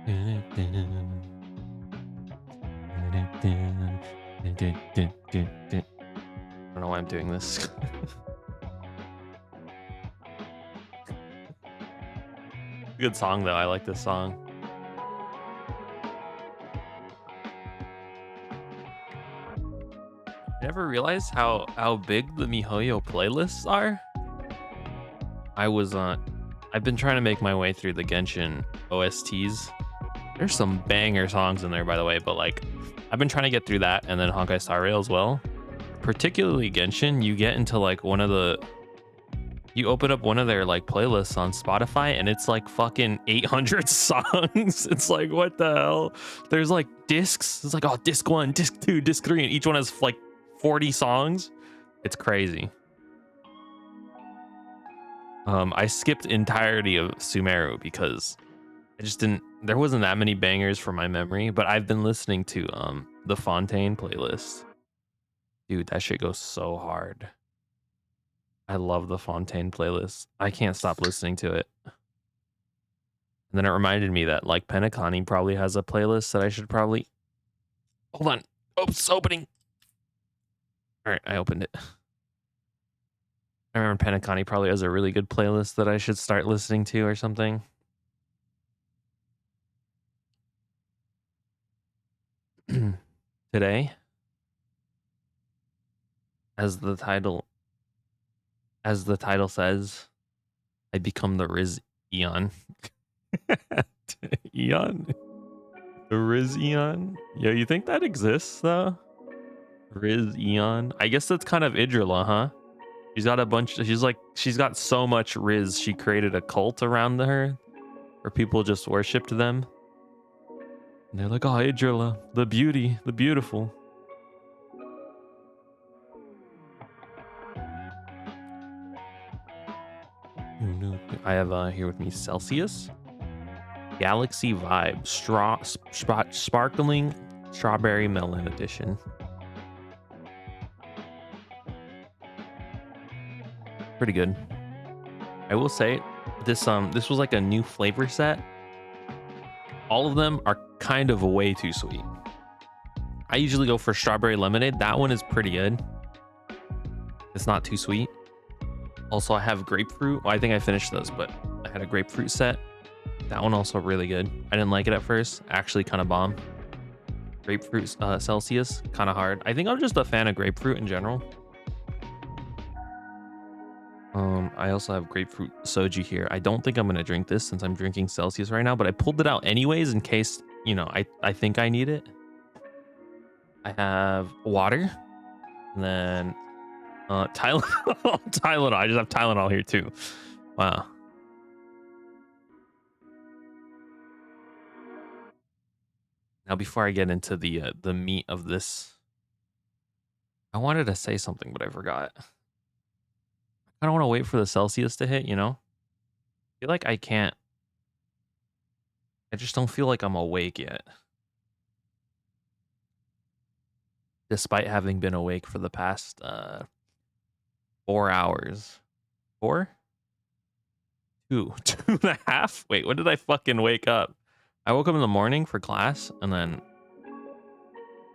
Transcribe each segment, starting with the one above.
don't know why I'm doing this. Good song though. I like this song. I never realized how big the MiHoYo playlists are. I've been trying to make my way through the Genshin OSTs. There's some banger songs in there, by the way, but like I've been trying to get through that, and then Honkai Star Rail as well. Particularly Genshin, you get into like you open up one of their like playlists on Spotify and it's like fucking 800 songs. It's like, what the hell? There's like discs. It's like, oh, disc 1, disc 2, disc 3, and each one has like 40 songs. It's crazy. I skipped entirety of Sumeru because I just there wasn't that many bangers from my memory, but I've been listening to the Fontaine playlist. Dude, that shit goes so hard. I love the Fontaine playlist. I can't stop listening to it. And then it reminded me that like Penacony probably has a playlist that I should probably... Hold on. Oh, it's opening. All right, I opened it. I remember Penacony probably has a really good playlist that I should start listening to or something. Today, as the title says, I become the rizz aeon. Aeon? The rizz aeon? Yo, you think that exists though? Rizz aeon? I guess that's kind of Idrila, huh? She's got a bunch. She's got so much rizz. She created a cult around her, where people just worshipped them. And they're like, oh, Idrila, the beauty, the beautiful. I have here with me Celsius, Galaxy Vibe, Sparkling Strawberry Melon Edition. Pretty good. I will say this was like a new flavor set. All of them are kind of way too sweet. I usually go for strawberry lemonade. That one is pretty good. It's not too sweet. Also, I have grapefruit. Well, I think I finished those, but I had a grapefruit set. That one also really good. I didn't like it at first. Actually kind of bomb. Grapefruit Celsius, kind of hard. I think I'm just a fan of grapefruit in general. I also have grapefruit soju here. I don't think I'm gonna drink this since I'm drinking Celsius right now, but I pulled it out anyways in case, you know, I think I need it. I have water, and then Tylenol. Tylenol. I just have Tylenol here too. Wow. Now, before I get into the meat of this, I wanted to say something, but I forgot. I don't want to wait for the Celsius to hit, you know? I feel like I can't. I just don't feel like I'm awake yet. Despite having been awake for the past 4 hours. 4? 2.5? Wait, when did I fucking wake up? I woke up in the morning for class, and then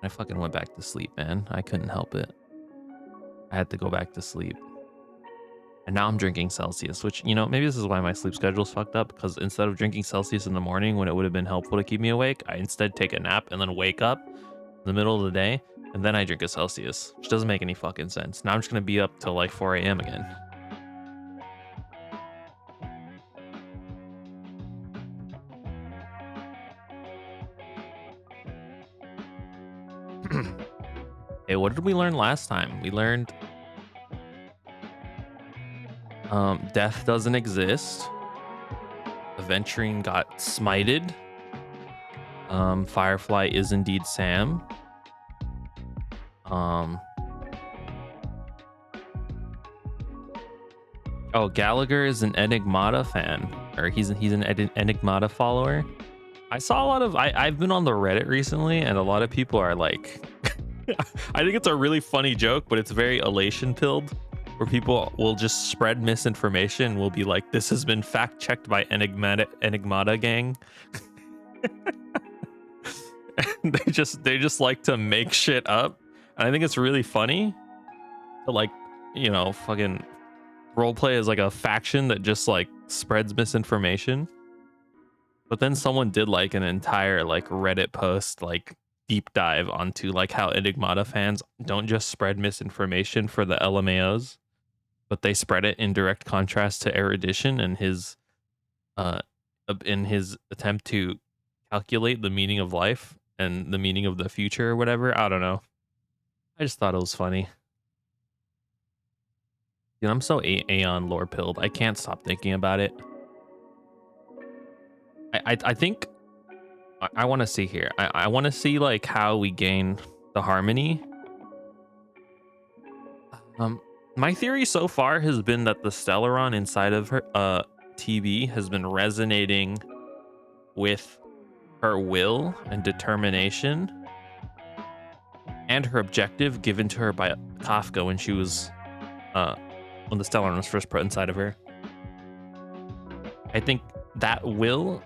I fucking went back to sleep, man. I couldn't help it. I had to go back to sleep. And now I'm drinking Celsius, which, you know, maybe this is why my sleep schedule's fucked up, because instead of drinking Celsius in the morning when it would have been helpful to keep me awake, I instead take a nap and then wake up in the middle of the day, and then I drink a Celsius, which doesn't make any fucking sense. Now I'm just gonna be up till like 4 a.m. again. Hey, what did we learn last time? We learned death doesn't exist. Aventurine got smited. Firefly is indeed Sam. Oh, Gallagher is an Enigmata fan, or he's an Enigmata follower. I saw a lot of I've been on the Reddit recently, and a lot of people are like I think it's a really funny joke, but it's very elation pilled, where people will just spread misinformation, will be like, this has been fact checked by Enigmata gang. They just like to make shit up. And I think it's really funny to, like, you know, fucking roleplay as like a faction that just like spreads misinformation. But then someone did like an entire like Reddit post, like deep dive onto like how Enigmata fans don't just spread misinformation for the LMAOs, but they spread it in direct contrast to Erudition and his in his attempt to calculate the meaning of life and the meaning of the future or whatever. I don't know. I just thought it was funny. Dude, I'm so Aeon lore pilled. I can't stop thinking about it. I think I want to see here. I want to see like how we gain the harmony. My theory so far has been that the Stellaron inside of her TB has been resonating with her will and determination and her objective given to her by Kafka when she was when the Stellaron was first put inside of her. I think that will,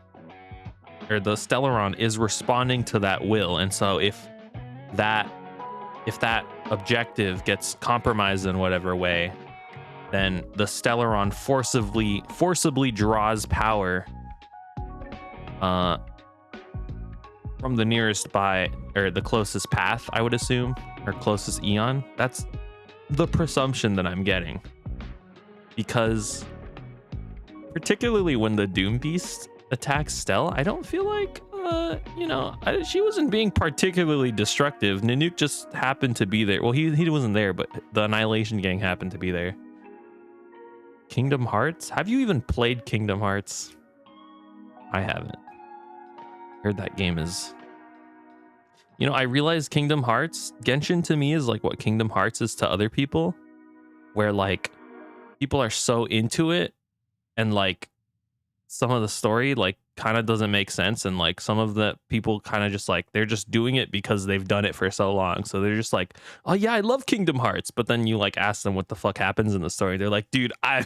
or the Stellaron is responding to that will, and so if that objective gets compromised in whatever way, then the Stellaron forcibly draws power from the nearest by, or the closest path, I would assume, or closest eon. That's the presumption that I'm getting, because particularly when the Doom Beast attacks Stell, I don't feel like you know, she wasn't being particularly destructive. Nanook just happened to be there. Well, he wasn't there, but the Annihilation Gang happened to be there. Kingdom Hearts? Have you even played Kingdom Hearts? I haven't. Heard that game is, you know, I realized Kingdom Hearts, Genshin to me is like what Kingdom Hearts is to other people, where like people are so into it and like some of the story like kind of doesn't make sense, and like some of the people kind of just like they're just doing it because they've done it for so long, so they're just like, oh yeah, I love Kingdom Hearts, but then you like ask them what the fuck happens in the story, they're like, dude, I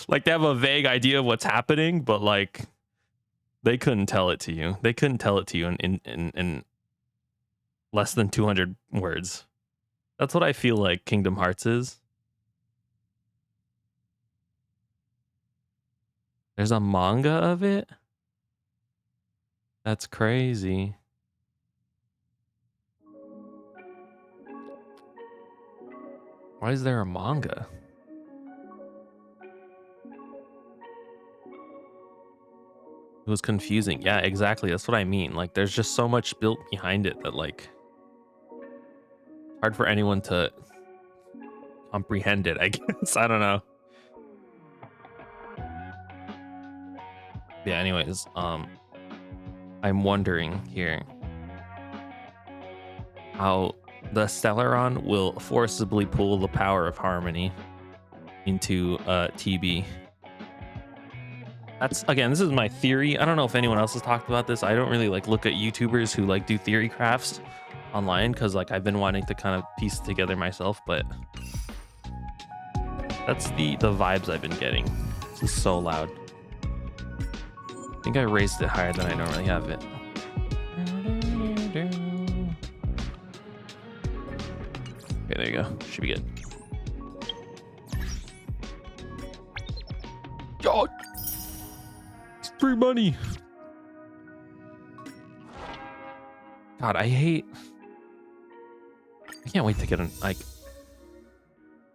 like they have a vague idea of what's happening, but like they couldn't tell it to you. They couldn't tell it to you in less than 200 words. That's what I feel like Kingdom Hearts is. There's a manga of it? That's crazy. Why is there a manga? It was confusing. Yeah, exactly. That's what I mean. Like, there's just so much built behind it that, like, hard for anyone to comprehend it, I guess. I don't know. Yeah, anyways, I'm wondering here how the Stellaron will forcibly pull the power of harmony into TB. That's, again, this is my theory. I don't know if anyone else has talked about this. I don't really like look at YouTubers who like do theory crafts online, because like I've been wanting to kind of piece it together myself, but that's the vibes I've been getting. This is so loud. I think I raised it higher than I normally have it. Okay, there you go. Should be good. God, it's free money. God, I can't wait to get like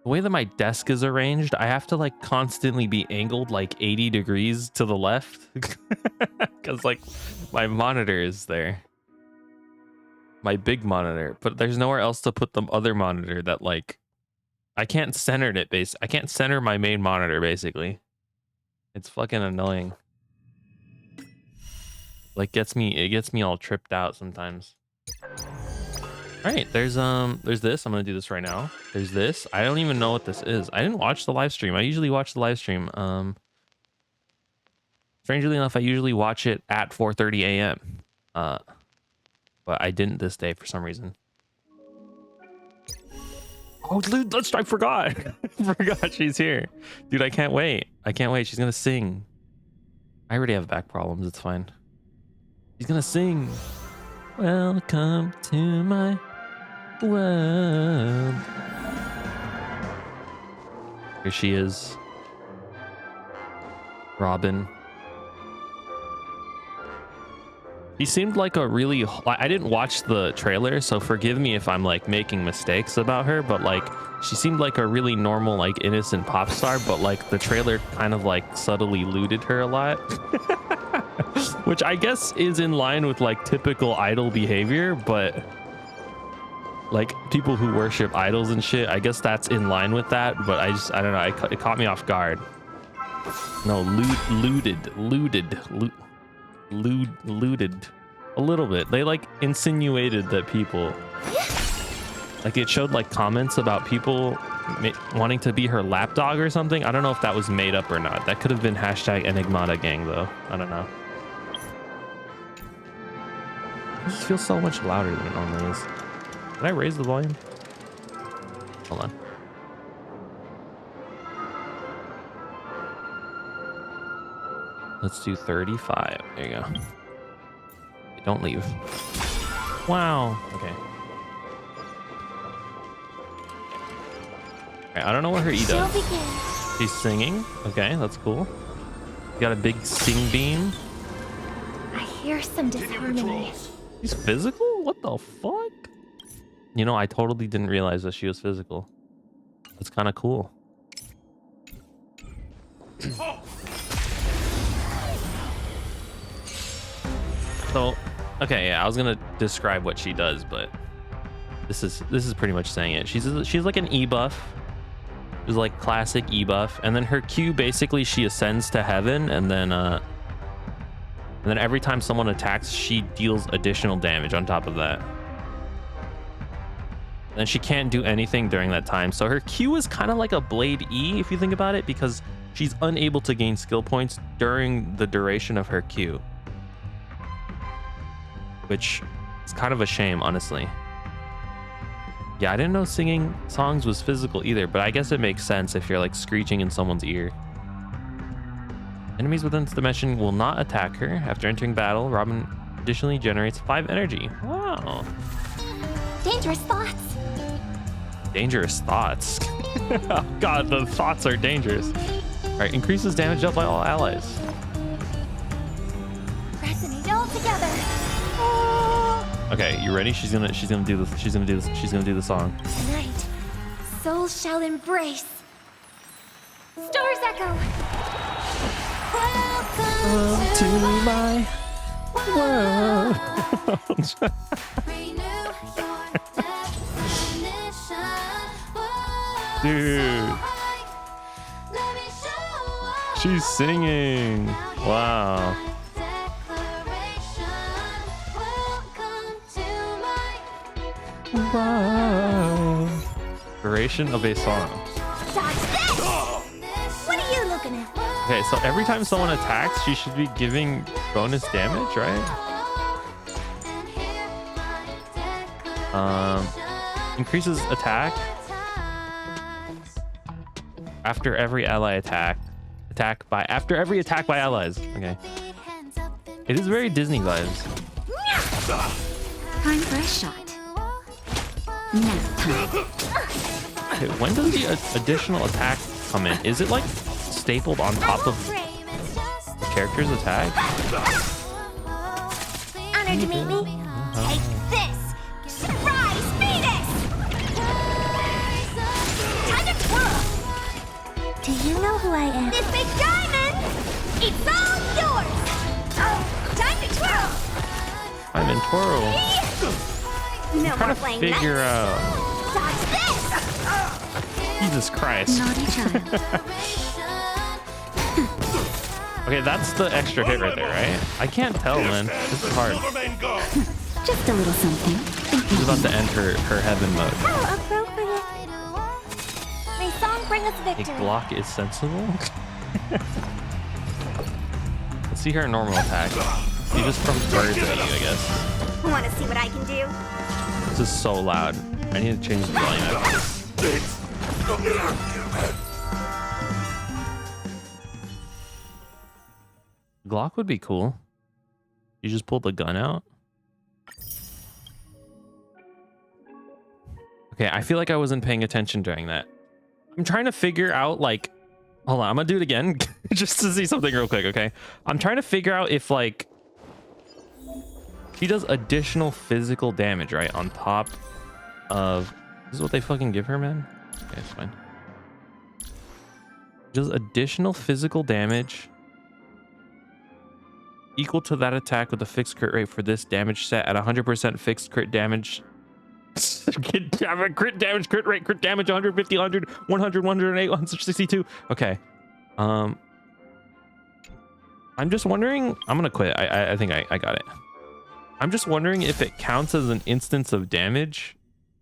the way that my desk is arranged. I have to like constantly be angled like 80 degrees to the left because like my monitor is there, my big monitor, but there's nowhere else to put the other monitor that like I can't center it. I can't center my main monitor basically. It's fucking annoying. Like it gets me all tripped out sometimes. All right, there's this. I'm gonna do this right now. There's this. I don't even know what this is. I didn't watch the live stream. I usually watch the live stream. Strangely enough, I usually watch it at 4:30 a.m. But I didn't this day for some reason. Oh, dude, I forgot. I forgot she's here, dude. I can't wait. I can't wait. She's gonna sing. I already have back problems. It's fine. She's gonna sing. Welcome to my world. Here she is. Robin. He seemed like a really... I didn't watch the trailer, so forgive me if I'm like making mistakes about her, but like she seemed like a really normal, like innocent pop star, but like the trailer kind of like subtly looted her a lot. Which I guess is in line with like typical idol behavior, but like people who worship idols and shit, I guess that's in line with that, but I don't know, it caught me off guard. No, looted a little bit. They like insinuated that people, like it showed like comments about people wanting to be her lapdog or something. I don't know if that was made up or not. That could have been hashtag Enigmata gang though. I don't know. This feels so much louder than it normally is. Did I raise the volume? Hold on. Let's do 35. There you go. Don't leave. Wow. Okay. Alright, I don't know what her E does. She's singing. Okay, that's cool. Got a big sing beam. I hear some disharmony. She's physical? What the fuck? You know, I totally didn't realize that she was physical. That's kind of cool. So, okay, yeah, I was gonna describe what she does, but this is pretty much saying it. She's like an E buff. She's like classic E buff, and then her Q basically she ascends to heaven, and then every time someone attacks, she deals additional damage on top of that. And she can't do anything during that time. So her Q is kind of like a Blade E if you think about it, because she's unable to gain skill points during the duration of her Q. Which is kind of a shame, honestly. Yeah, I didn't know singing songs was physical either, but I guess it makes sense if you're like screeching in someone's ear. Enemies within this dimension will not attack her. After entering battle, Robin additionally generates 5 energy. Wow. Dangerous thoughts. Dangerous thoughts. Oh god, the thoughts are dangerous. All right, increases damage dealt by all allies. Resonate all together. Okay, you ready? She's gonna do the song. Tonight, souls shall embrace. Stars echo. Welcome To my world. Dude, she's singing. Wow. Wow. Duration of a song. Dodge this! What are you looking at? Okay, so every time someone attacks, she should be giving bonus damage, right? Increases attack after every ally after every attack by allies. Okay. It is very Disney vibes. Time for a shot. Now time. Okay, when does the additional attack come in? Is it like stapled on top of the character's attack? Honored to meet me. Take this. Surprise Venus! Time to twirl. Do you know who I am? This big diamond! It's all yours! Time to twirl! I'm in twirl. No I'm trying to figure out. Dodge this! Jesus Christ. Naughty child. Okay, that's the extra hit right there, right? I can't tell, man. This is hard. Just a little something. She's about to enter her heaven mode. How appropriate. May song bring us A victory. block is sensible. Let's see her normal attack. She just from birds at you, I guess. Want to see what I can do? This is so loud. I need to change the volume. Glock would be cool. You just pulled the gun out? Okay, I feel like I wasn't paying attention during that. I'm trying to figure out, like... Hold on, I'm gonna do it again just to see something real quick, okay? I'm trying to figure out if, like... She does additional physical damage, right? On top of... This is what they fucking give her, man? Okay, it's fine. She does additional physical damage equal to that attack with a fixed crit rate for this damage set at 100% fixed crit damage. Crit damage, crit rate, crit damage, 150, 100, 100, 108, 162. Okay. I'm just wondering... I'm gonna quit. I think I got it. I'm just wondering if it counts as an instance of damage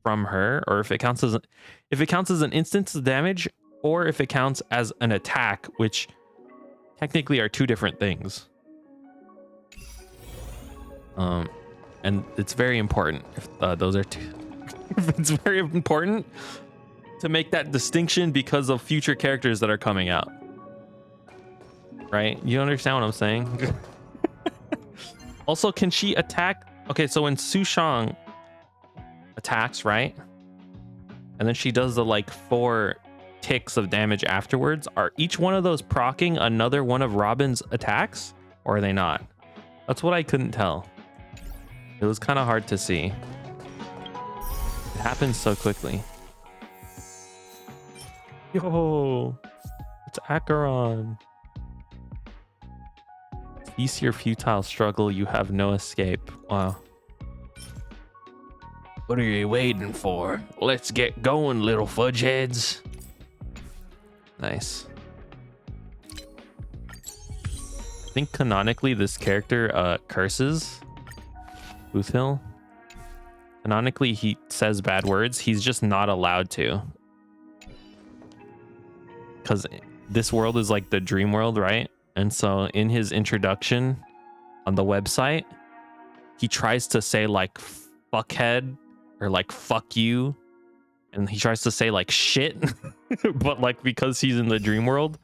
from her, or if it counts as an instance of damage, or if it counts as an attack, which technically are two different things. And it's very important if those are two. It's very important to make that distinction because of future characters that are coming out. Right? You understand what I'm saying? Also, can she attack? Okay, so when Su Shang attacks, right? And then she does the like 4 ticks of damage afterwards. Are each one of those proccing another one of Robin's attacks? Or are they not? That's what I couldn't tell. It was kind of hard to see. It happens so quickly. Yo, it's Acheron. Cease your futile struggle. You have no escape. Wow. What are you waiting for? Let's get going, little fudge heads. Nice. I think canonically this character curses. Booth Hill. Canonically he says bad words. He's just not allowed to. Because this world is like the dream world, right? And so in his introduction on the website, he tries to say like fuckhead or like fuck you. And he tries to say like shit. But like because he's in the dream world,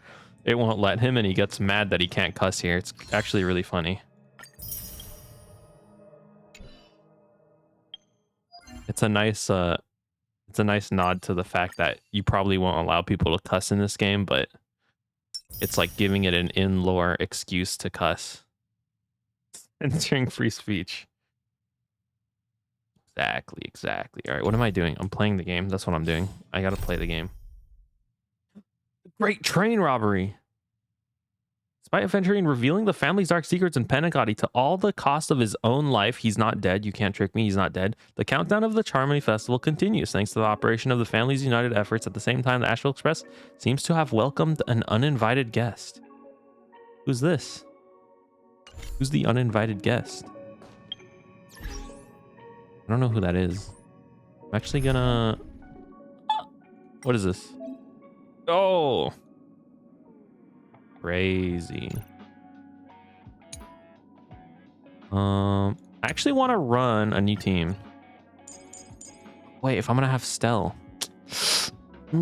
it won't let him, and he gets mad that he can't cuss here. It's actually really funny. It's a nice nod to the fact that you probably won't allow people to cuss in this game, but it's like giving it an in-lore excuse to cuss. Censoring free speech. Exactly. All right, what am I doing? I'm playing the game. That's what I'm doing. I gotta play the game. Great train robbery. Despite adventuring, revealing the family's dark secrets and Penagati to all the cost of his own life, he's not dead. You can't trick me. He's not dead. The countdown of the Charmony Festival continues thanks to the operation of the family's united efforts. At the same time, the Astral Express seems to have welcomed an uninvited guest. Who's this? Who's the uninvited guest? I don't know who that is. I'm actually gonna... What is this? Oh! Crazy. I actually want to run a new team. Wait, if I'm gonna have Stell. I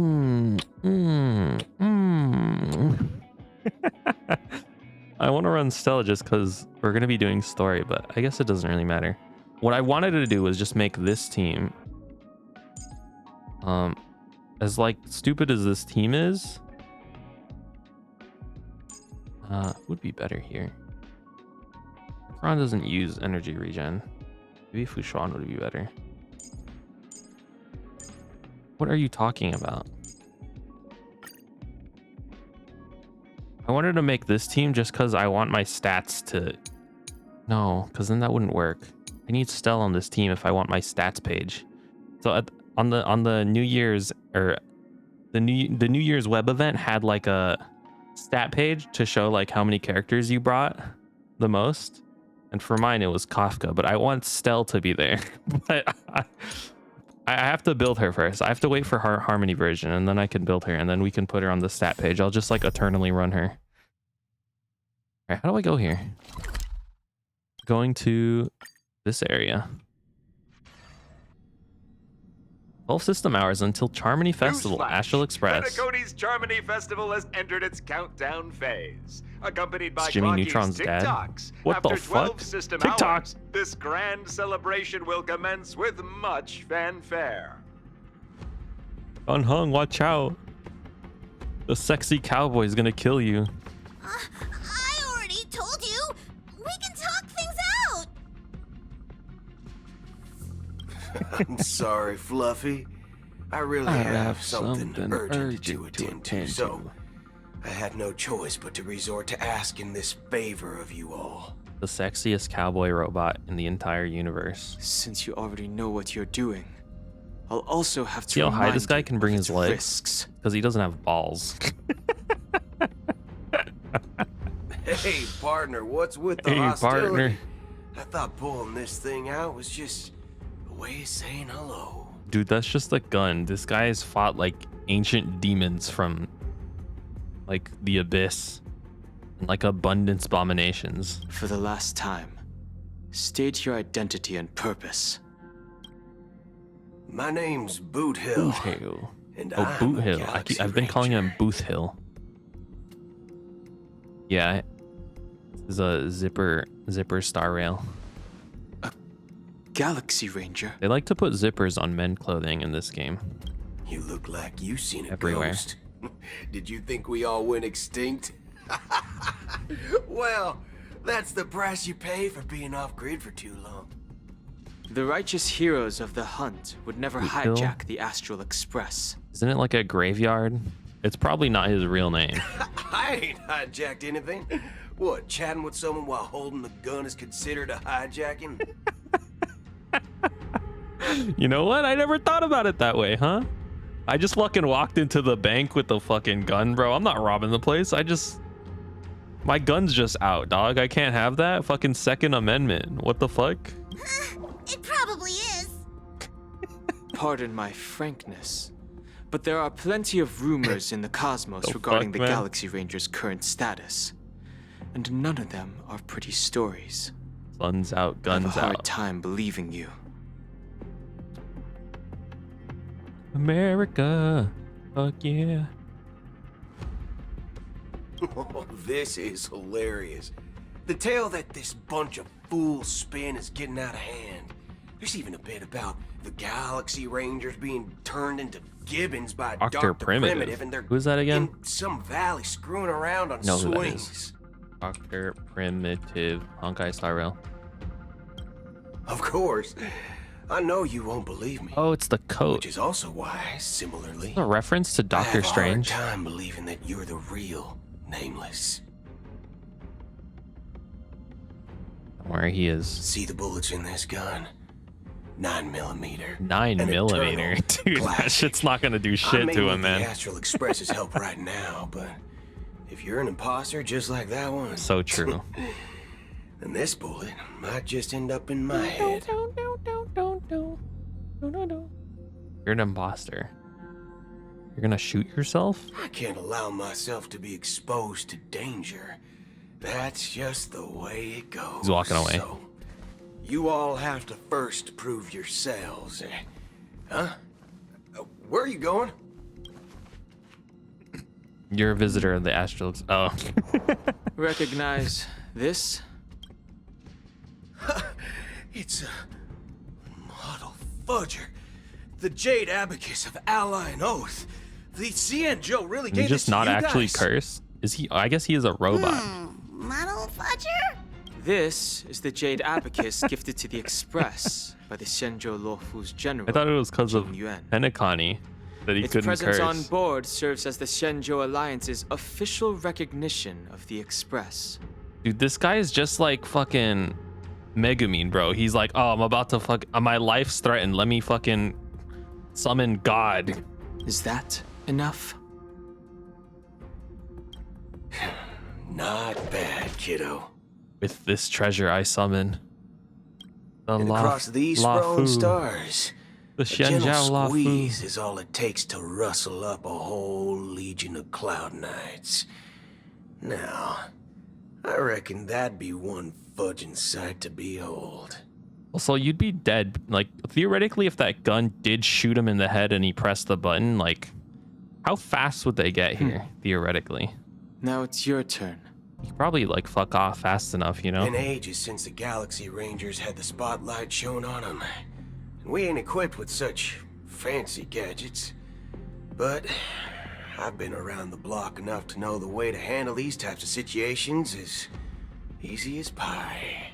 want to run Stell just because we're gonna be doing story, but I guess it doesn't really matter. What I wanted to do was just make this team. As like stupid as this team is, would be better here. Ron doesn't use energy regen. Maybe Fushuan would be better. What are you talking about? I wanted to make this team just because I want my stats to... No, because then that wouldn't work. I need Stell on this team if I want my stats page. So on the New Year's, or the New Year's web event had like a stat page to show like how many characters you brought the most, and for mine it was Kafka, but I want Stell to be there. But I have to build her first. I have to wait for her Harmony version, and then I can build her, and then we can put her on the stat page. I'll just like eternally run her. All right, how do I go here? Going to this area. 12 system hours until Charmony Festival, Newsflash. Astral Express. Pedacody's Charmony Festival has entered its countdown phase, accompanied by It's Jimmy Clocky's Neutron's dad. TikToks. What After the 12 fuck? system TikTok. hours, this grand celebration will commence with much fanfare. Unhung, watch out. The sexy cowboy is gonna kill you. I already told you. We can talk things out. I'm sorry, Fluffy. I really have something urgent to attend to, so I had no choice but to resort to asking this favor of you all. The sexiest cowboy robot in the entire universe. Since you already know what you're doing, I'll also have to See how high remind this guy you can of bring its his legs? risks. Because he doesn't have balls. Hey, partner, what's with the Hey, hostility? partner. I thought pulling this thing out was just a way of saying hello. Dude, that's just a gun. This guy has fought like ancient demons from like the abyss and like abundance abominations. For the last time, state your identity and purpose. My name's Boot Hill. Boot Hill. And Oh, I'm Boot a Hill. Galaxy I've been calling Ranger. him Booth Hill. Yeah, this is a zipper Star Rail. Galaxy Ranger? They like to put zippers on men clothing in this game. You look like you seen a Everywhere. ghost. Did you think we all went extinct? Well, that's the price you pay for being off-grid for too long. The righteous heroes of the hunt would never Boot Hill? hijack the Astral Express. Isn't it like a graveyard? It's probably not his real name. I ain't hijacked anything. What, chatting with someone while holding the gun is considered a hijacking? You know what? I never thought about it that way, huh? I just fucking walked into the bank with the fucking gun, bro. I'm not robbing the place. My gun's just out, dog. I can't have that. Fucking Second Amendment. What the fuck? It probably is. Pardon my frankness, but there are plenty of rumors in the cosmos The regarding fuck, the man? Galaxy Ranger's current status, and none of them are pretty stories. Guns out, I have guns a hard out. time believing you. America. Fuck yeah. Oh, this is hilarious. The tale that this bunch of fools spin is getting out of hand. There's even a bit about the Galaxy Rangers being turned into gibbons by Dr. Dr. Primitive. and they're Who's that again? in some valley screwing around on Know who that swings. is. Dr. Primitive. Honkai Star Rail. Of course. I know you won't believe me. Oh, it's the coat. Which is also why, similarly, A reference to I Doctor have Strange. a hard time believing that you're the real Nameless. Where he is. See the bullets in this gun? 9mm. 9mm. Dude, that classic. shit's not gonna do I shit may to need him, man. The Astral Express's help right now, but if you're an imposter just like that one, So true. then this bullet might just end up in my head. You're an imposter. You're gonna shoot yourself? I can't allow myself to be exposed to danger. That's just the way it goes. He's walking away. So, you all have to first prove yourselves. Huh? Where are you going? You're a visitor of the Astral. Oh. Recognize this? It's a model fudger. The Jade Abacus of Ally and Oath. The CN Joe really Can he gave just this to not you actually guys. curse? Is he? I guess he is a robot. Model fudger? This is the Jade Abacus gifted to the Express by the Shenzhou Luofu's general. I thought it was because of Jing Yuan. Penacony that he Its couldn't presence curse. on board serves as the Shenzhou Alliance's official recognition of the Express. Dude, this guy is just like fucking Megumin, bro. He's like, oh, I'm about to my life's threatened. Let me fucking summon God. Is that enough? Not bad, kiddo. With this treasure I summon. The And across these sprawling stars, The a gentle Shenzhou La Fu. squeeze is all it takes to rustle up a whole legion of Cloud Knights. Now, I reckon that'd be one fudging sight to behold. Also, you'd be dead. Like, theoretically, if that gun did shoot him in the head and he pressed the button, like, how fast would they get here, theoretically? Now it's your turn. You could probably, like, fuck off fast enough, you know? Been ages since the Galaxy Rangers had the spotlight shown on them. And we ain't equipped with such fancy gadgets. But I've been around the block enough to know the way to handle these types of situations is easy as pie.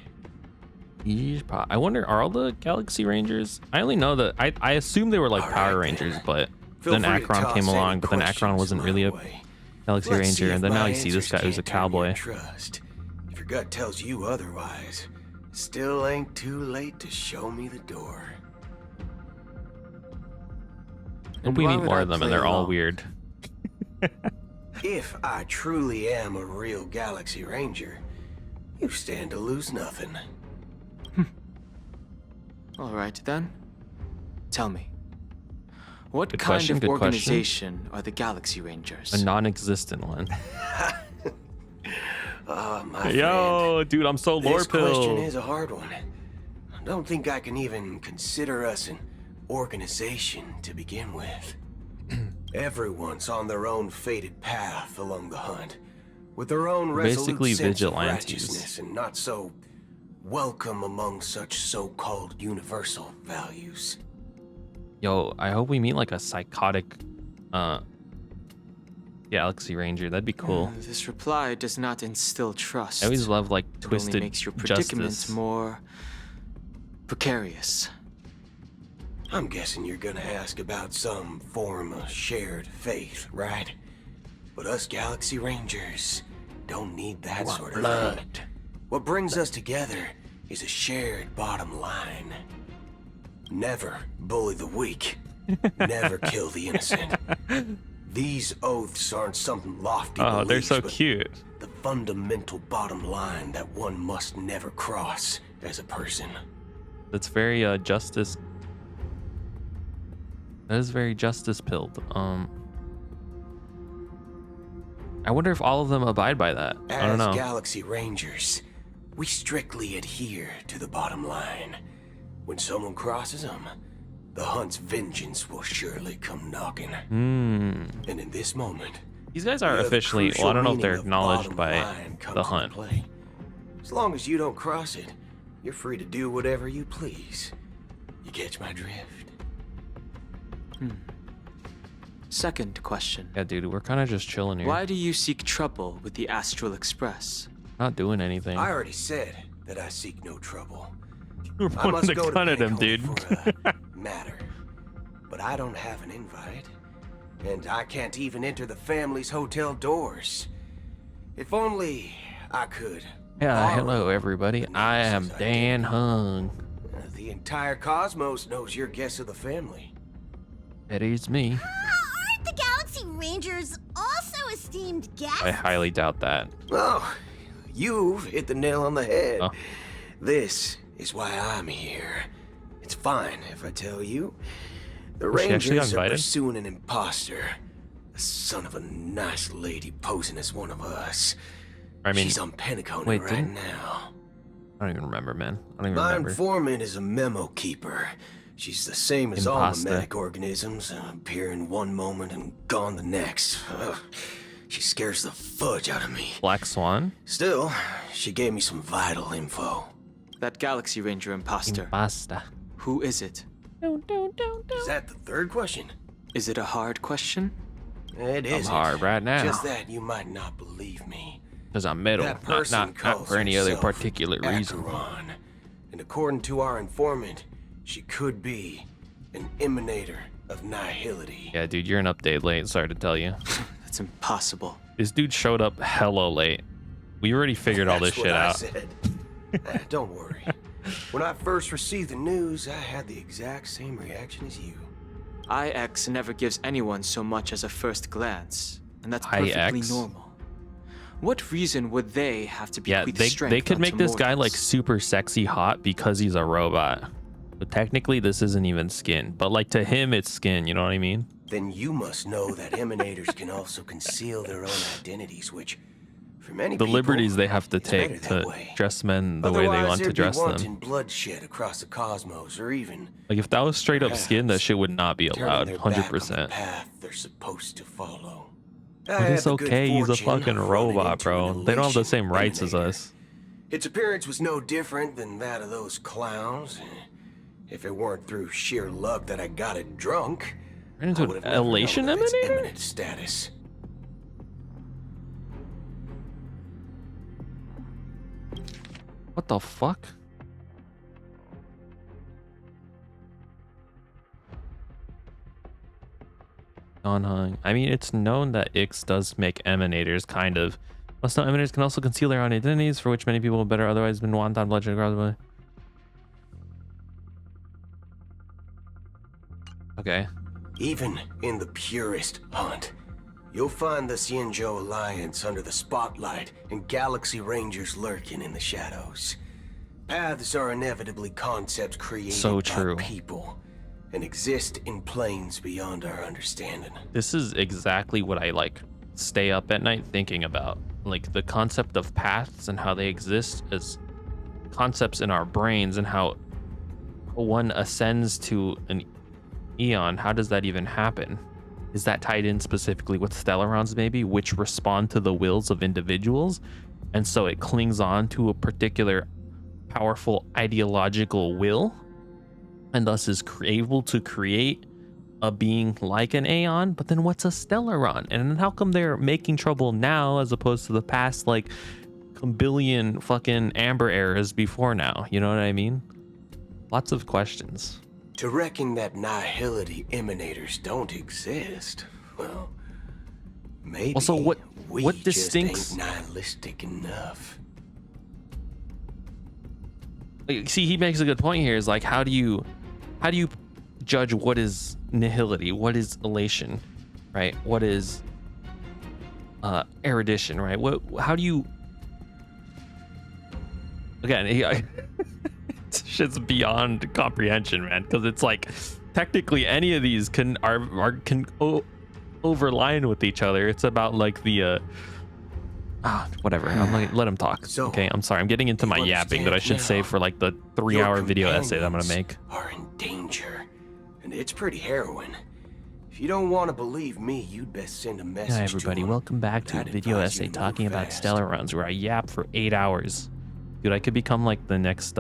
I wonder, are all the Galaxy Rangers? I only know that I assume they were like All Power right, Rangers, then. but Feel then free to Akron toss came any along, but then Akron questions wasn't my really a way. Galaxy Let's see Ranger, if and then my now you see this answers guy who's a can't turn your cowboy. Trust. If your gut tells you otherwise, still ain't too late to show me the door. Hope we why meet would more I of them, and play they're all along? weird. If I truly am a real Galaxy Ranger, you stand to lose nothing. All right then. Tell me, what Good kind question, of good question. organization are the Galaxy Rangers? A non-existent one. Oh, my friend. Yo, dude, I'm so lore This question pill. is a hard one. I don't think I can even consider us an organization to begin with. Everyone's on their own fated path along the hunt, with their own resolute Basically sense of vigilantes. righteousness and not so welcome among such so-called universal values. Yo, I hope we meet like a psychotic Galaxy Ranger. That'd be cool. This reply does not instill trust. I always love like It only twisted makes your predicament justice. more precarious. I'm guessing you're gonna ask about some form of shared faith, right? But us Galaxy Rangers don't need that sort of thing. What brings us together is a shared bottom line. Never bully the weak. Never kill the innocent. These oaths aren't some lofty Oh, they're beliefs, so but cute. the fundamental bottom line that one must never cross as a person. That's very justice. That is very justice pilled. I wonder if all of them abide by that. I don't As know. Galaxy Rangers, we strictly adhere to the bottom line. When someone crosses them, the hunt's vengeance will surely come knocking. And in this moment, These guys are where the officially. Well, I don't know if crucial they're meaning of acknowledged bottom by line comes the into hunt. play. As long as you don't cross it, you're free to do whatever you please. You catch my drift? Second question. Yeah, dude, we're kind of just chilling here. Why do you seek trouble with the Astral Express? Not doing anything. I already said that I seek no trouble. We're I pointing must the go to gun at him, Bangkok dude. for a matter. But I don't have an invite. And I can't even enter the family's hotel doors. If only I could. Yeah, borrow hello everybody. the I am notices Dan Hung. The entire cosmos knows you're guest of the family. It is me. Aren't the Galaxy Rangers also esteemed guests? I highly doubt that. Oh, you've hit the nail on the head. Oh. This is why I'm here. It's fine if I tell you. The Was she actually Rangers are invited? pursuing an imposter. A son of a nice lady posing as one of us. I mean, She's on Penacona wait, right didn't- now. I don't even remember, man. I don't even My remember. informant is a memo keeper. She's the same as all Impasta. memetic organisms, appearing one moment and gone the next. Ugh. She scares the fudge out of me. Black Swan? Still, she gave me some vital info. That Galaxy Ranger imposter. Basta. Who is it? Is that the third question? Is it a hard question? It I'm is. hard right now. Just that you might not believe me. Because I'm middle. That Not, person not calls for any other herself particular reason. Acheron. And according to our informant, she could be an emanator of nihility. Yeah, dude, you're an update late. Sorry to tell you. That's impossible. This dude showed up hella late. We already figured all this That's what shit I out. said. Don't worry. When I first received the news, I had the exact same reaction as you. IX never gives anyone so much as a first glance, and that's perfectly IX? normal. What reason would they have to Yeah, bequeath strength they could make unto this guy like mortals? super sexy hot because he's a robot. But technically this isn't even skin. But like to him it's skin, you know what I mean? Then you must know that emanators can also conceal their own identities, which, For many the people, liberties they have to it's better take that to way. dress men the way they Otherwise, want to there'd be dress them. wanton bloodshed across the cosmos, or even Like if that was straight up skin, that perhaps shit would not be turning allowed. their back on the 100%. path they're supposed to follow. But it's okay. He's a fucking robot, bro. They don't have the same rights as us. Its appearance was no different than that of those clowns. If it weren't through sheer luck that I got it drunk, Ran into I an would have never elation known of its emanator? imminent status. What the fuck? Non-hung. I mean, it's known that Ix does make emanators, kind of. Must know emanators can also conceal their own identities, for which many people would better otherwise been wanton bloodshed across the way. Okay. Even in the purest hunt, you'll find the Xianzhou Alliance under the spotlight and Galaxy Rangers lurking in the shadows. Paths are inevitably concepts created So true. by people and exist in planes beyond our understanding. This is exactly what I like stay up at night thinking about. Like the concept of paths and how they exist as concepts in our brains, and how one ascends to an aeon. How does that even happen? Is that tied in specifically with stellarons, maybe, which respond to the wills of individuals, and so it clings on to a particular powerful ideological will, and thus is able to create a being like an aeon? But then what's a stellaron? And how come they're making trouble now as opposed to the past like billion fucking amber eras before now? You know what I mean? Lots of questions. To reckon that nihility emanators don't exist, well, maybe Also, what we distincts- just ain't nihilistic enough. Like, see, he makes a good point here. Is like, how do you judge what is nihility, what is elation, right? What is erudition, right? How do you, again, it's shit's beyond comprehension, man, because it's like technically any of these can overline with each other. It's about like the whatever. I'm like, let him talk. So, okay, I'm sorry. I'm getting into my you yapping that I should understand save now. for like the Your 3-hour video essay that I'm gonna companions make. are in danger, and it's pretty harrowing. If you don't want to believe me, you'd best send a message Hi everybody, to 'em. welcome back to a I'd video advise you essay to talking move about fast. stellar runs where I yap for 8 hours. Dude, I could become like the next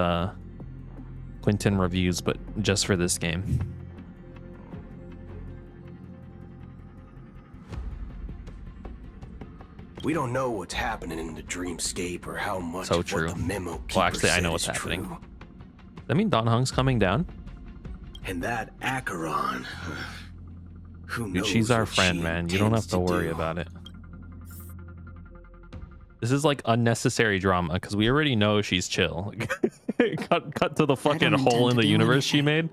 Quentin Reviews, but just for this game. We don't know what's happening in the dreamscape or how much So of true. what the memo Well, keeper actually, I said know what's is happening. true. Does that mean Don Hung's coming down? And that Acheron, who Dude, knows she's our what friend, she man. You don't have intends to worry do. about it. This is like unnecessary drama because we already know she's chill. cut to the fucking don't hole in intend the to do universe she made.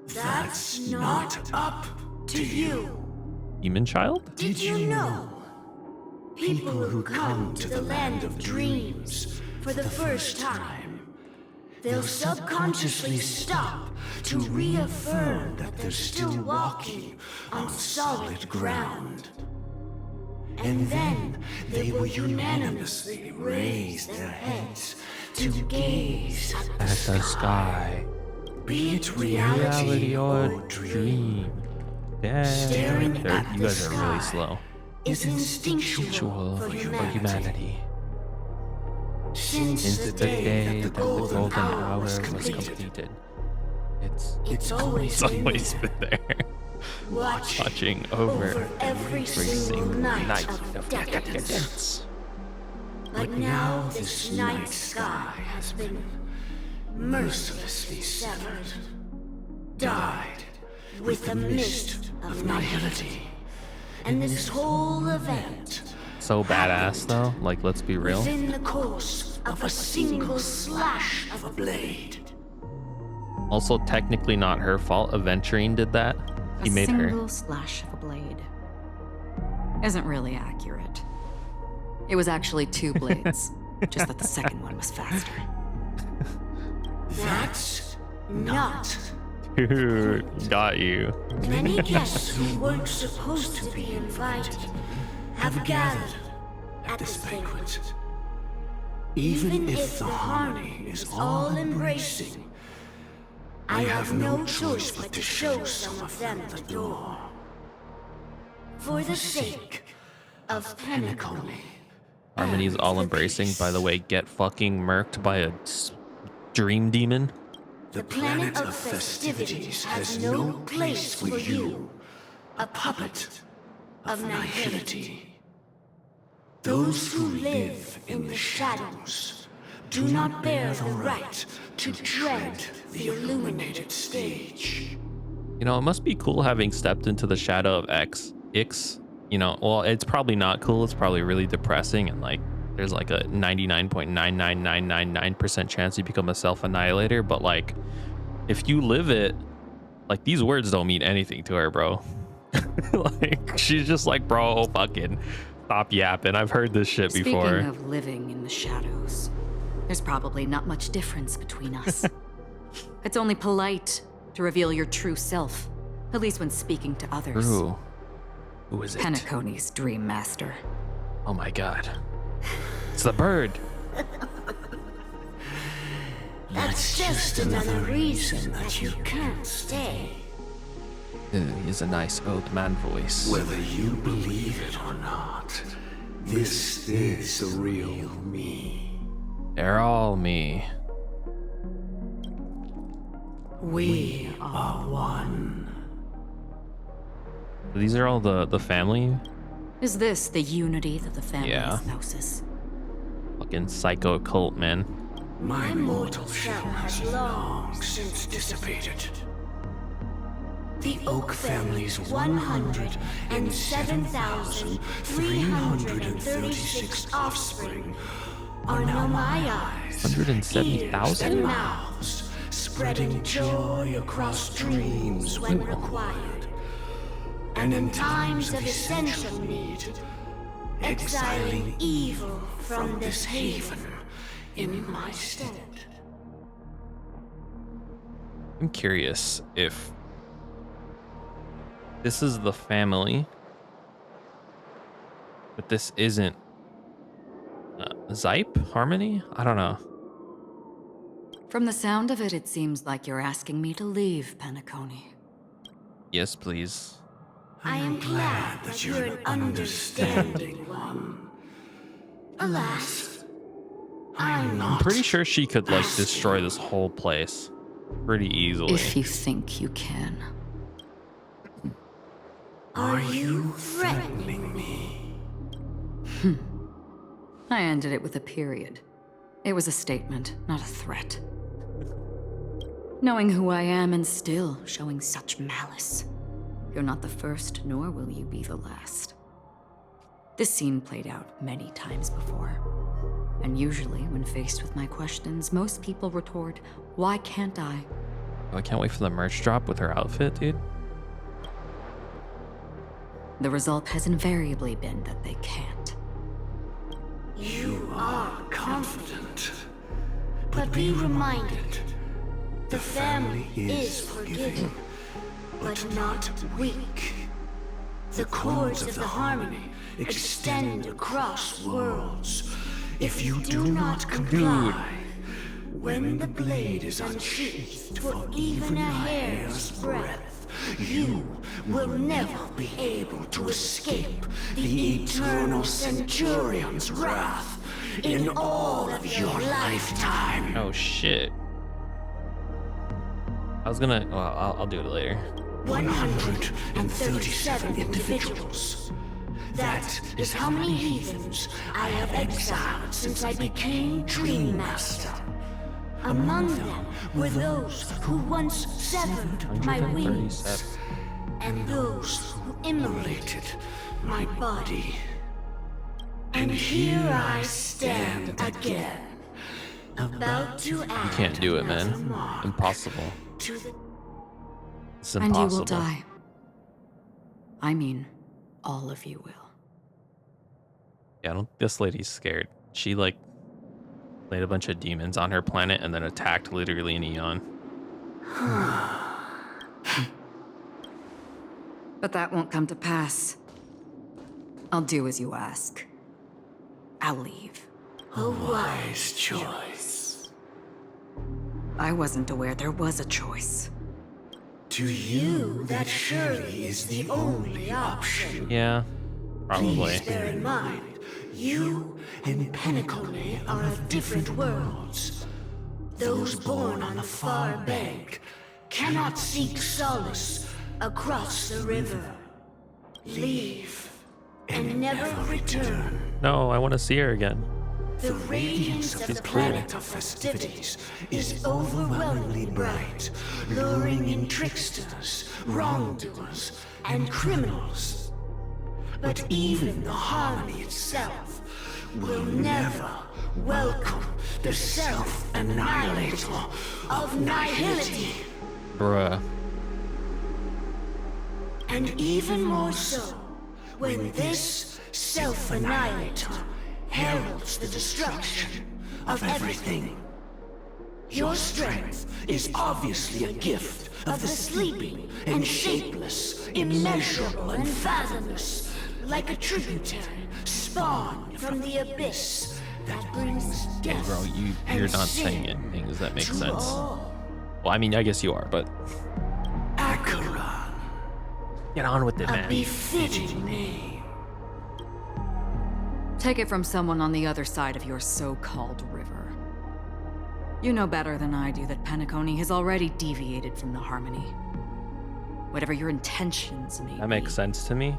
That's not up to you. Demon child? Did you know? People who come to the land of dreams for the first time, they'll subconsciously stop to reaffirm that they're still walking on solid ground. And then they will unanimously raise their heads to gaze At the sky. be it reality or dream. Staring There, at you the guys are really sky slow. is instinctual Ritual for for humanity. Since Since the day that the golden hour was completed, completed. it's always It's always been been there. Watching over every single night of decadence. But now this night sky has been mercilessly severed, dyed with the mist of nihility. And this whole event So badass though. Like, let's be real. within the course of a single slash of a blade. Also, technically not her fault. Aventurine did that. He made A her. single slash of a blade isn't really accurate. It was actually 2 blades, just that the second one was faster. That's not. Dude, got you. Many guests who weren't supposed to be invited have gathered at this banquet. Even if the harmony is all-embracing, I have no choice but to show some of them the door. For the sake of Penacony. Harmony's all embracing, by the way, get fucking murked by a dream demon. The planet of festivities has no place for you, a puppet of nihility. Those who live in the shadows do not bear the right to tread the illuminated stage. You know, it must be cool having stepped into the shadow of Ix. You know, well, it's probably not cool. It's probably really depressing, and like there's like a 99.99999% chance you become a self-annihilator. But like, if you live it, like these words don't mean anything to her, bro. Like she's just like, bro, fucking stop yapping. I've heard this shit before. Speaking of living in the shadows, there's probably not much difference between us. It's only polite to reveal your true self, at least when speaking to others. Ooh. Who is it? Penacony's Dream Master. Oh my god. It's the bird. That's just another reason that you can't stay. He has a nice old man voice. Whether you believe it or not, this is the real me. They're all me. We are one. These are all the family? Is this the unity that the family Yeah. espouses? Fucking psycho cult, man. My mortal shell has long since dissipated. The Oak family's 107,336 offspring are now my eyes, 170,000? ears, and mouths, spreading joy across dreams when required. And in times of essential need, exiling evil from this haven in my stead. I'm curious if this is the family, but this isn't Zype? Harmony? I don't know. From the sound of it, it seems like you're asking me to leave, Penacony. Yes, please. I am glad that you're an understanding one. Alas, I'm not. I'm pretty sure she could like destroy this whole place pretty easily. If you think you can. Are you threatening me? I ended it with a period. It was a statement, not a threat. Knowing who I am and still showing such malice. You're not the first, nor will you be the last. This scene played out many times before. And usually, when faced with my questions, most people retort, why can't I? Oh, I can't wait for the merch drop with her outfit, dude. The result has invariably been that they can't. You are confident. But be reminded, the family is forgiving, but not weak. The cords of the harmony extend across worlds. If you do not comply, when the blade is unsheathed for even a hair's breadth, you will never be able to escape the eternal Centurion's wrath in all of your lifetime. Oh shit. I was gonna. Well, I'll do it later. 137 individuals. That is how many heathens I have exiled since I became Dream Master. Among them were those who once severed my wings, 137. and those who immolated my body. And here I stand again, about to add You can't do it, another man. mark Impossible. to the It's And impossible. you will die. I mean, all of you will. Yeah, I don't. This lady's scared. She like laid a bunch of demons on her planet and then attacked literally an aeon. But that won't come to pass. I'll do as you ask. I'll leave. A wise choice. I wasn't aware there was a choice. To you, that surely is the only option. Yeah, probably. Please bear in mind, you and Penacony are of different worlds. Those born on the far bank cannot seek solace across the river. Leave and never return. No, I want to see her again. The radiance of the planet of festivities is overwhelmingly bright, luring in tricksters, wrongdoers, and criminals. But even the harmony itself will never welcome the self-annihilator of nihility. Bruh. And even more so, when this self-annihilator heralds the destruction of everything. Your strength is obviously a gift of the sleeping and shapeless, immeasurable and fathomless, like a tributary spawned from the abyss that brings Hey, death. bro, you're not saying anything. Does that make sense? Well, I mean, I guess you are, but Acheron, get on with it, a man. befitting name. Take it from someone on the other side of your so-called river. You know better than I do that Penacony has already deviated from the harmony. Whatever your intentions may be, That makes sense to me.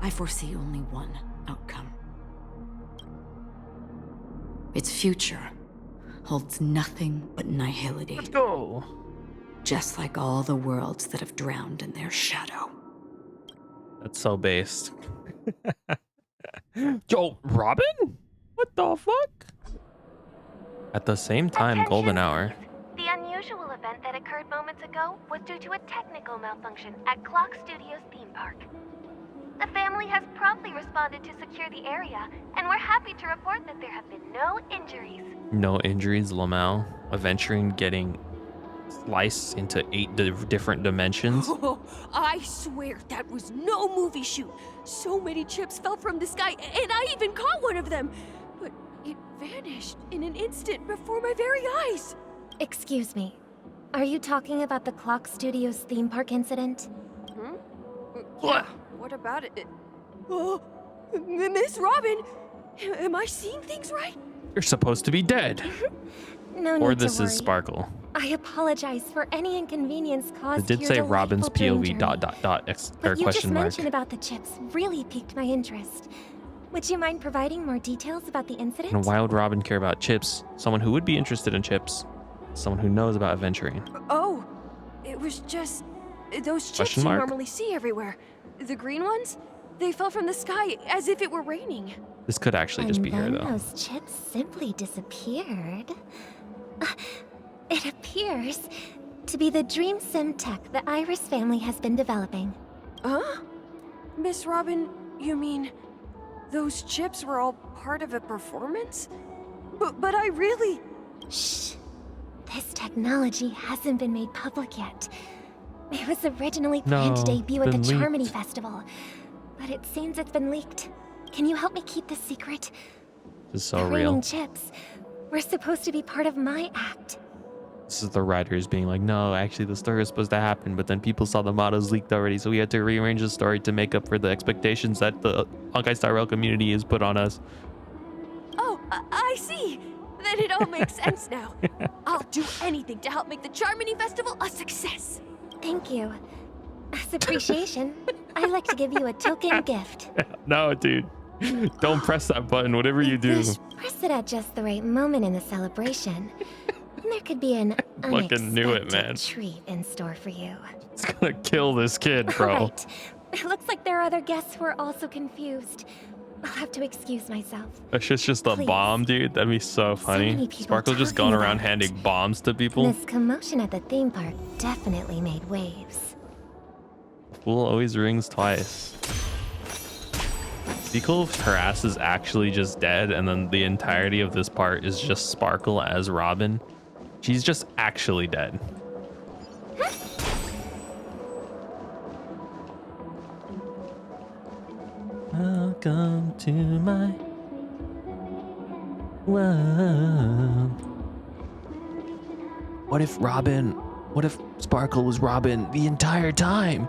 I foresee only one outcome. Its future holds nothing but nihility. Let's go. Just like all the worlds that have drowned in their shadow. That's so based. Yo, Robin? What the fuck? At the same time, Attention, golden hour. please. The unusual event that occurred moments ago was due to a technical malfunction at Clock Studios theme park. The family has promptly responded to secure the area, and we're happy to report that there have been no injuries. No injuries, Lamau. Aventuring getting sliced into 8 different dimensions. Oh, I swear that was no movie shoot. So many chips fell from the sky, and I even caught one of them. But it vanished in an instant before my very eyes. Excuse me. Are you talking about the Clock Studios theme park incident? Yeah, what about it? Oh, Miss Robin, am I seeing things right? You're supposed to be dead. No Or need to this worry. is Sparkle. I apologize for any inconvenience caused It did to say your Robin's delightful POV dream dot journey. or What you just question mark. mentioned about the chips really piqued my interest. Would you mind providing more details about the incident? And why would Robin care about chips? Someone who would be interested in chips. Someone who knows about adventuring. Oh, it was just those chips Question you mark? normally see everywhere. The green ones? They fell from the sky as if it were raining. This could actually just be her, And then though. those chips simply disappeared. It appears to be the dream sim tech the Iris family has been developing. Huh? Miss Robin, you mean those chips were all part of a performance? But I really... Shh. This technology hasn't been made public yet. It was originally planned to No, debut at the been Charmony leaked. Festival, but it seems it's been leaked. Can you help me keep this secret? This is so the real. raining chips were supposed to be part of my act. This is the writers being like, no, actually the story was supposed to happen, but then people saw the models leaked already, so we had to rearrange the story to make up for the expectations that the Honkai Star Rail community has put on us. Oh, I see. Then it all makes sense now. I'll do anything to help make the Charmony Festival a success. Thank you. As appreciation, I'd like to give you a token gift. No, dude. Don't press that button, whatever you do. Press it at just the right moment in the celebration. And there could be an Fucking knew it, man. unexpected treat in store for you. It's gonna kill this kid, bro. Alright. It looks like there are other guests who are also confused. I'll have to excuse myself. That's just a Please. bomb, dude. That'd be so funny. many people Sparkle's just talking going around about it. handing bombs to people. This commotion at the theme park definitely made waves. Fool always rings twice. Be cool if her ass is actually just dead and then the entirety of this part is just Sparkle as Robin. She's just actually dead. Welcome to my Whoa. What if Sparkle was Robin the entire time?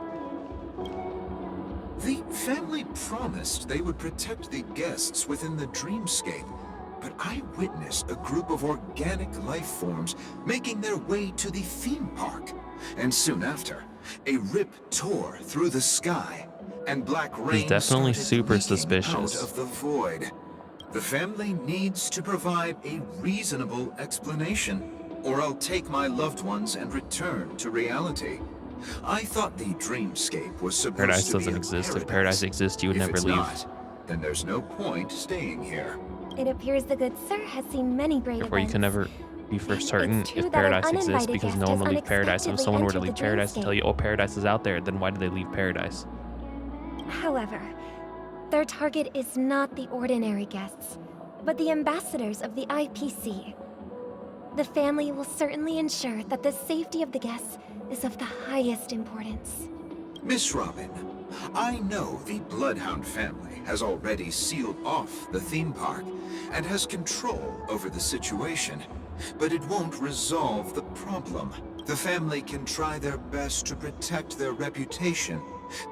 The family promised they would protect the guests within the dreamscape, but I witnessed a group of organic life forms making their way to the theme park. And soon after, a rip tore through the sky, and black rain definitely started super leaking suspicious. out of the void. The family needs to provide a reasonable explanation, or I'll take my loved ones and return to reality. I thought the dreamscape was supposed Paradise to be doesn't a exist. If paradise exists, you would If never it's leave. not, then there's no point staying here. It appears the good sir has seen many great Therefore, you can events. never be for certain It's true if that an paradise exists, uninvited because guest no one has will leave paradise. And if unexpectedly someone were to entered leave the paradise and tell dreamscape. you, oh, paradise is out there, then why did they leave paradise? However, their target is not the ordinary guests, but the ambassadors of the IPC. The family will certainly ensure that the safety of the guests is of the highest importance. Miss Robin, I know the Bloodhound family has already sealed off the theme park and has control over the situation, but it won't resolve the problem. The family can try their best to protect their reputation,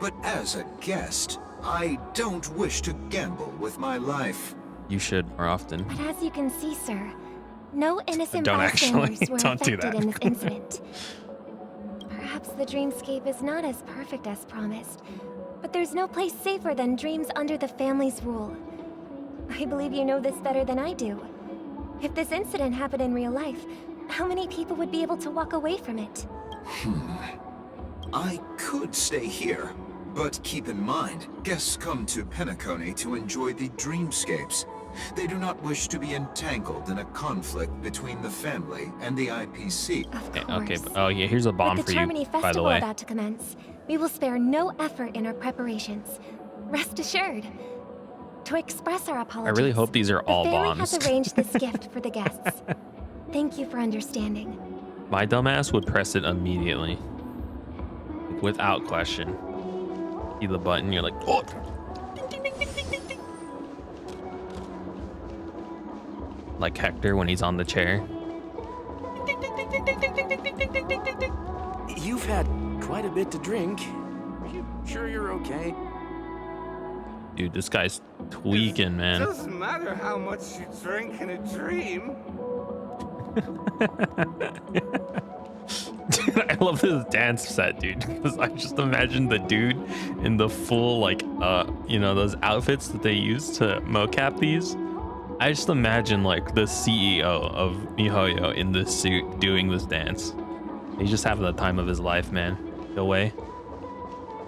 but as a guest, I don't wish to gamble with my life. You should more often. But as you can see, sir, no innocent Don't bystanders actually. were Don't do affected that. in this incident. Perhaps the dreamscape is not as perfect as promised, but there's no place safer than dreams under the family's rule. I believe you know this better than I do. If this incident happened in real life, how many people would be able to walk away from it? I could stay here, but keep in mind, guests come to Penacony to enjoy the dreamscapes. They do not wish to be entangled in a conflict between the family and the IPC. Of Okay, course. okay. Oh, yeah, here's a bomb With for the you, Termini by the Festival way. about to commence, we will spare no effort in our preparations. Rest assured. To express our I apologies, really hope these are all the family bombs. has arranged this gift for the guests. Thank you for understanding. My dumbass would press it immediately. Without question. See the button, you're like, oh. Like Hector when he's on the chair. You've had quite a bit to drink. Are you sure you're okay? Dude, this guy's tweaking, man. Doesn't matter how much you drink in a dream. Dude, I love this dance set, dude. Because I just imagine the dude in the full, like, you know, those outfits that they use to mocap these. I just imagine, like, the CEO of MiHoYo in this suit doing this dance. He's just having the time of his life, man. The way.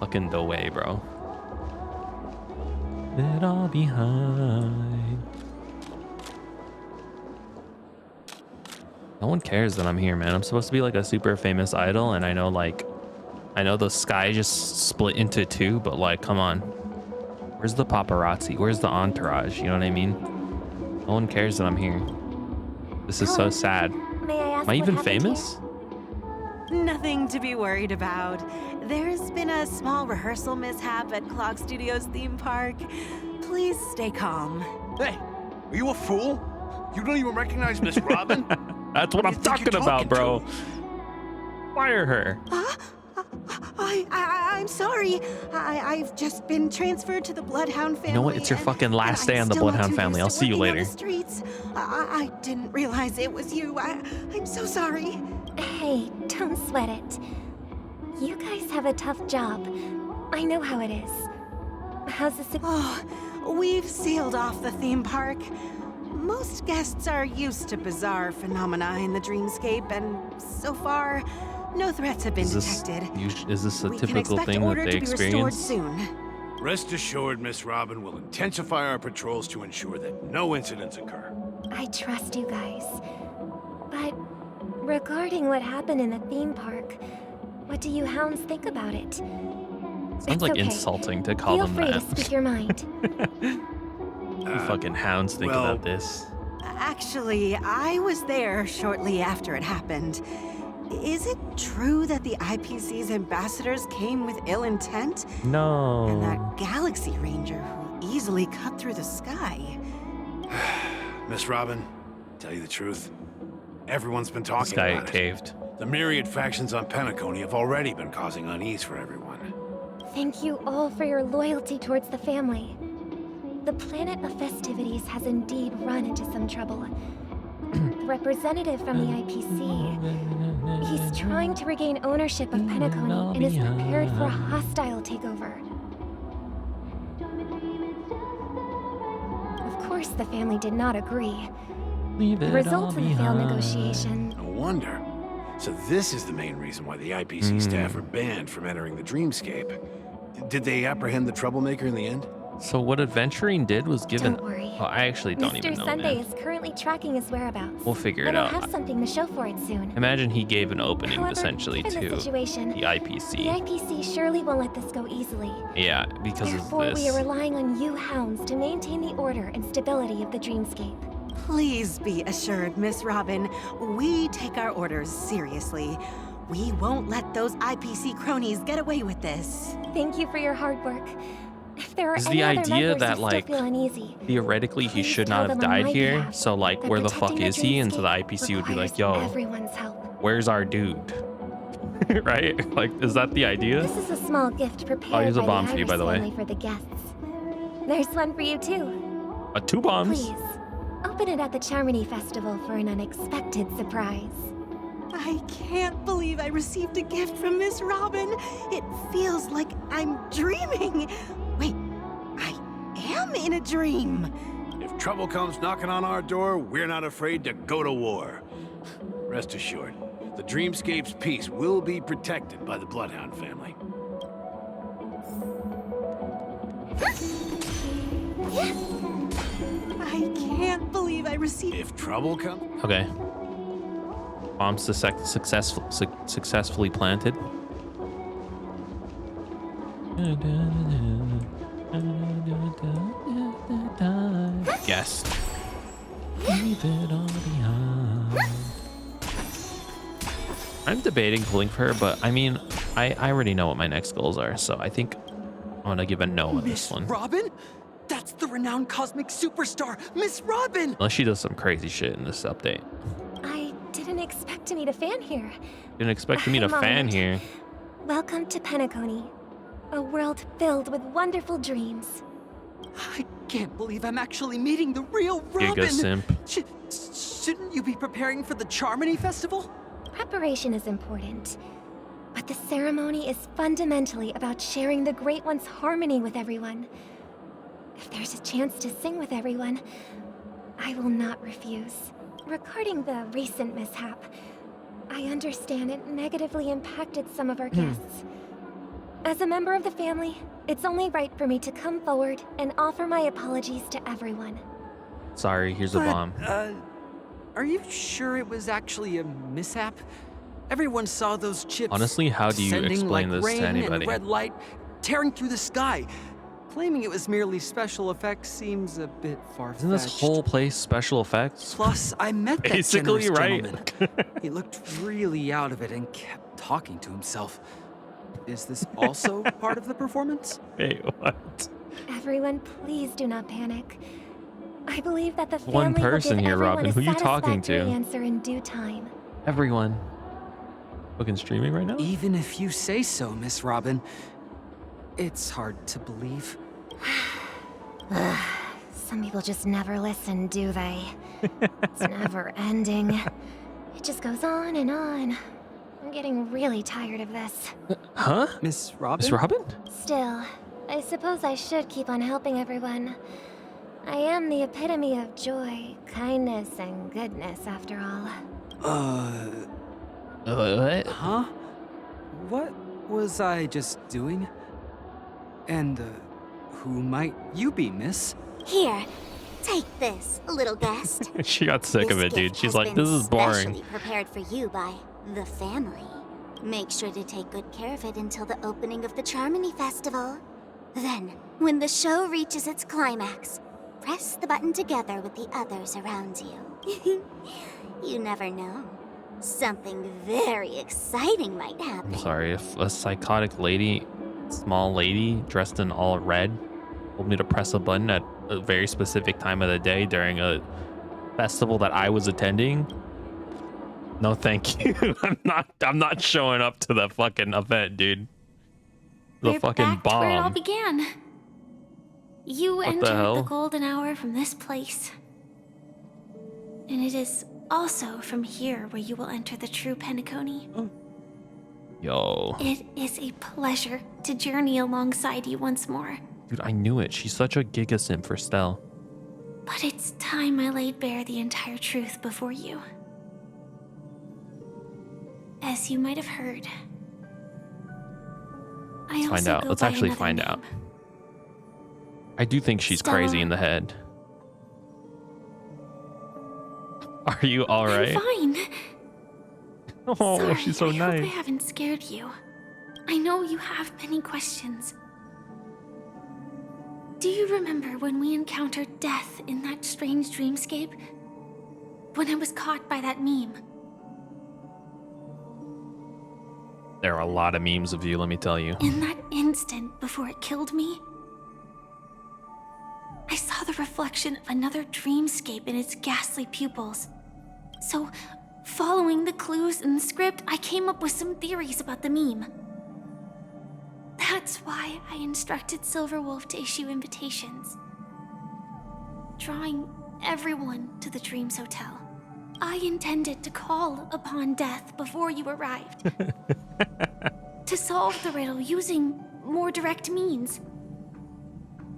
Fucking the way, bro. It all behind. No one cares that I'm here, man. I'm supposed to be like a super famous idol, and I know the sky just split into two, but like, come on. Where's the paparazzi? Where's the entourage? You know what I mean? No one cares that I'm here. This is so sad. May I ask Am I what even happened famous? Nothing to be worried about. There's been a small rehearsal mishap at Clock Studios theme park. Please stay calm. Hey, are you a fool? You don't even recognize Miss Robin? That's what I'm You think talking you're about, talking bro. Fire her. I'm sorry. I've just been transferred to the Bloodhound family. You know what? It's your fucking last day on the Bloodhound family. I'll see you later. Streets. I didn't realize it was you. I'm so sorry. Hey, don't sweat it. You guys have a tough job. I know how it is. How's the Oh, we've sealed off the theme park. Most guests are used to bizarre phenomena in the dreamscape, and so far, no threats have been detected. Is this a We can typical expect thing that order they to be restored experience? soon. Rest assured, Miss Robin will intensify our patrols to ensure that no incidents occur. I trust you guys. But regarding what happened in the theme park, what do you hounds think about it? Sounds It's like okay. insulting to call Feel them free to that. speak your mind. You fucking hounds think well- about this. Actually, I was there shortly after it happened. Is it true that the IPC's ambassadors came with ill intent? And No. that Galaxy Ranger who easily cut through the sky? Miss Robin, tell you the truth, everyone's been talking This guy about it. caved. The myriad factions on Penacony have already been causing unease for everyone. Thank you all for your loyalty towards the family. The planet of festivities has indeed run into some trouble. The representative from the IPC, he's trying to regain ownership of Penacony and is prepared for a hostile takeover. Of course, the family did not agree. The result of the failed negotiation. No wonder. So this is the main reason why the IPC staff are banned from entering the dreamscape. Did they apprehend the troublemaker in the end? So what adventuring did was given. Don't worry. Oh, I actually don't even Mr. know. Sunday Man. is currently tracking his whereabouts. We'll figure it and I'll out. have something to show for it soon. Imagine he gave an opening However, essentially given to the situation, the The IPC. IPC surely won't let this go easily. Yeah, because Therefore, of we are this. relying on you hounds to maintain the order and stability of the dreamscape. Please be assured, Miss Robin, we take our orders seriously. We won't let those IPC cronies get away with this. Thank you for your hard work. If there are Is any the other idea members that, who like, still feel uneasy, Theoretically, he please should tell not have them on died my here. behalf So, like, that where the fuck protecting is he? And so the dreamscape IPC would be like, requires yo, everyone's help. where's our dude? Right? Like, is that the idea? This is a small gift prepared here's a by bomb the for you, Iris by the way. family for the guests. There's one for you too. 2 bombs. Please, open it at the Charmony Festival for an unexpected surprise. I can't believe I received a gift from Miss Robin. It feels like I'm dreaming. Wait, I am in a dream. If trouble comes knocking on our door, we're not afraid to go to war. Rest assured, the dreamscape's peace will be protected by the Bloodhound family. I can't believe I received. If trouble comes... Okay. Bombs successfully planted. Guess. Leave it all behind. I'm debating pulling for her, but I mean, I already know what my next goals are, so I think I'm gonna give a no on this one. Robin? That's the renowned cosmic superstar, Miss Robin! Unless she does some crazy shit in this update. I didn't expect to meet a fan here. Didn't expect to meet a fan Moment. here. Welcome to Penacony, a world filled with wonderful dreams. I can't believe I'm actually meeting the real Robin! Giga simp. Shouldn't you be preparing for the Charmony Festival? Preparation is important, but the ceremony is fundamentally about sharing the Great One's harmony with everyone. If there's a chance to sing with everyone, I will not refuse. Regarding the recent mishap, I understand it negatively impacted some of our guests. As a member of the family, it's only right for me to come forward and offer my apologies to everyone. Sorry, here's a bomb. Are you sure it was actually a mishap? Everyone saw those chips. Honestly, how do you descending explain like this to rain anybody? And red light tearing through the sky. Claiming it was merely special effects seems a bit far-fetched. Isn't this whole place special effects? Plus, I met that Basically, generous right? gentleman. He looked really out of it and kept talking to himself. Is this also part of the performance? Wait, what? Everyone, please do not panic. I believe that the One family person will give here, everyone Robin. a Who you talking satisfactory to? answer in due time. Everyone. Fucking streaming right now? Even if you say so, Miss Robin, it's hard to believe. Some people just never listen, do they? It's never ending. It just goes on and on. I'm getting really tired of this. Huh? Miss Robin? Miss Robin? Still, I suppose I should keep on helping everyone. I am the epitome of joy, kindness, and goodness, after all. What? Huh? What was I just doing? And, who might you be, miss? Here, take this, little guest. She got sick of This it, dude. gift She's has like, been this is boring. specially prepared for you by the family. Make sure to take good care of it until the opening of the Charmony Festival. Then, when the show reaches its climax, press the button together with the others around you. You never know. Something very exciting might happen. I'm sorry, if a psychotic lady, small lady, dressed in all red, told me to press a button at a very specific time of the day during a festival that I was attending, no thank you. I'm not showing up to the fucking event, dude. The We're fucking back to where it all bomb. began. You What the entered hell? the golden hour from this place. And it is also from here where you will enter the true Penacony. Yo. It is a pleasure to journey alongside you once more. Dude, I knew it. She's such a giga simp for Stell. But it's time I laid bare the entire truth before you. As you might have heard, I Let's also find out. go Let's by actually another find name. out. I do think she's Stella. crazy in the head. Are you all right? I'm fine. Oh, Sorry, she's so I hope nice. I haven't scared you. I know you have many questions. Do you remember when we encountered death in that strange dreamscape? When I was caught by that meme? There are a lot of memes of you, let me tell you. In that instant before it killed me, I saw the reflection of another dreamscape in its ghastly pupils. So, following the clues in the script, I came up with some theories about the meme. That's why I instructed Silverwolf to issue invitations, drawing everyone to the Dreams Hotel. I intended to call upon death before you arrived, to solve the riddle using more direct means,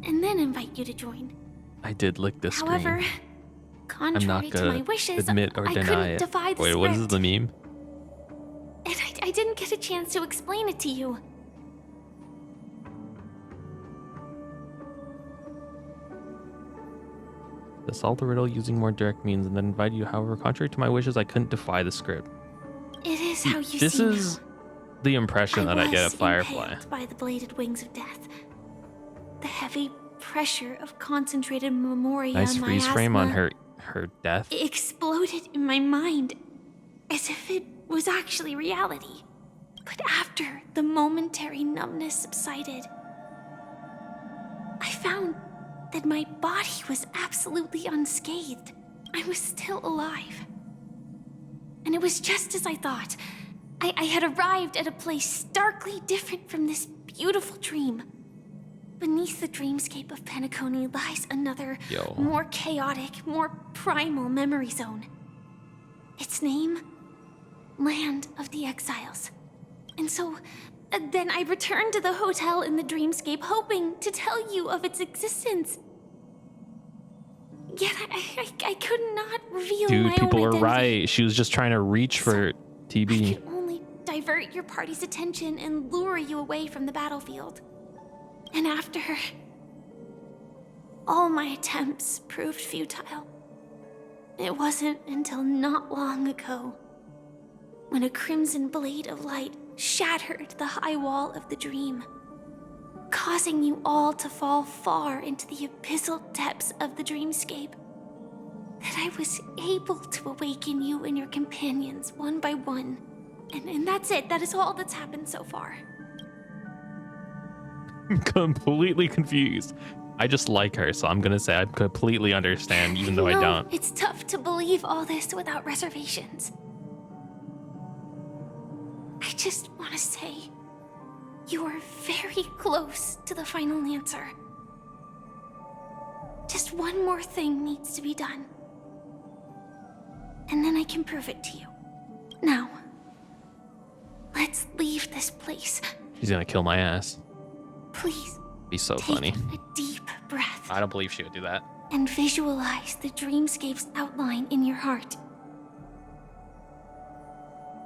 and then invite you to join. I did lick this screen. However, I'm contrary not to my gonna wishes, admit or I deny couldn't it. defy the Wait, script. what is the meme? And I didn't get a chance to explain it to you. To solve the riddle using more direct means and then invite you. However, contrary to my wishes, I couldn't defy the script. It is how you This see is now. the impression that I get of was Firefly. impaled by the bladed wings of death. The heavy pressure of concentrated memory Nice on my freeze frame on asthma her death. exploded in my mind as if it was actually reality. But after the momentary numbness subsided, I found that my body was absolutely unscathed. I was still alive. And it was just as I thought. I had arrived at a place starkly different from this beautiful dream. Beneath the dreamscape of Penacony lies another, more chaotic, more primal memory zone. Its name? Land of the Exiles. And so, then I returned to the hotel in the dreamscape, hoping to tell you of its existence. Yet I could not reveal my Dude, own people were identity. right. She was just trying to reach for TB. I could only divert your party's attention and lure you away from the battlefield. And after, all my attempts proved futile. It wasn't until not long ago when a crimson blade of light shattered the high wall of the dream, causing you all to fall far into the abyssal depths of the dreamscape, that I was able to awaken you and your companions one by one. And that's it. That is all that's happened so far. I'm completely confused. I just like her, so I'm gonna say I completely understand, even though I know, don't. It's tough to believe all this without reservations. I just want to say, you are very close to the final answer. Just one more thing needs to be done. And then I can prove it to you. Now, let's leave this place. She's gonna kill my ass. Please, Be so take funny. a deep breath I don't believe she would do that. and visualize the dreamscape's outline in your heart.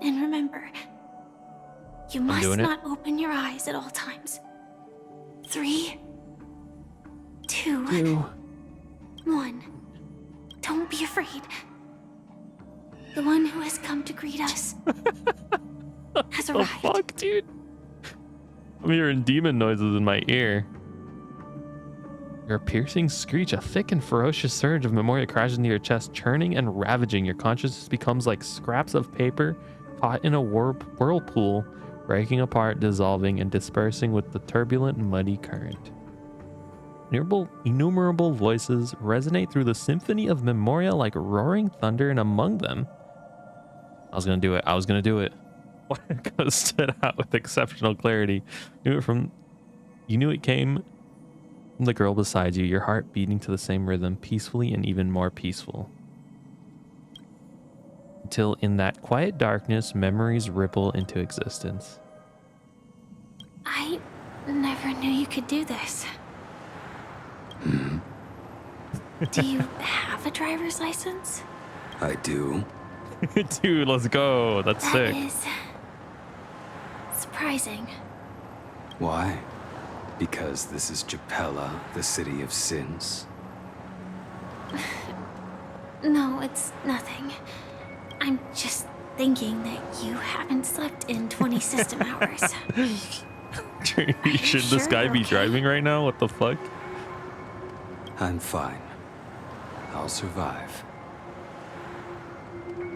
And remember, you must doing it. not open your eyes at all times. 3, 2, 1. Don't be afraid. The one who has come to greet us has The arrived. fuck, dude? I'm hearing demon noises in my ear. Your piercing screech, a thick and ferocious surge of memoria crashes into your chest, churning and ravaging. Your consciousness becomes like scraps of paper caught in a whirlpool, breaking apart, dissolving, and dispersing with the turbulent, muddy current. Innumerable voices resonate through the symphony of Memoria like roaring thunder, and among them, I was gonna do it. It stood out with exceptional clarity. You knew it came from the girl beside you, your heart beating to the same rhythm, peacefully and even more peaceful. Until in that quiet darkness, memories ripple into existence. I never knew you could do this. Do you have a driver's license? I do. Dude, let's go. That's sick. That is surprising. Why? Because this is Japella, the city of sins. No, it's nothing. I'm just thinking that you haven't slept in 20 system hours. Should this guy be driving right now? What the fuck? I'm fine. I'll survive.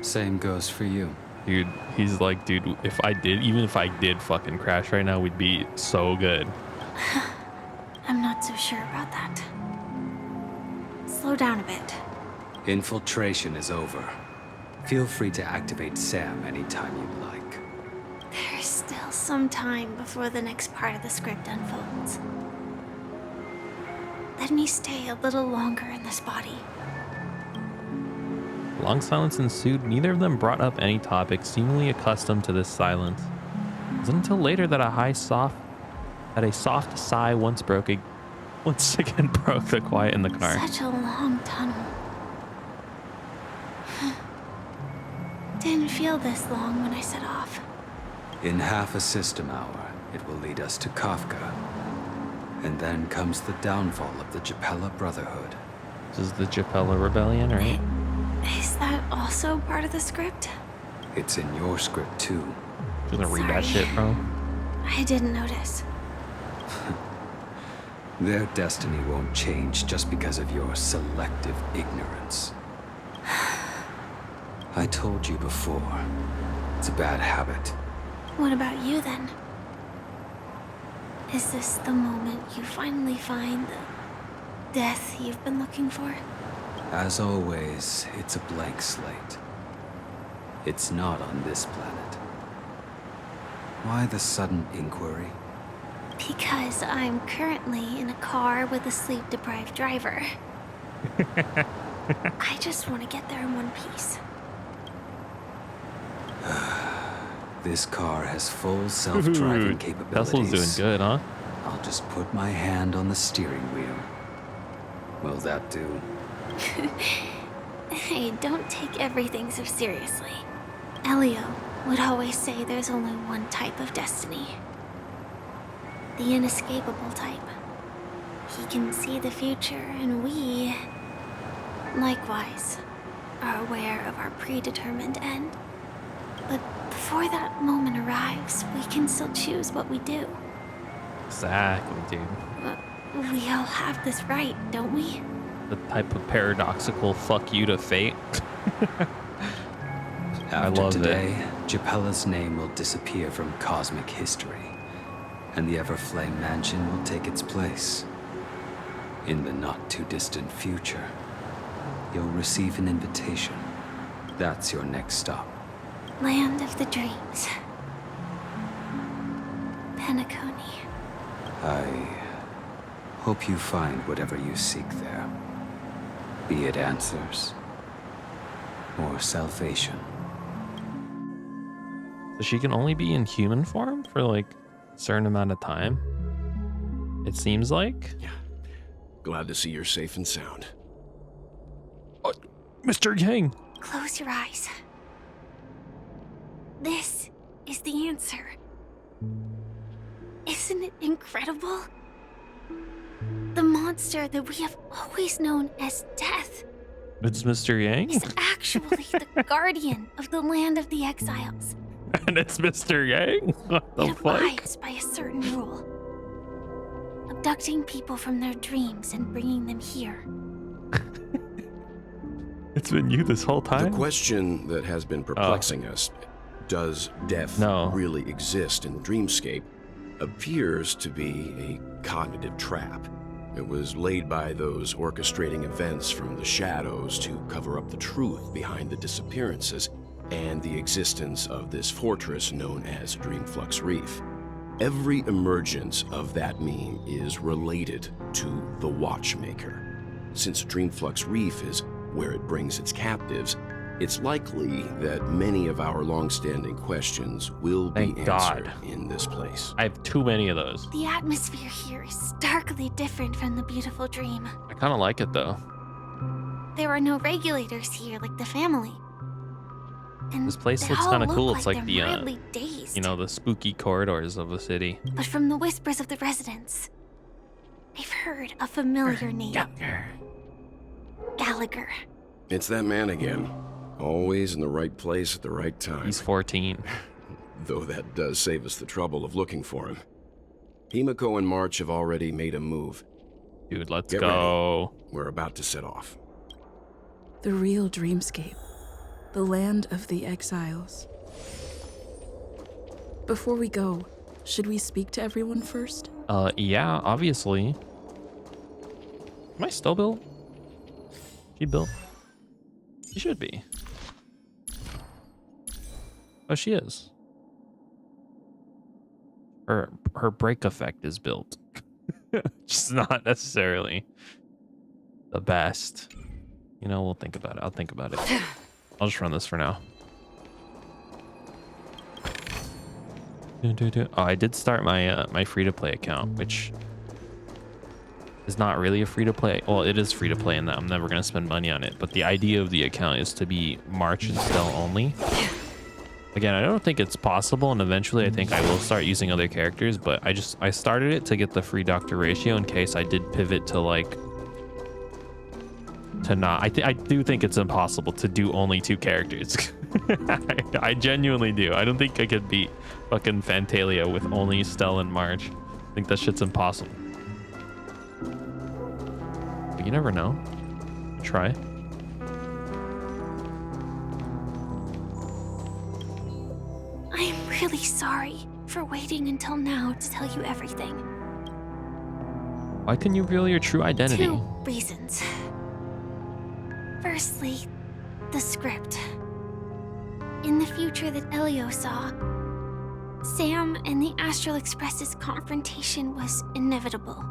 Same goes for you. Dude, he's like, dude, even if I did fucking crash right now, we'd be so good. I'm not so sure about that. Slow down a bit. Infiltration is over. Feel free to activate Sam anytime you'd like. There's still some time before the next part of the script unfolds. Let me stay a little longer in this body. Long silence ensued. Neither of them brought up any topic, seemingly accustomed to this silence. It wasn't until later that a soft sigh once again broke the quiet in the car. Such a long tunnel. Didn't feel this long when I set off. In half a system hour, it will lead us to Kafka. And then comes the downfall of the Japella Brotherhood. This is the Japella Rebellion, right? Is that also part of the script? It's in your script too. You gonna read that shit, bro? I didn't notice. Their destiny won't change just because of your selective ignorance. I told you before, it's a bad habit. What about you then? Is this the moment you finally find the death you've been looking for? As always, it's a blank slate. It's not on this planet. Why the sudden inquiry? Because I'm currently in a car with a sleep-deprived driver. I just want to get there in one piece. This car has full self-driving capabilities. Tesla's doing good, huh? I'll just put my hand on the steering wheel. Will that do? Hey, don't take everything so seriously. Elio would always say there's only one type of destiny. The inescapable type. He can see the future, and we, likewise, are aware of our predetermined end. But before that moment arrives, we can still choose what we do. Exactly, dude. We all have this right, don't we? The type of paradoxical fuck you to fate. After today, Japella's name will disappear from cosmic history, and the Everflame Mansion will take its place. In the not-too-distant future, you'll receive an invitation. That's your next stop. Land of the Dreams. Penacony. I hope you find whatever you seek there. Be it answers or salvation. So she can only be in human form for like a certain amount of time. It seems like. Yeah. Glad to see you're safe and sound. Mr. Yang. Close your eyes. This is the answer. Isn't it incredible? The monster that we have always known as Death It's Mr. Yang? is actually the guardian of the land of the exiles. And it's Mr. Yang? What the It fuck? abides by a certain rule. Abducting people from their dreams and bringing them here. It's been you this whole time? The question that has been perplexing us, does death really exist in the dreamscape, appears to be a cognitive trap. It was laid by those orchestrating events from the shadows to cover up the truth behind the disappearances and the existence of this fortress known as Dreamflux Reef. Every emergence of that meme is related to the Watchmaker. Since Dreamflux Reef is where it brings its captives, it's likely that many of our long-standing questions will be answered in this place. I have too many of those. The atmosphere here is starkly different from the beautiful dream. I kind of like it though. There are no regulators here like the family. And This place they looks all kind of look cool. It's like they're the, mildly dazed. you know, the spooky corridors of the city. But from the whispers of the residents, I've heard a familiar name. Gallagher. It's that man again. Always in the right place at the right time. He's 14. Though that does save us the trouble of looking for him. Himiko and March have already made a move. Dude, let's Get go. ready. We're about to set off. The real dreamscape. The land of the exiles. Before we go, should we speak to everyone first? Yeah, obviously. Am I still built? She built? She should be. Oh, she is. Her break effect is built. Just not necessarily the best. You know, we'll think about it. I'll think about it. I'll just run this for now. Oh, I did start my my free-to-play account, which is not really a free-to-play. Well, it is free-to-play in that I'm never going to spend money on it. But the idea of the account is to be March and Stell only. Again, I don't think it's possible, and eventually I think I will start using other characters, but I started it to get the free doctor ratio in case I did pivot to like to not. I do think it's impossible to do only 2 characters. I genuinely do. I don't think I could beat fucking Fantalia with only Stell and March. I think that shit's impossible. But you never know. Try. I am really sorry for waiting until now to tell you everything. Why couldn't you reveal your true identity? 2 reasons. Firstly, the script. In the future that Elio saw, Sam and the Astral Express's confrontation was inevitable.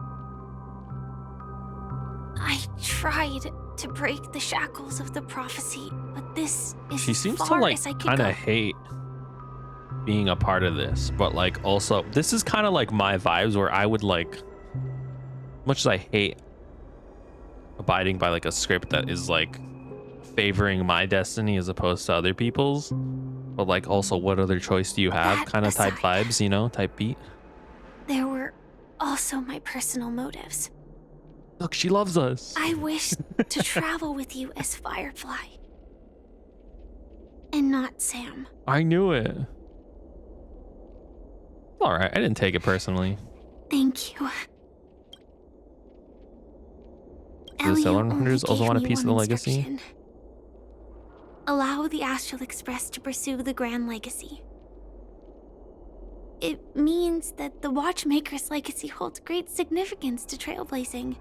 I tried to break the shackles of the prophecy, but this is She seems as to far like as I could kind go. of hate being a part of this, but like also this is kind of like my vibes where I would like, much as I hate abiding by like a script that is like favoring my destiny as opposed to other people's, but like also what other choice do you have kind of type vibes, you know, type beat. There were also my personal motives. Look, she loves us. I wished to travel with you as Firefly. And not Sam. I knew it. All right, I didn't take it personally. Thank you. Do the Stellar Hunters also want a piece of the legacy? Instruction. Allow the Astral Express to pursue the Grand Legacy. It means that the Watchmaker's legacy holds great significance to trailblazing.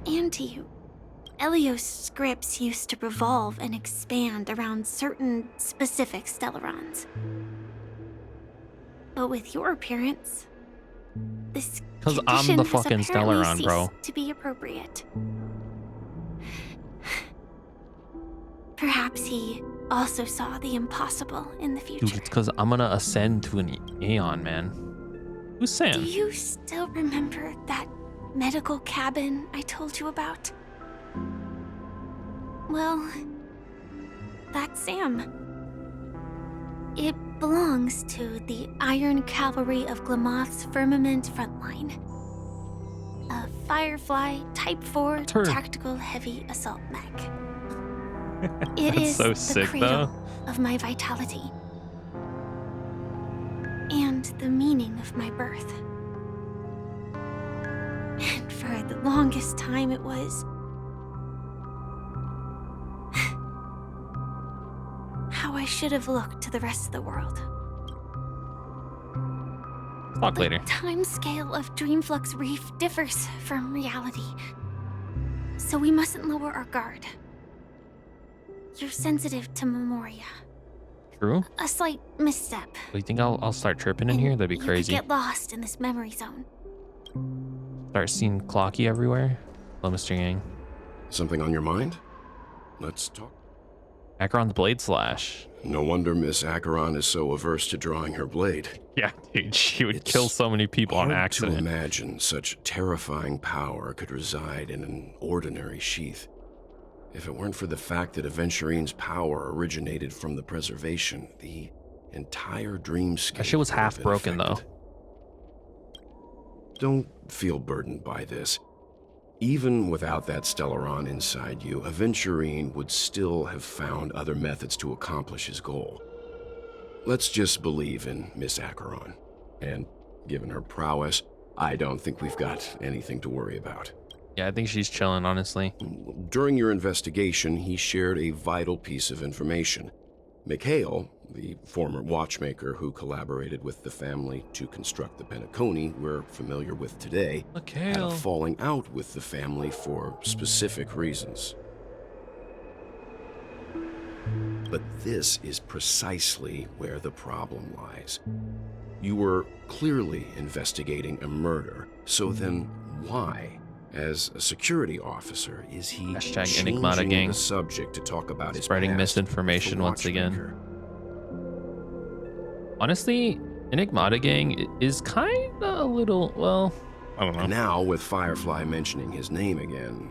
And to you. Elio's scripts used to revolve and expand around certain specific Stellarons. But with your appearance, this Because I'm the fucking Stellaron, bro. to be appropriate. Perhaps he also saw the impossible in the future. Dude, it's because I'm gonna ascend to an aeon, man. Who's Sam? Do you still remember that medical cabin I told you about? Well, that's Sam. It belongs to the Iron Cavalry of Glamoth's Firmament Frontline. A Firefly Type 4 tactical heavy assault mech. It That's is so the sick, cradle though. of my vitality. And the meaning of my birth. And for the longest time it was how I should have looked to the rest of the world. Talk later. The time scale of Dreamflux Reef differs from reality, so we mustn't lower our guard. You're sensitive to Memoria. True. A slight misstep. Do you think I'll start tripping in here? That'd be You crazy. could get lost in this memory zone. Start seeing Clocky everywhere. Hello, Mr. Yang. Something on your mind? Let's talk. Acheron's blade slash. No wonder Miss Acheron is so averse to drawing her blade. Yeah, dude, she would kill so many people on Hard accident. to imagine such terrifying power could reside in an ordinary sheath. If it weren't for the fact that Aventurine's power originated from the preservation, the entire dreamscape. That shit was half broken, though. Don't feel burdened by this. Even without that Stellaron inside you, Aventurine would still have found other methods to accomplish his goal. Let's just believe in Miss Acheron. And given her prowess, I don't think we've got anything to worry about. Yeah, I think she's chilling, honestly. During your investigation, he shared a vital piece of information. Mikhail, the former watchmaker who collaborated with the family to construct the Penacony we're familiar with today, had a falling out with the family for specific reasons. But this is precisely where the problem lies. You were clearly investigating a murder, so then why, as a security officer, is he changing the subject to talk about his spreading past misinformation with the once again? watchmaker? Honestly, Enigmata Gang is kind of a little, well, I don't know. Now, with Firefly mentioning his name again,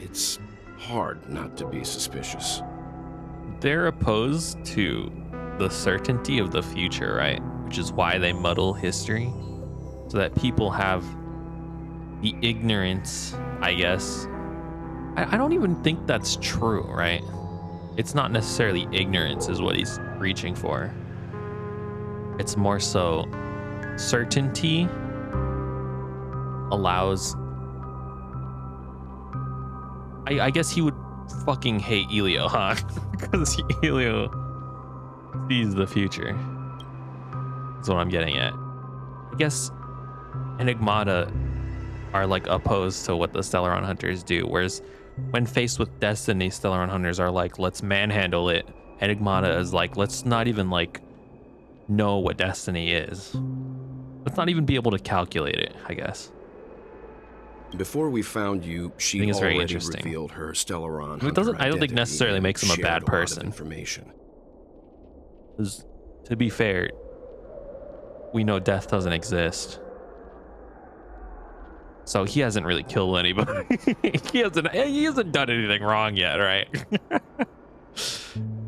it's hard not to be suspicious. They're opposed to the certainty of the future, right? Which is why they muddle history, so that people have the ignorance, I guess. I don't even think that's true, right? It's not necessarily ignorance is what he's reaching for. It's more so certainty allows... I guess he would fucking hate Elio, huh? Because Elio sees the future. That's what I'm getting at. I guess Enigmata are like opposed to what the Stellaron Hunters do, whereas when faced with Destiny, Stellaron Hunters are like, let's manhandle it. Enigmata is like, let's not even like know what Destiny is. Let's not even be able to calculate it, I guess. Before we found you, she already revealed her Stellaron Hunter It doesn't. I don't think identity necessarily and makes him a shared bad lot of person. information. 'Cause to be fair, we know death doesn't exist. So he hasn't really killed anybody. he hasn't done anything wrong yet, right?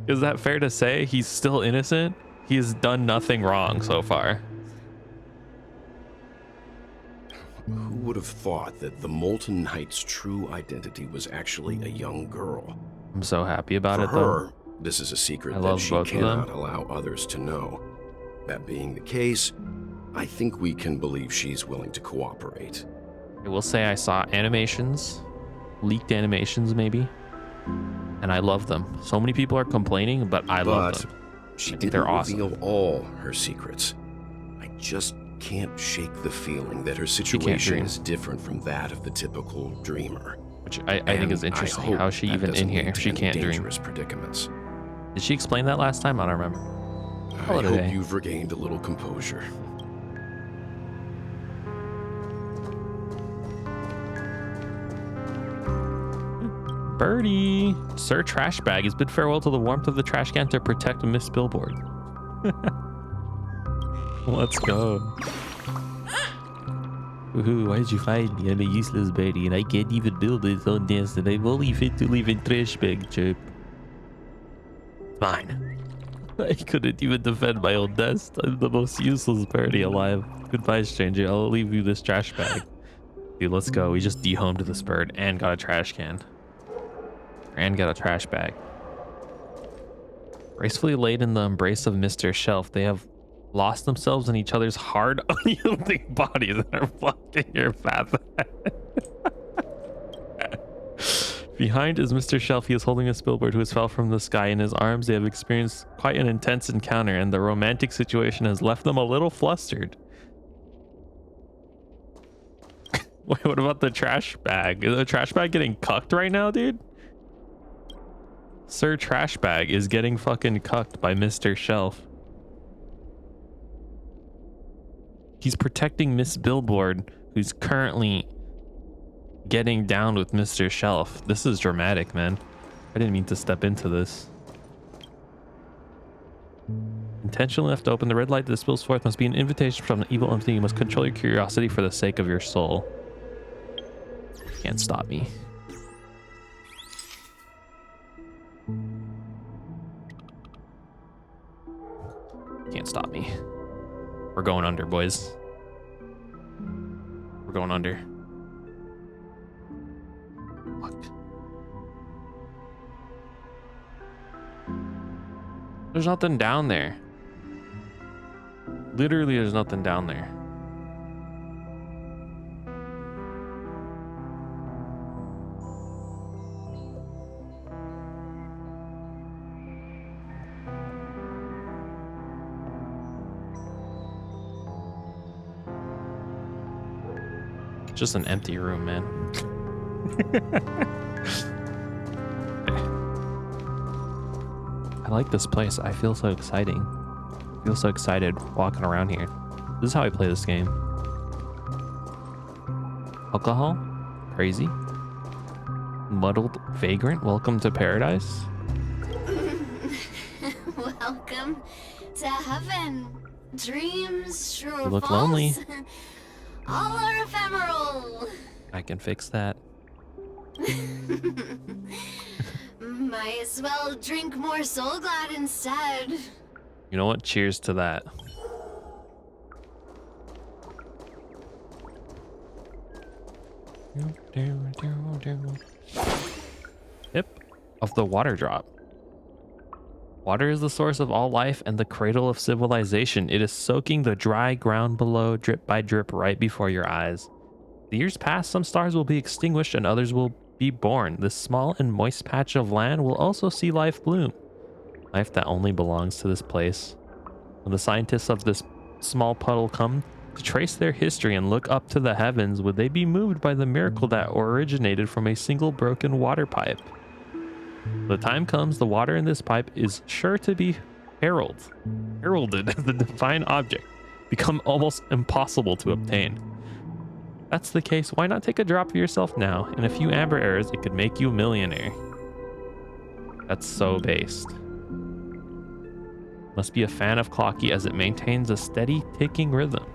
Is that fair to say? He's still innocent? He's done nothing wrong so far. Who would have thought that the Molten Knight's true identity was actually a young girl? I'm so happy about For it, her, though. this is a secret I that love she both of them. cannot allow others to know. That being the case, I think we can believe she's willing to cooperate. I will say I saw animations, leaked animations maybe, and I love them. So many people are complaining, but I love them. She I think didn't they're awesome. reveal all her secrets. I just can't shake the feeling that her can't situation dream. is different from that of the typical dreamer. Which I think is interesting. How is she even in here if she can't dream? Dangerous predicaments. Did she explain that last time? I don't remember. I Hello hope today. you've regained a little composure. Birdie! Sir Trash Bag has bid farewell to the warmth of the trash can to protect Miss Billboard. Let's go. Woohoo, why did you find me? I'm a useless birdie and I can't even build this own nest and I'm only fit to live in trash bag, chirp. Fine. I couldn't even defend my own nest. I'm the most useless birdie alive. Goodbye, stranger. I'll leave you this trash bag. Dude, let's go. We just dehomed this bird and got a trash can. And got a trash bag. Gracefully laid in the embrace of Mr. Shelf, they have lost themselves in each other's hard, unyielding bodies that are blocking your path. Behind is Mr. Shelf. He is holding a Spillbird who has fell from the sky in his arms. They have experienced quite an intense encounter, and the romantic situation has left them a little flustered. Wait, what about the trash bag? Is the trash bag getting cucked right now, dude? Sir Trash Bag is getting fucking cucked by Mr. Shelf. He's protecting Miss Billboard, who's currently getting down with Mr. Shelf. This is dramatic, man. I didn't mean to step into this. Intentionally left open, the red light that spills forth must be an invitation from the evil entity. You must control your curiosity for the sake of your soul. Can't stop me. Can't stop me. We're going under, boys. We're going under. Fuck. There's nothing down there. Literally, there's nothing down there. Just an empty room, man. I like this place. I feel so exciting. I feel so excited walking around here. This is how I play this game. Alcohol? Crazy. Muddled vagrant? Welcome to paradise? Welcome to heaven. Dreams, true You or look false? lonely. All are ephemeral. I can fix that. Might as well drink more Soul Glad instead. You know what? Cheers to that. Tip of the water drop. Water is the source of all life and the cradle of civilization. It is soaking the dry ground below, drip by drip, right before your eyes. The years pass, some stars will be extinguished and others will be born. This small and moist patch of land will also see life bloom. Life that only belongs to this place. When the scientists of this small puddle come to trace their history and look up to the heavens, would they be moved by the miracle that originated from a single broken water pipe? The time comes, the water in this pipe is sure to be heralded as the divine object, become almost impossible to obtain. If that's the case, why not take a drop of yourself now? In a few amber errors, it could make you a millionaire. That's so based. Must be a fan of Clocky as it maintains a steady ticking rhythm.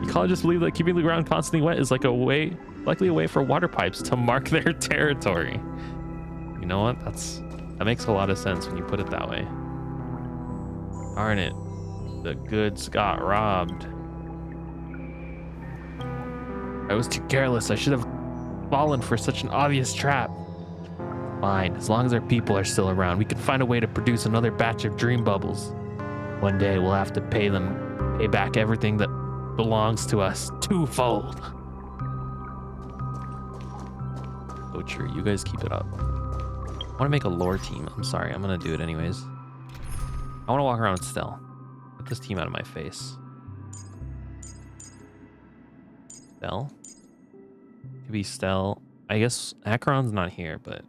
Ecologists believe that keeping the ground constantly wet is likely a way for water pipes to mark their territory. You know what? That makes a lot of sense when you put it that way. Darn it. The goods got robbed. I was too careless. I should have fallen for such an obvious trap. Fine, as long as our people are still around, we can find a way to produce another batch of dream bubbles. One day we'll have to pay back everything that belongs to us twofold. Oh, true. You guys keep it up. I want to make a lore team. I'm sorry. I'm going to do it anyways. I want to walk around with Stell. Get this team out of my face. Stell? Could be Stell. I guess Acheron's not here, but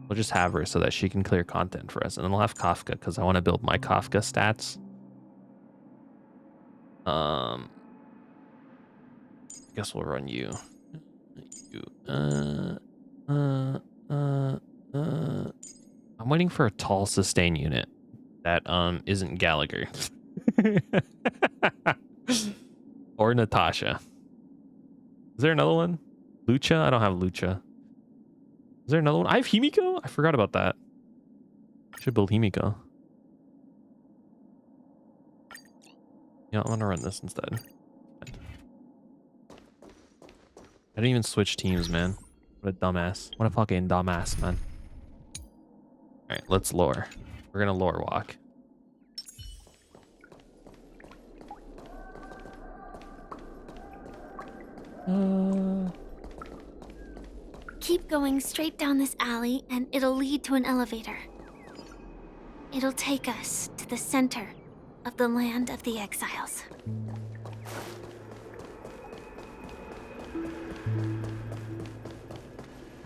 we'll just have her so that she can clear content for us. And then we'll have Kafka because I want to build my Kafka stats. I guess we'll run you. I'm waiting for a tall sustain unit that isn't Gallagher. Or Natasha. Is there another one? Lucha? I don't have Lucha. Is there another one? I have Himiko? I forgot about that. I should build Himiko. Yeah, I'm gonna run this instead. I didn't even switch teams, man. What a dumbass. What a fucking dumbass, man. Alright, let's lore. We're gonna lore walk. Keep going straight down this alley and it'll lead to an elevator. It'll take us to the center of the land of the exiles.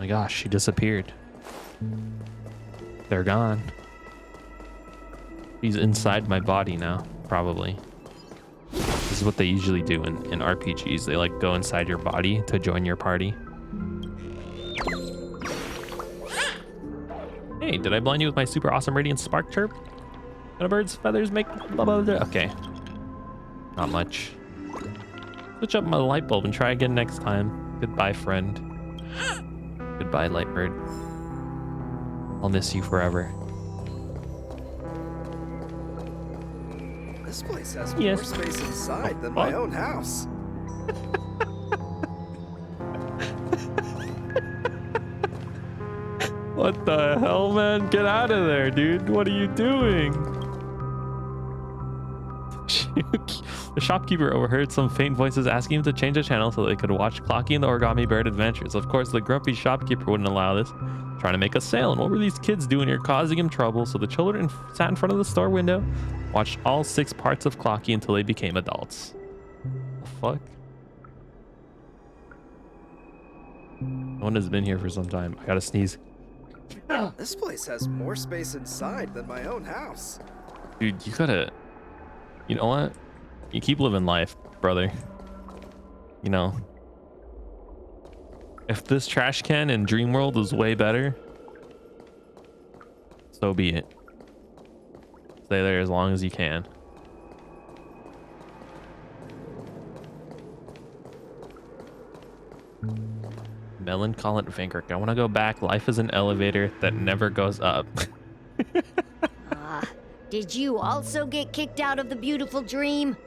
My gosh, she disappeared. They're gone. She's inside my body now, probably. This is what they usually do in RPGs. They like go inside your body to join your party. Hey, did I blind you with my super awesome radiant spark chirp? Can a bird's feathers make blah, blah, blah? Okay. Not much. Switch up my light bulb and try again next time. Goodbye, friend. Goodbye, Lightbird. I'll miss you forever. This place has more space inside than my own house. What the hell, man? Get out of there, dude. What are you doing? The shopkeeper overheard some faint voices asking him to change the channel so they could watch Clocky and the Origami Bird Adventures. Of course, the grumpy shopkeeper wouldn't allow this, trying to make a sale. And what were these kids doing here, causing him trouble? So the children sat in front of the store window, watched all 6 parts of Clocky until they became adults. The fuck? No one has been here for some time. I gotta sneeze. This place has more space inside than my own house. Dude, you gotta... You know what? You keep living life, brother. You know. If this trash can in Dreamworld is way better, so be it. Stay there as long as you can. Melancholic Vankirk. I want to go back. Life is an elevator that never goes up. Did you also get kicked out of the beautiful dream?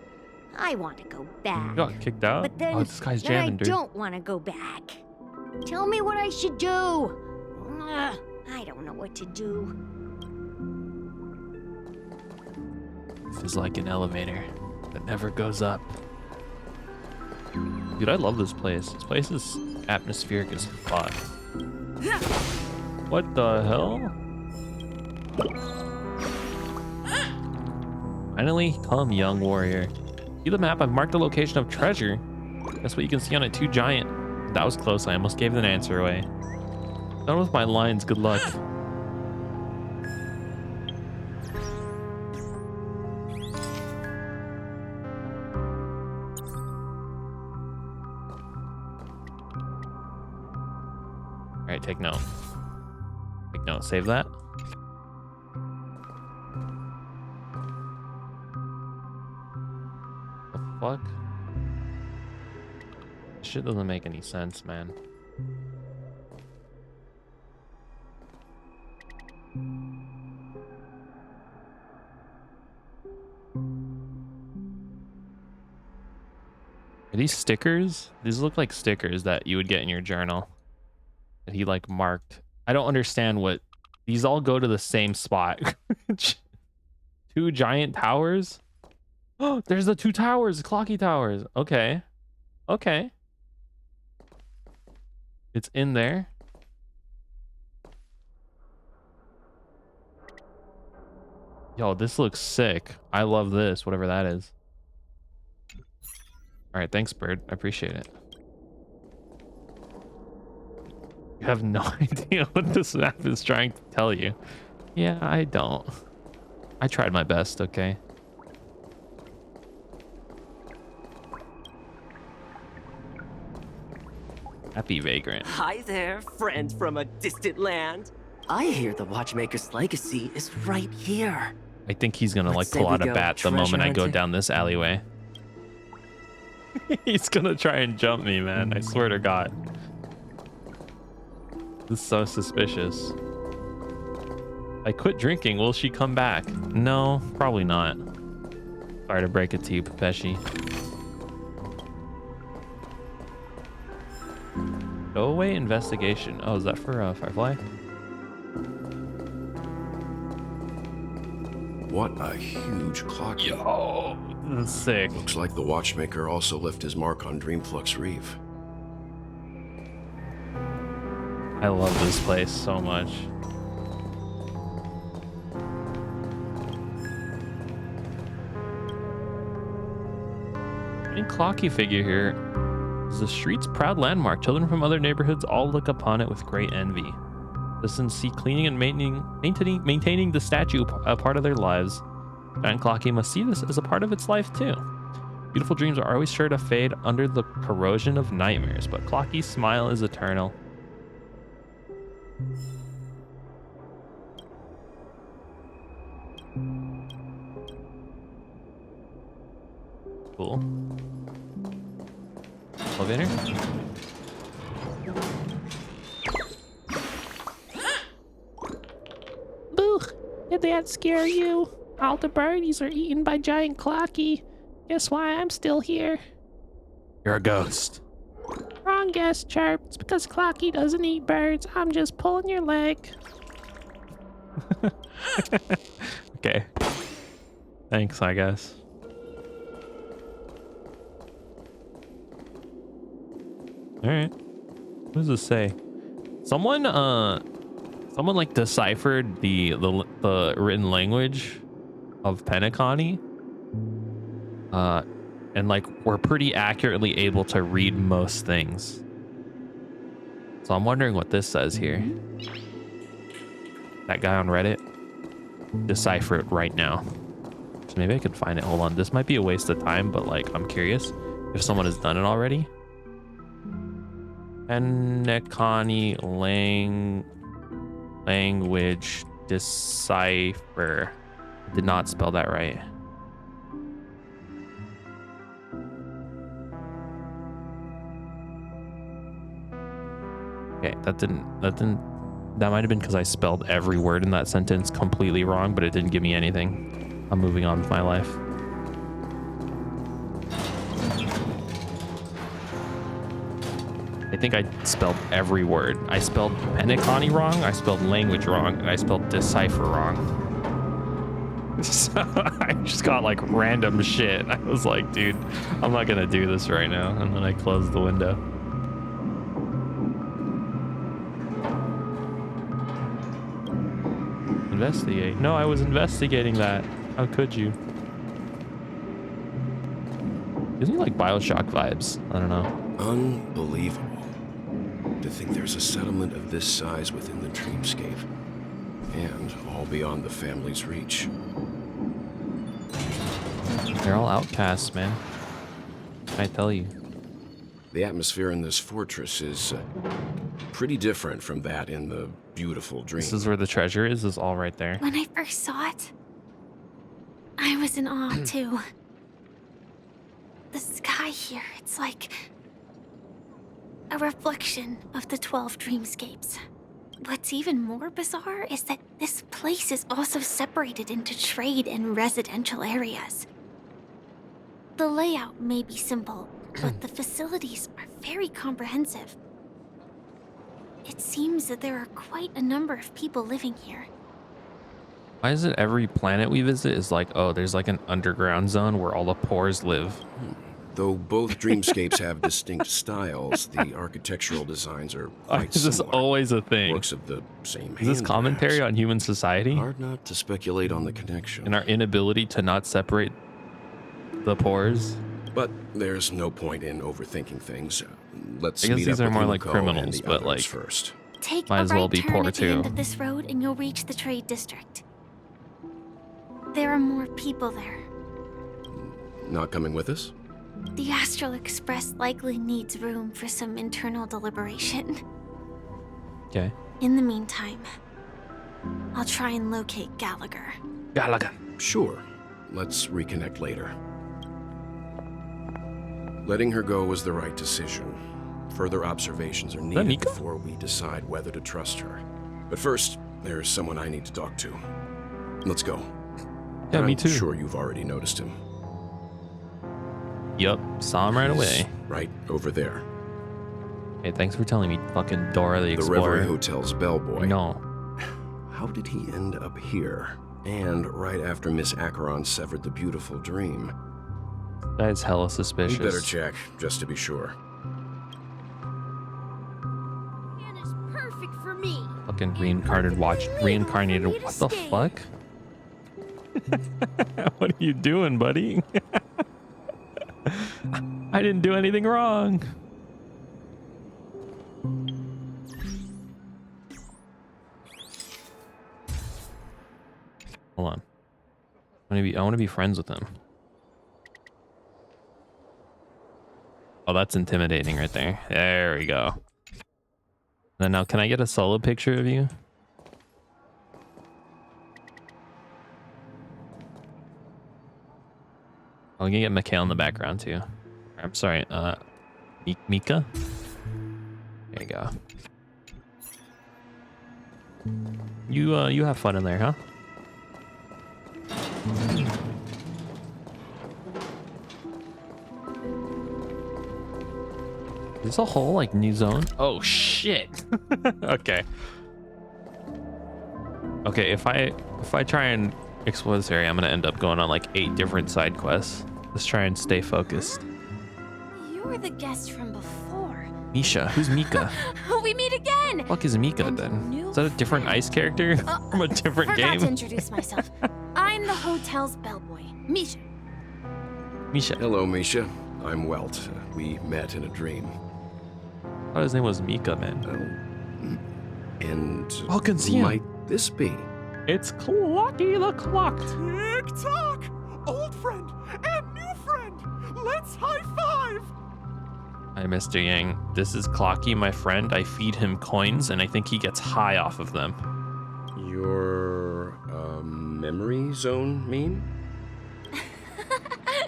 I want to go back. You got kicked out? But then, oh, this guy's jamming, dude. I don't want to go back. Tell me what I should do. I don't know what to do. This is like an elevator that never goes up. Dude, I love this place. This place is atmospheric as fuck. What the hell? Finally, come, young warrior. See the map? I've marked the location of treasure. That's what you can see on it. 2 giant. That was close. I almost gave an answer away. Done with my lines. Good luck. All right, take note. Take note. Save that. The fuck? This shit doesn't make any sense, man. Are these stickers? These look like stickers that you would get in your journal. That he like marked. I don't understand what these all go to the same spot. 2 giant towers. Oh, there's the 2 towers, Clocky towers. Okay. Okay. It's in there. Yo, this looks sick. I love this, whatever that is. All right, thanks, bird. I appreciate it. You have no idea what this map is trying to tell you. Yeah, I don't. I tried my best, okay? Happy Vagrant. Hi there, friend from a distant land. I hear the Watchmaker's legacy is right here. I think he's gonna Let's like pull say out we a go bat the treasure moment I go hunting. down this alleyway. He's gonna try and jump me, man. I swear to God. This is so suspicious. I quit drinking. Will she come back? No, probably not. Sorry to break it to you, Pepeshi. Go away investigation. Oh, is that for Firefly? What a huge clock. Yo, this is sick. Looks like the watchmaker also left his mark on Dreamflux Reef. I love this place so much. Any Clocky figure here It's the street's proud landmark. Children from other neighborhoods all look upon it with great envy. Citizens see cleaning and maintaining the statue a part of their lives. Giant Clocky must see this as a part of its life too. Beautiful dreams are always sure to fade under the corrosion of nightmares, but Clocky's smile is eternal. Cool. Elevator? Boo! Did that scare you? All the birdies are eaten by Giant Clocky. Guess why I'm still here? You're a ghost. Wrong guess, Chirp. It's because Clocky doesn't eat birds. I'm just pulling your leg. Okay. Thanks, I guess. Alright. What does this say? Someone like deciphered the written language of Penacony. And like we're pretty accurately able to read most things. So I'm wondering what this says here. That guy on Reddit, decipher it right now. So maybe I could find it. Hold on. This might be a waste of time, but like I'm curious if someone has done it already. Penacony language decipher. Did not spell that right. Okay, that might have been because I spelled every word in that sentence completely wrong, but it didn't give me anything. I'm moving on with my life. I think I spelled every word. I spelled Penacony wrong, I spelled language wrong, and I spelled decipher wrong. So I just got like random shit. I was like, dude, I'm not gonna do this right now. And then I closed the window. Investigate. No, I was investigating that. How could you? Gives me like Bioshock vibes. I don't know. Unbelievable. To think there's a settlement of this size within the dreamscape. And all beyond the family's reach. They're all outcasts, man. I tell you. The atmosphere in this fortress is pretty different from that in the beautiful dream. This is where the treasure is all right there. When I first saw it, I was in awe too. The sky here, it's like a reflection of the 12 dreamscapes. What's even more bizarre is that this place is also separated into trade and residential areas. The layout may be simple, but the facilities are very comprehensive. It seems that there are quite a number of people living here. Why is it every planet we visit is like, oh, there's like an underground zone where all the pores live? Though both dreamscapes have distinct styles, the architectural designs are quite Is this similar. always a thing? Works of the same Is this hand, commentary perhaps. on human society? Hard not to speculate on the connection. And our inability to not separate the pores? But there's no point in overthinking things. Let's I guess meet these up are with more Yuko like criminals, and the but others like first. Take might a as well right be turn poor at the too. end of this road and you'll reach the trade district. There are more people there. Not coming with us? The Astral Express likely needs room for some internal deliberation. Okay. In the meantime, I'll try and locate Gallagher. Gallagher. Sure. Let's reconnect later. Letting her go was the right decision. Further observations are needed Nico? before we decide whether to trust her. But first, there's someone I need to talk to. Let's go. Yeah, And me I'm too. sure you've already noticed him. Yup, saw him right away. Right over there. Hey, thanks for telling me, fucking Dora the The Explorer. Reverie Hotel's bellboy. No. How did he end up here? And right after Miss Acheron severed the beautiful dream. That's hella suspicious. We better check, just to be sure. And is perfect for me. Fucking reincarnated what the fuck? What are you doing, buddy? I didn't do anything wrong. Hold on. I want to be friends with him. Oh, that's intimidating right there. There we go. Then now, can I get a solo picture of you? I'm gonna get Mikhail in the background too. I'm sorry, Mika? There you go. You have fun in there, huh? Is this a whole like new zone? Oh shit. Okay. Okay, if I try and explore this area, I'm gonna end up going on like 8 different side quests. Let's try and stay focused. You're the guest from before. Misha, who's Mika? We meet again! What the fuck is Mika then? Is that a different ice character from a different game? Forgot to introduce myself. I'm the hotel's bellboy, Misha. Misha. Hello, Misha. I'm Welt. We met in a dream. I thought his name was Mika, man. And I can see who him. might this be? It's Clocky the Clock. Tick-tock! Old friend and new friend! Let's high-five! Hi, Mr. Yang. This is Clocky, my friend. I feed him coins, and I think he gets high off of them. Your memory zone mean?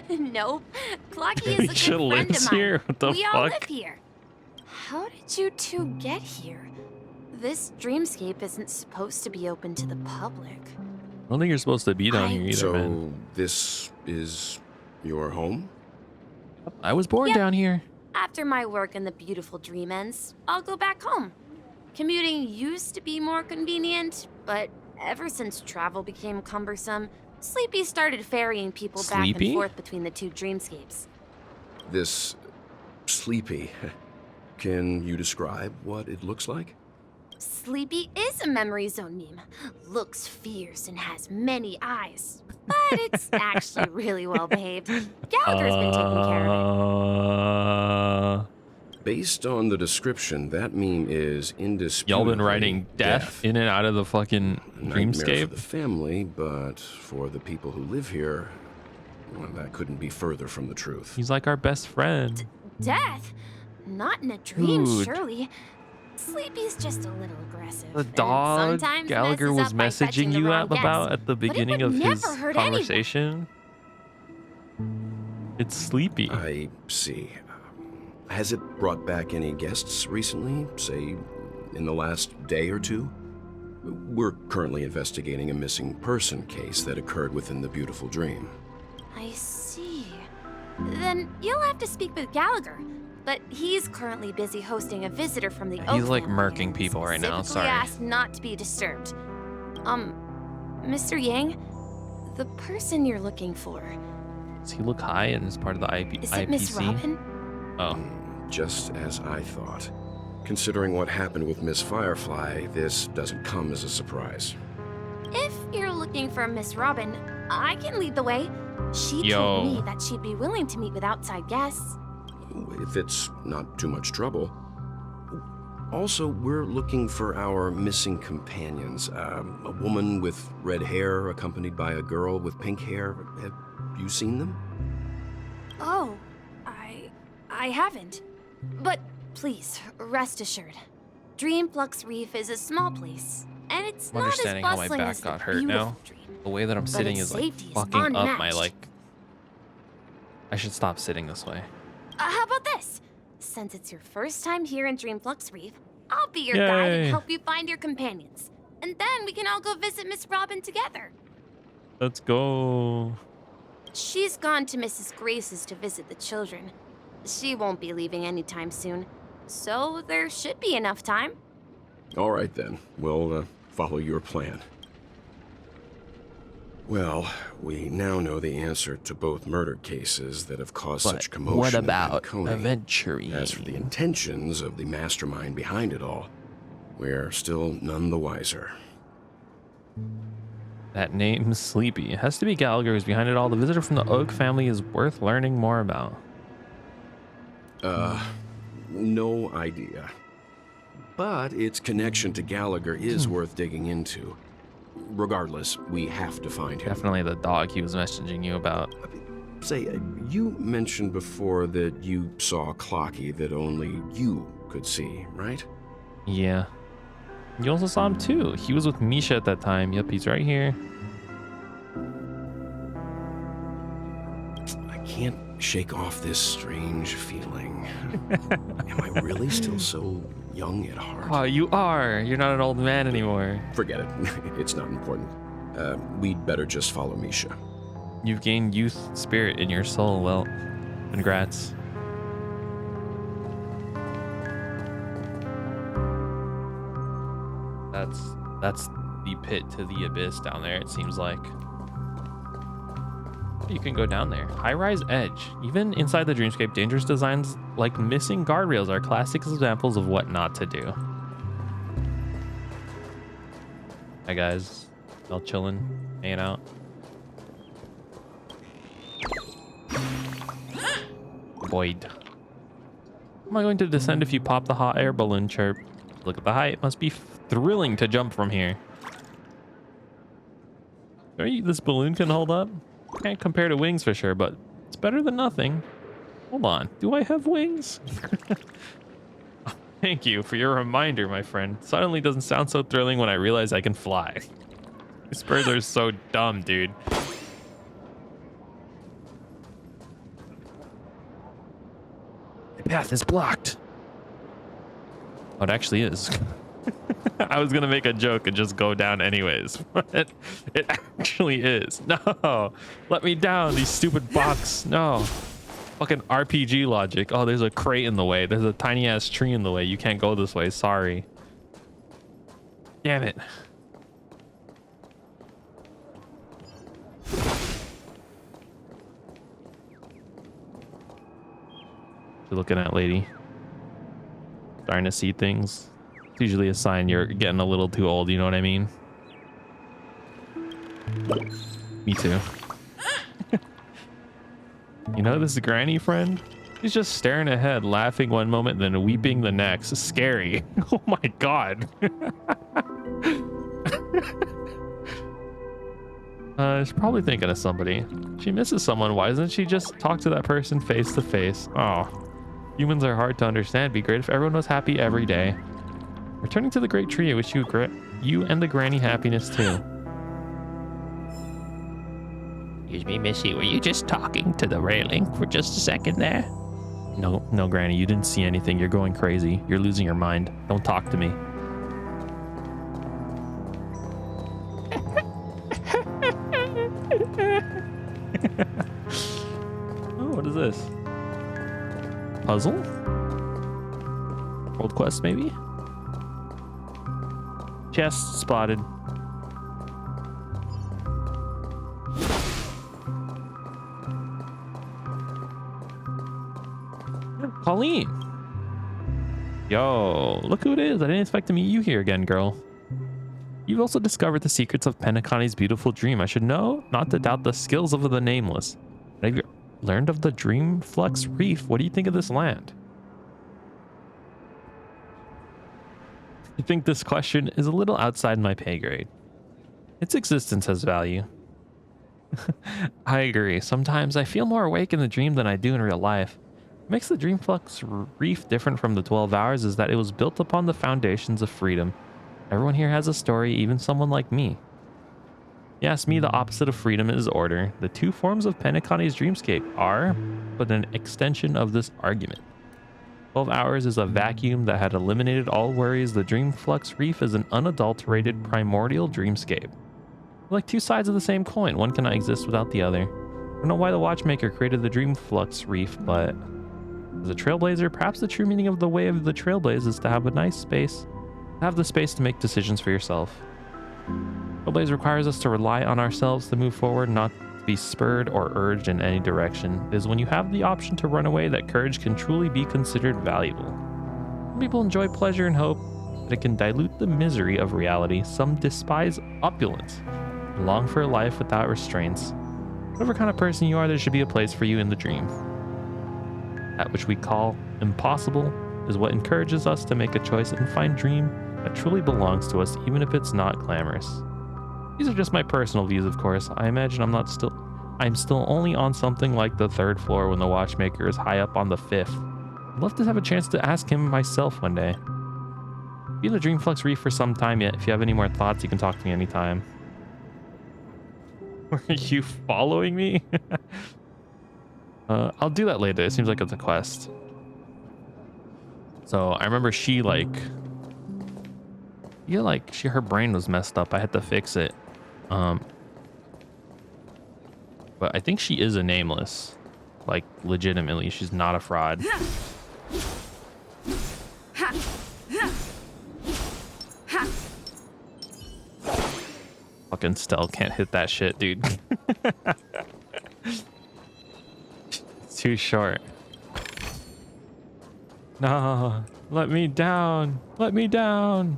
Nope. Clocky is a Misha good friend lives of mine. here? What the we all fuck? live here. How did you two get here? This dreamscape isn't supposed to be open to the public. I don't think you're supposed to be down here either, So man. this is your home? I was born Yep. down here. After my work in the beautiful dream ends, I'll go back home. Commuting used to be more convenient, but ever since travel became cumbersome, Sleepy started ferrying people back Sleepy? and forth between the two dreamscapes. This sleepy. Can you describe what it looks like? Sleepy is a memory zone meme. Looks fierce and has many eyes. But it's actually really well behaved. Gallagher's been taking care of it. Based on the description, that meme is indisputably Y'all been writing death in and out of the fucking Nightmare dreamscape? for the family, but for the people who live here, well, that couldn't be further from the truth. He's like our best friend. Death? Not in a dream, Dude. surely. Sleepy's just a little aggressive. The and dog sometimes Gallagher messes was up by fetching messaging the you wrong up guess. about at the But it beginning would of his never hurt anyone. conversation. It's Sleepy. I see. Has it brought back any guests recently, say, in the last day or two? We're currently investigating a missing person case that occurred within the beautiful dream. I see. Then you'll have to speak with Gallagher. But he's currently busy hosting a visitor from the He's Oak like family murking and people right now, specifically sorry. asked not to be disturbed. Mr. Yang, the person you're looking for, Does he look high and is part of the is it Miss IPC? Robin? Oh. Just as I thought. Considering what happened with Miss Firefly, this doesn't come as a surprise. If you're looking for Miss Robin, I can lead the way. She Yo. told me that she'd be willing to meet with outside guests. If it's not too much trouble. Also, we're looking for our missing companions. A woman with red hair accompanied by a girl with pink hair. Have you seen them? Oh, I haven't. But please, rest assured. Dreamflux Reef is a small place, and it's I'm not as understanding how my bustling back as the got hurt beautiful now. dream. The way that I'm But sitting its is like safety is fucking up my unmatched. like. I should stop sitting this way. How about this? Since it's your first time here in Dreamflux Reef, I'll be your guide Yay. and help you find your companions. And then we can all go visit Miss Robin together. Let's go. She's gone to Mrs. Grace's to visit the children. She won't be leaving anytime soon, so there should be enough time. All right then, we'll follow your plan. Well, we now know the answer to both murder cases that have caused But such commotion. what in about Coney. Aventuring? As for the intentions of the mastermind behind it all, we're still none the wiser. That name's Sleepy. It has to be Gallagher who's behind it all. The visitor from the Oak family is worth learning more about. No idea. But its connection to Gallagher is worth digging into. regardless, we have to find him. Definitely the dog he was messaging you about. Say, you mentioned before that you saw Clocky that only you could see, right? Yeah. You also saw him too. He was with Misha at that time. Yep, he's right here. I can't shake off this strange feeling. Am I really still so young at heart? Oh, you are. You're not an old man anymore. Forget it. It's not important. We'd better just follow Misha. You've gained youth spirit in your soul. Well, congrats. That's the pit to the abyss down there, it seems like. You can go down there. High-rise edge. Even inside the dreamscape, dangerous designs like missing guardrails are classic examples of what not to do. Hi guys, all chilling, hanging out. Void. How am I going to descend if you pop the hot air balloon chirp? Look at the height. Must be thrilling to jump from here. This balloon can hold up. Can't compare to wings for sure, but it's better than nothing. Hold on. Do I have wings? Thank you for your reminder, my friend. Suddenly doesn't sound so thrilling when I realize I can fly. These birds are so dumb, dude. The path is blocked. Oh, it actually is. I was gonna make a joke and just go down anyways, but it actually is. No, let me down, these stupid box. No, fucking RPG logic. Oh, there's a crate in the way. There's a tiny ass tree in the way. You can't go this way. Sorry. Damn it. You're looking at, lady. Starting to see things. It's usually a sign you're getting a little too old, you know what I mean? Me too. You know this granny friend? She's just staring ahead, laughing one moment, then weeping the next. It's scary. Oh my god. She's probably thinking of somebody. She misses someone. Why doesn't she just talk to that person face to face? Oh, humans are hard to understand. Be great if everyone was happy every day. Returning to the great tree, I wish you and the granny happiness too. Excuse me, Missy, were you just talking to the railing for just a second there? No, Granny, you didn't see anything. You're going crazy. You're losing your mind. Don't talk to me. Oh, what is this? Puzzle? World quest, maybe? Chest spotted. Colleen. Yo, look who it is. I didn't expect to meet you here again, girl. You've also discovered the secrets of Penacony's beautiful dream. I should know not to doubt the skills of the nameless. Have you learned of the Dream Flux Reef? What do you think of this land? I think this question is a little outside my pay grade. Its existence has value. I agree. Sometimes I feel more awake in the dream than I do in real life. What makes the Dream Flux Reef different from the 12 Hours is that it was built upon the foundations of freedom. Everyone here has a story, even someone like me. You ask me, the opposite of freedom is order. The two forms of Penacony's dreamscape are but an extension of this argument. 12 Hours is a vacuum that had eliminated all worries. The Dream Flux Reef is an unadulterated primordial dreamscape. They're like two sides of the same coin. One cannot exist without the other. I don't know why the watchmaker created the Dream Flux Reef, but as a trailblazer, perhaps the true meaning of the way of the trailblaze is to have a nice space, have the space to make decisions for yourself. Trailblaze requires us to rely on ourselves to move forward, not to be spurred or urged in any direction. It is when you have the option to run away that courage can truly be considered valuable. Some people enjoy pleasure and hope, but it can dilute the misery of reality. Some despise opulence and long for a life without restraints. Whatever kind of person you are, there should be a place for you in the dream. That which we call impossible is what encourages us to make a choice and find dream that truly belongs to us, even if it's not glamorous. These are just my personal views, of course. I imagine I'm still only on something like the 3rd floor when the watchmaker is high up on the 5th. I'd love to have a chance to ask him myself one day. Been in the Dreamflux Reef for some time yet. If you have any more thoughts, you can talk to me anytime. Are you following me? I'll do that later. It seems like it's a quest. So I remember she her brain was messed up. I had to fix it. But I think she is a nameless. Like, legitimately, she's not a fraud. Fucking Stell can't hit that shit, dude. It's too short. No, let me down. Let me down.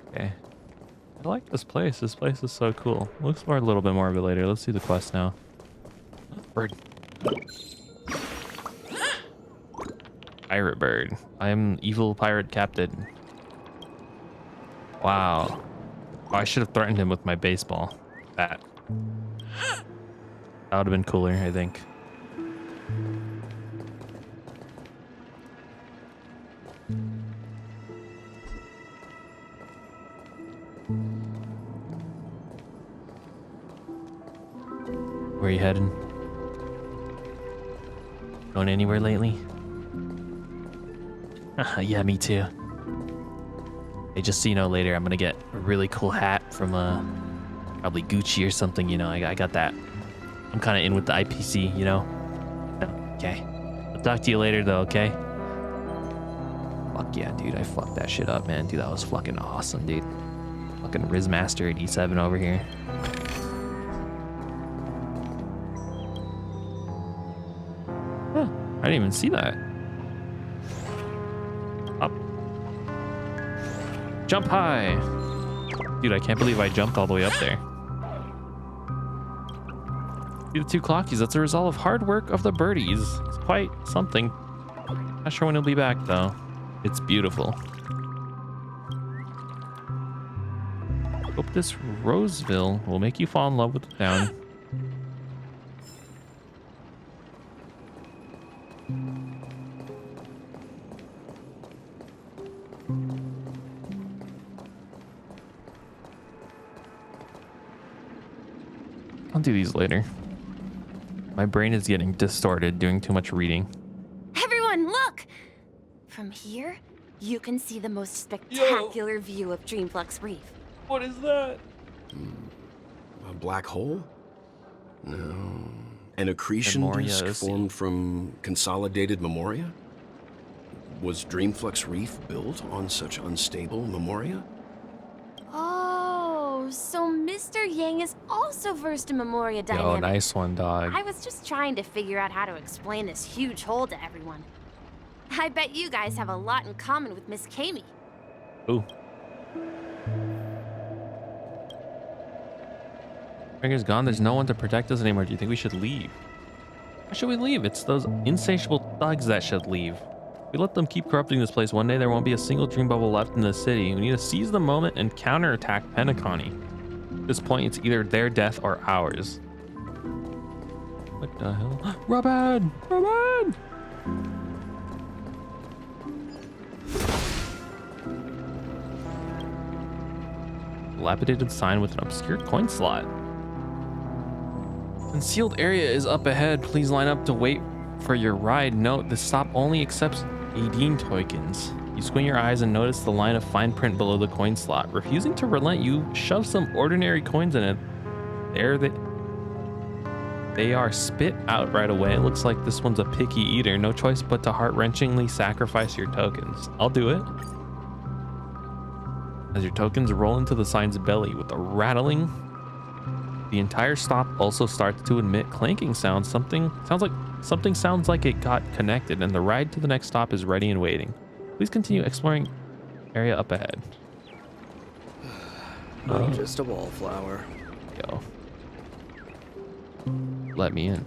Okay. I like this place. This place is so cool. We'll explore a little bit more of it later. Let's see the quest now. Bird. Pirate bird. I am evil pirate captain. Wow. Oh, I should have threatened him with my baseball bat. That would have been cooler, I think. Where are you heading? Going anywhere lately? Yeah, me too. Hey, just so you know, later I'm gonna get a really cool hat from probably Gucci or something, you know. I got that. I'm kind of in with the IPC, you know. Okay. I'll talk to you later though, okay? Fuck yeah, dude. I fucked that shit up, man. Dude, that was fucking awesome, dude. Fucking Rizz Master at E7 over here. Huh, I didn't even see that. Up. Jump high. Dude, I can't believe I jumped all the way up there. See the 2 clockies. That's a result of hard work of the birdies. It's quite something. Not sure when he'll be back, though. It's beautiful. Hope this Roseville will make you fall in love with the town. I'll do these later. My brain is getting distorted doing too much reading. Everyone, look! From here, you can see the most spectacular view of Dreamflux Reef. What is that? A black hole? No. An accretion Memoria disk formed from consolidated memoria? Was Dreamflux Reef built on such unstable memoria? Oh, so Mr. Yang is also versed in Memoria dynamics. Yo, nice one, dog. I was just trying to figure out how to explain this huge hole to everyone. I bet you guys have a lot in common with Miss Kami. Ooh. Finger's gone. There's no one to protect us anymore. Do you think we should leave? Why should we leave? It's those insatiable thugs that should leave. If we let them keep corrupting this place, one day there won't be a single dream bubble left in the city. We need to seize the moment and counterattack Penacony. At this point, it's either their death or ours. What the hell? Robin! Robin! Dilapidated sign with an obscure coin slot. Concealed area is up ahead. Please line up to wait for your ride. Note, the stop only accepts aeon tokens. You squint your eyes and notice the line of fine print below the coin slot. Refusing to relent, you shove some ordinary coins in it. There they are spit out right away. It looks like this one's a picky eater. No choice but to heart-wrenchingly sacrifice your tokens. I'll do it. As your tokens roll into the sign's belly with a rattling, the entire stop also starts to emit clanking sounds. Something sounds like it got connected, and the ride to the next stop is ready and waiting. Please continue exploring area up ahead. I'm just a wallflower. Yo. Let me in.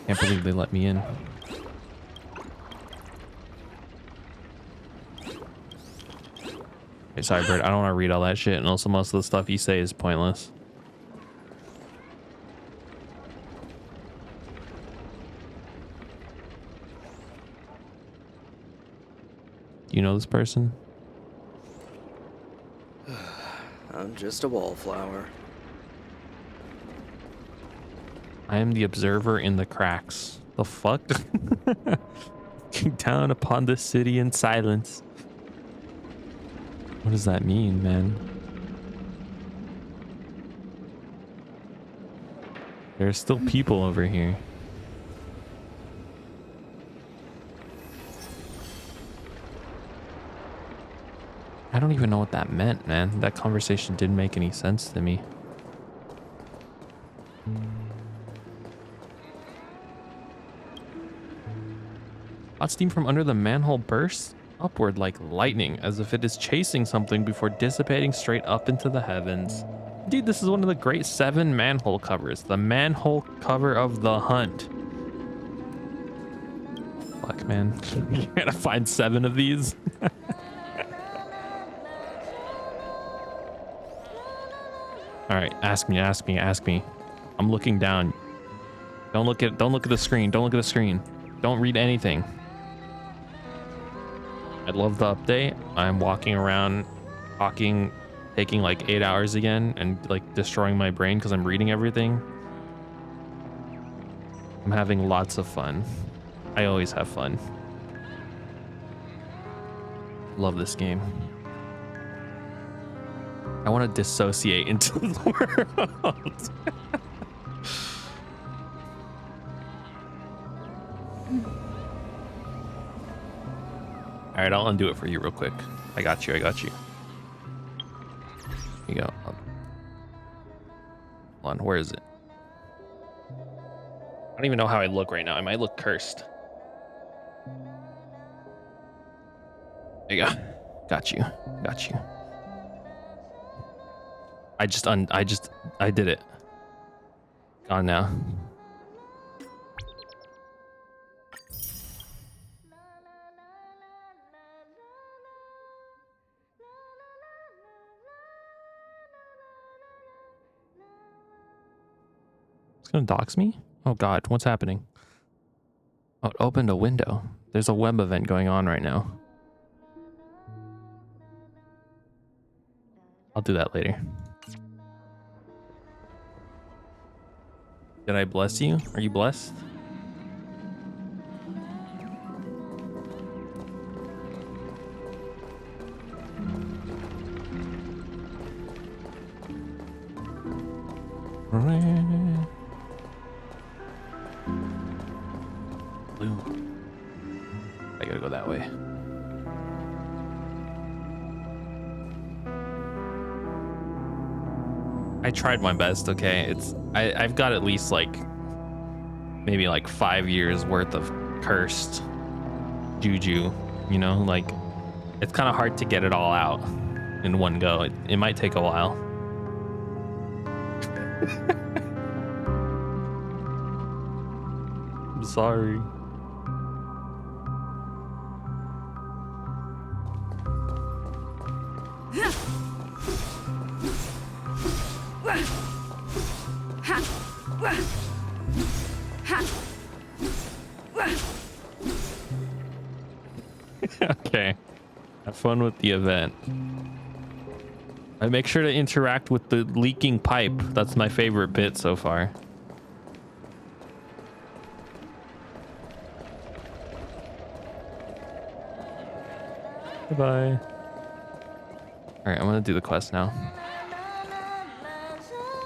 Can't believe they let me in. Hey, sorry, Bird. I don't want to read all that shit, and also most of the stuff you say is pointless. Do you know this person? I'm just a wallflower. I am the observer in the cracks. The fuck? Looking down upon the city in silence. What does that mean, man? There are still people over here. I don't even know what that meant, man. That conversation didn't make any sense to me. Hot steam from under the manhole bursts upward like lightning, as if it is chasing something before dissipating straight up into the heavens. Indeed, this is one of the great 7 manhole covers, the manhole cover of the hunt. Fuck, man. You gotta find 7 of these. All right, ask me. I'm looking down. Don't look at the screen. Don't look at the screen. Don't read anything. I love the update. I'm walking around talking, taking like 8 hours again and like destroying my brain because I'm reading everything. I'm having lots of fun. I always have fun. Love this game. I want to dissociate into the world. All right, I'll undo it for you real quick. I got you. Here you go. Hold on, where is it? I don't even know how I look right now. I might look cursed. There you go. Got you. I did it. Gone now. It's gonna dox me? Oh God, what's happening? Oh, it opened a window. There's a web event going on right now. I'll do that later. Did I bless you? Are you blessed? Blue. I gotta go that way. I tried my best, okay? I've got at least like maybe like 5 years worth of cursed juju, you know, like it's kind of hard to get it all out in one go. It might take a while. I'm sorry. Okay. Have fun with the event. I make sure to interact with the leaking pipe. That's my favorite bit so far. Goodbye. Alright, I'm gonna do the quest now.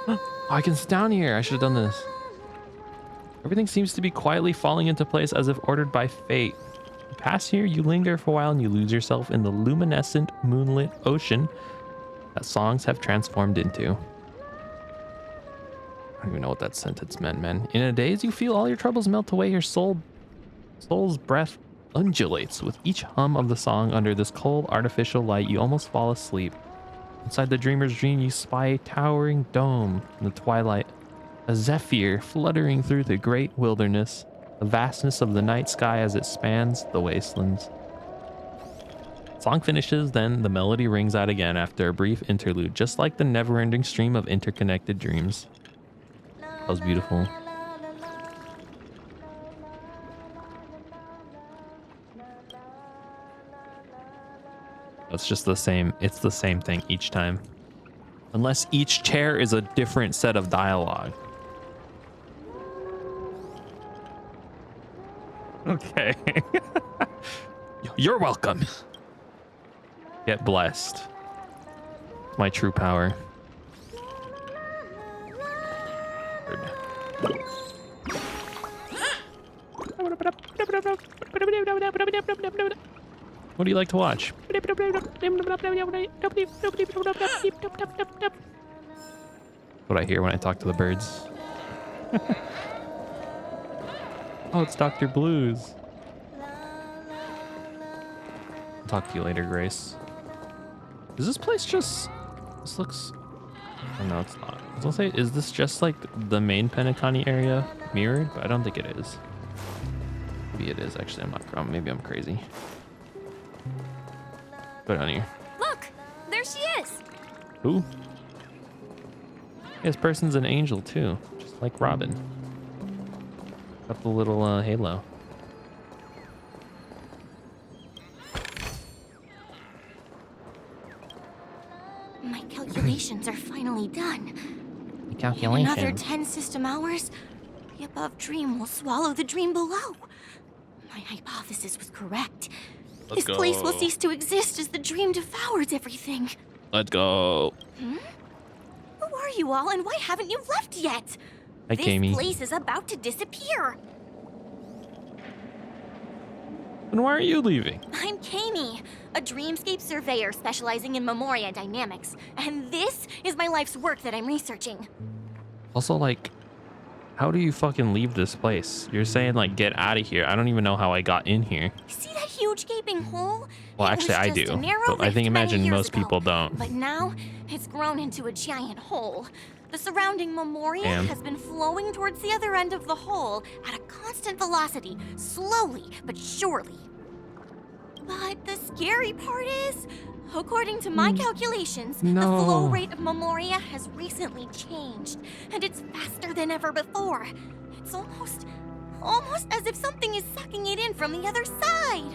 Oh, I can sit down here. I should have done this. Everything seems to be quietly falling into place as if ordered by fate. You pass here, you linger for a while, and you lose yourself in the luminescent, moonlit ocean that songs have transformed into. I don't even know what that sentence meant, man. In a daze, you feel all your troubles melt away. Your soul's breath undulates with each hum of the song. Under this cold, artificial light, you almost fall asleep. Inside the dreamer's dream, you spy a towering dome in the twilight, a zephyr fluttering through the great wilderness, the vastness of the night sky as it spans the wastelands. Song finishes, then the melody rings out again after a brief interlude, just like the never-ending stream of interconnected dreams. That was beautiful. It's just the same. It's the same thing each time. Unless each chair is a different set of dialogue. Okay. You're welcome. Get blessed. My true power. What do you like to watch? What I hear when I talk to the birds. Oh, it's Dr. Blues. I'll talk to you later, Grace. Is this place just... This looks... Oh, no, it's not. I was gonna say, is this just like the main Penacony area mirrored? But I don't think it is. Maybe it is, actually. I'm not... Maybe I'm crazy. Put it on here. Look! There she is! Who? This person's an angel, too. Just like Robin. Got the little halo. My calculations are finally done. Calculation. In another 10 system hours, the above dream will swallow the dream below. My hypothesis was correct. Let's This place will go. cease to exist as the dream devours everything. Let's go. Hmm? Who are you all, and why haven't you left yet? Hi, This Kami. place is about to disappear. And why are you leaving? I'm Kami, a dreamscape surveyor specializing in Memoria dynamics, and this is my life's work that I'm researching. Also, like, how do you fucking leave this place? You're saying, like, get out of here. I don't even know how I got in here. See that huge gaping hole? Well, It actually, was I just do. a narrow But I rift think, many imagine years most ago. people don't. But now, it's grown into a giant hole. The surrounding Memoria Damn. has been flowing towards the other end of the hole at a constant velocity, slowly but surely. But the scary part is, according to my calculations, the No. flow rate of Memoria has recently changed, and it's faster than ever before. It's almost as if something is sucking it in from the other side.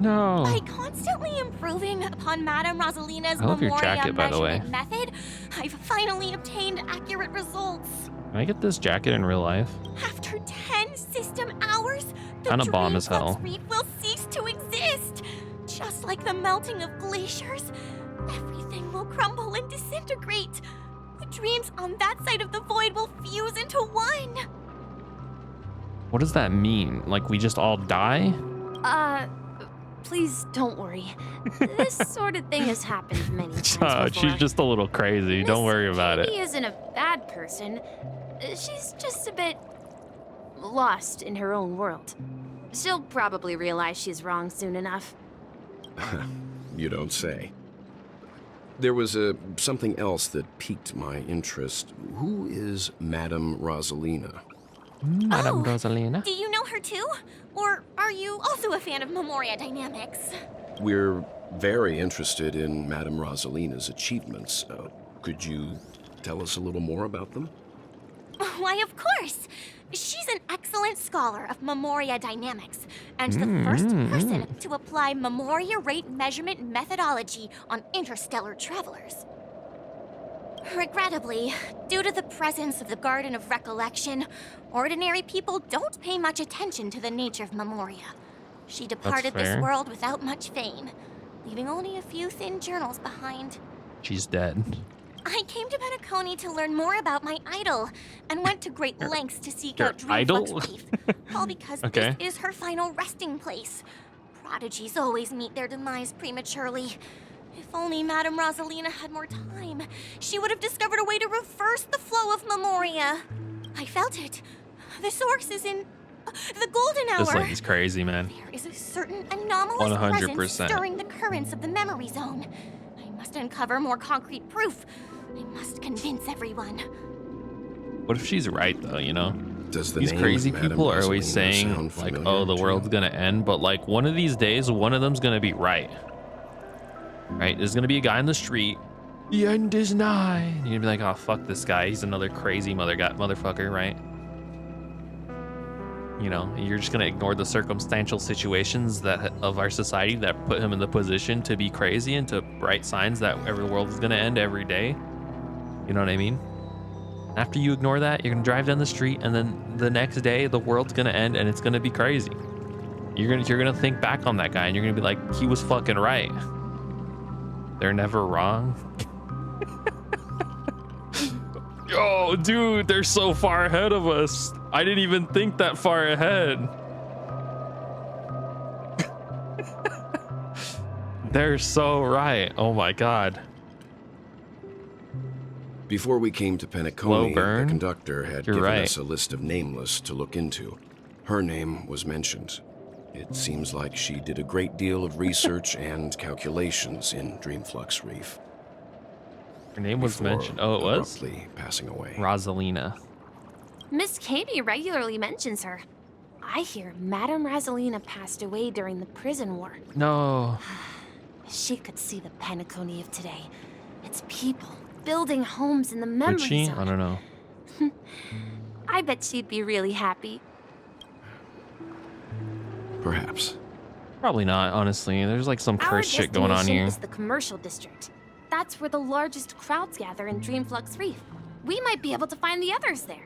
No. By constantly improving upon Madame Rosalina's I love your Memoria jacket, by the way. measurement method, I've finally obtained accurate results. Can I get this jacket in real life? After 10 system hours, the Kinda bomb as Dreamflux hell. Reef will cease to exist. Just like the melting of glaciers, everything will crumble and disintegrate. The dreams on that side of the void will fuse into one. What does that mean? Like, we just all die? Please don't worry. This sort of thing has happened many times before. She's just a little crazy. Don't worry about it. She isn't a bad person. She's just a bit lost in her own world. She'll probably realize she's wrong soon enough. You don't say. There was something else that piqued my interest. Who is Madame Rosalina? Madame Rosalina? Do you know her too? Or are you also a fan of Memoria dynamics? We're very interested in Madame Rosalina's achievements. Could you tell us a little more about them? Why, of course. She's an excellent scholar of Memoria dynamics, and the first person to apply Memoria rate measurement methodology on interstellar travelers. Regrettably, due to the presence of the Garden of Recollection, ordinary people don't pay much attention to the nature of Memoria. She departed this fair. world without much fame, leaving only a few thin journals behind. She's dead. I came to Penacony to learn more about my idol, and went to great lengths to seek Your out idol? Dreamflux Reef, all because Okay. this is her final resting place. Prodigies always meet their demise prematurely. If only Madame Rosalina had more time, she would have discovered a way to reverse the flow of Memoria. I felt it. The source is in the golden hour. This lady's crazy, man. There is a certain anomalous 100%. presence stirring the currents of the memory zone. I must uncover more concrete proof. I must convince everyone. What if she's right, though, you know? Does the These name crazy Madame people are always Rosalina saying, sound like, familiar oh, the to world's you? gonna end, but, like, one of these days, one of them's gonna be right. Right? There's gonna be a guy in the street. The end is nigh. And you're gonna be like, oh, fuck this guy. He's another crazy motherfucker, right? You know, you're just gonna ignore the circumstantial situations that of our society that put him in the position to be crazy and to write signs that every world is gonna end every day. You know what I mean? After you ignore that, you're gonna drive down the street, and then the next day the world's gonna end and it's gonna be crazy. You're gonna think back on that guy and you're gonna be like, he was fucking right. They're never wrong. Yo, dude, they're so far ahead of us. I didn't even think that far ahead. They're so right. Oh my god. Before we came to Penacony, the conductor had given us a list of nameless to look into. Her name was mentioned. It seems like she did a great deal of research and calculations in Dreamflux Reef. Her name was mentioned. Oh, it was? Abruptly passing away. Rosalina. Miss Katie regularly mentions her. I hear Madame Rosalina passed away during the prison war. No. She could see the Penacony of today. It's people building homes in the memory Would she? zone. I don't know. I bet she'd be really happy. Perhaps. Probably not, honestly. There's like some cursed shit going on Our here. destination is the commercial district. That's where the largest crowds gather in Dreamflux Reef. We might be able to find the others there.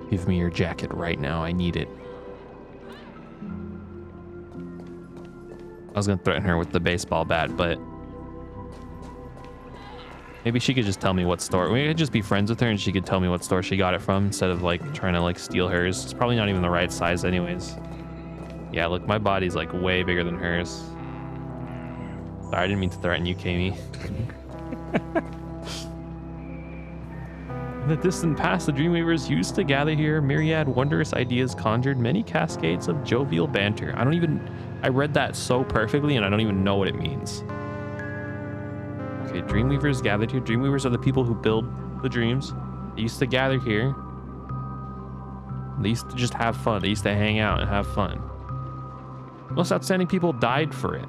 Give me your jacket right now. I need it. I was gonna threaten her with the baseball bat, but maybe she could just tell me what store. We could just be friends with her and she could tell me what store she got it from instead of like trying to like steal hers. It's probably not even the right size anyways. Yeah, look, my body's like way bigger than hers. Sorry, I didn't mean to threaten you, Kami. In the distant past, the Dreamweavers used to gather here. Myriad wondrous ideas conjured many cascades of jovial banter. I read that so perfectly and I don't even know what it means. Okay, Dreamweavers gathered here. Dreamweavers are the people who build the dreams. They used to gather here. They used to just have fun. They used to hang out and have fun. Most outstanding people died for it.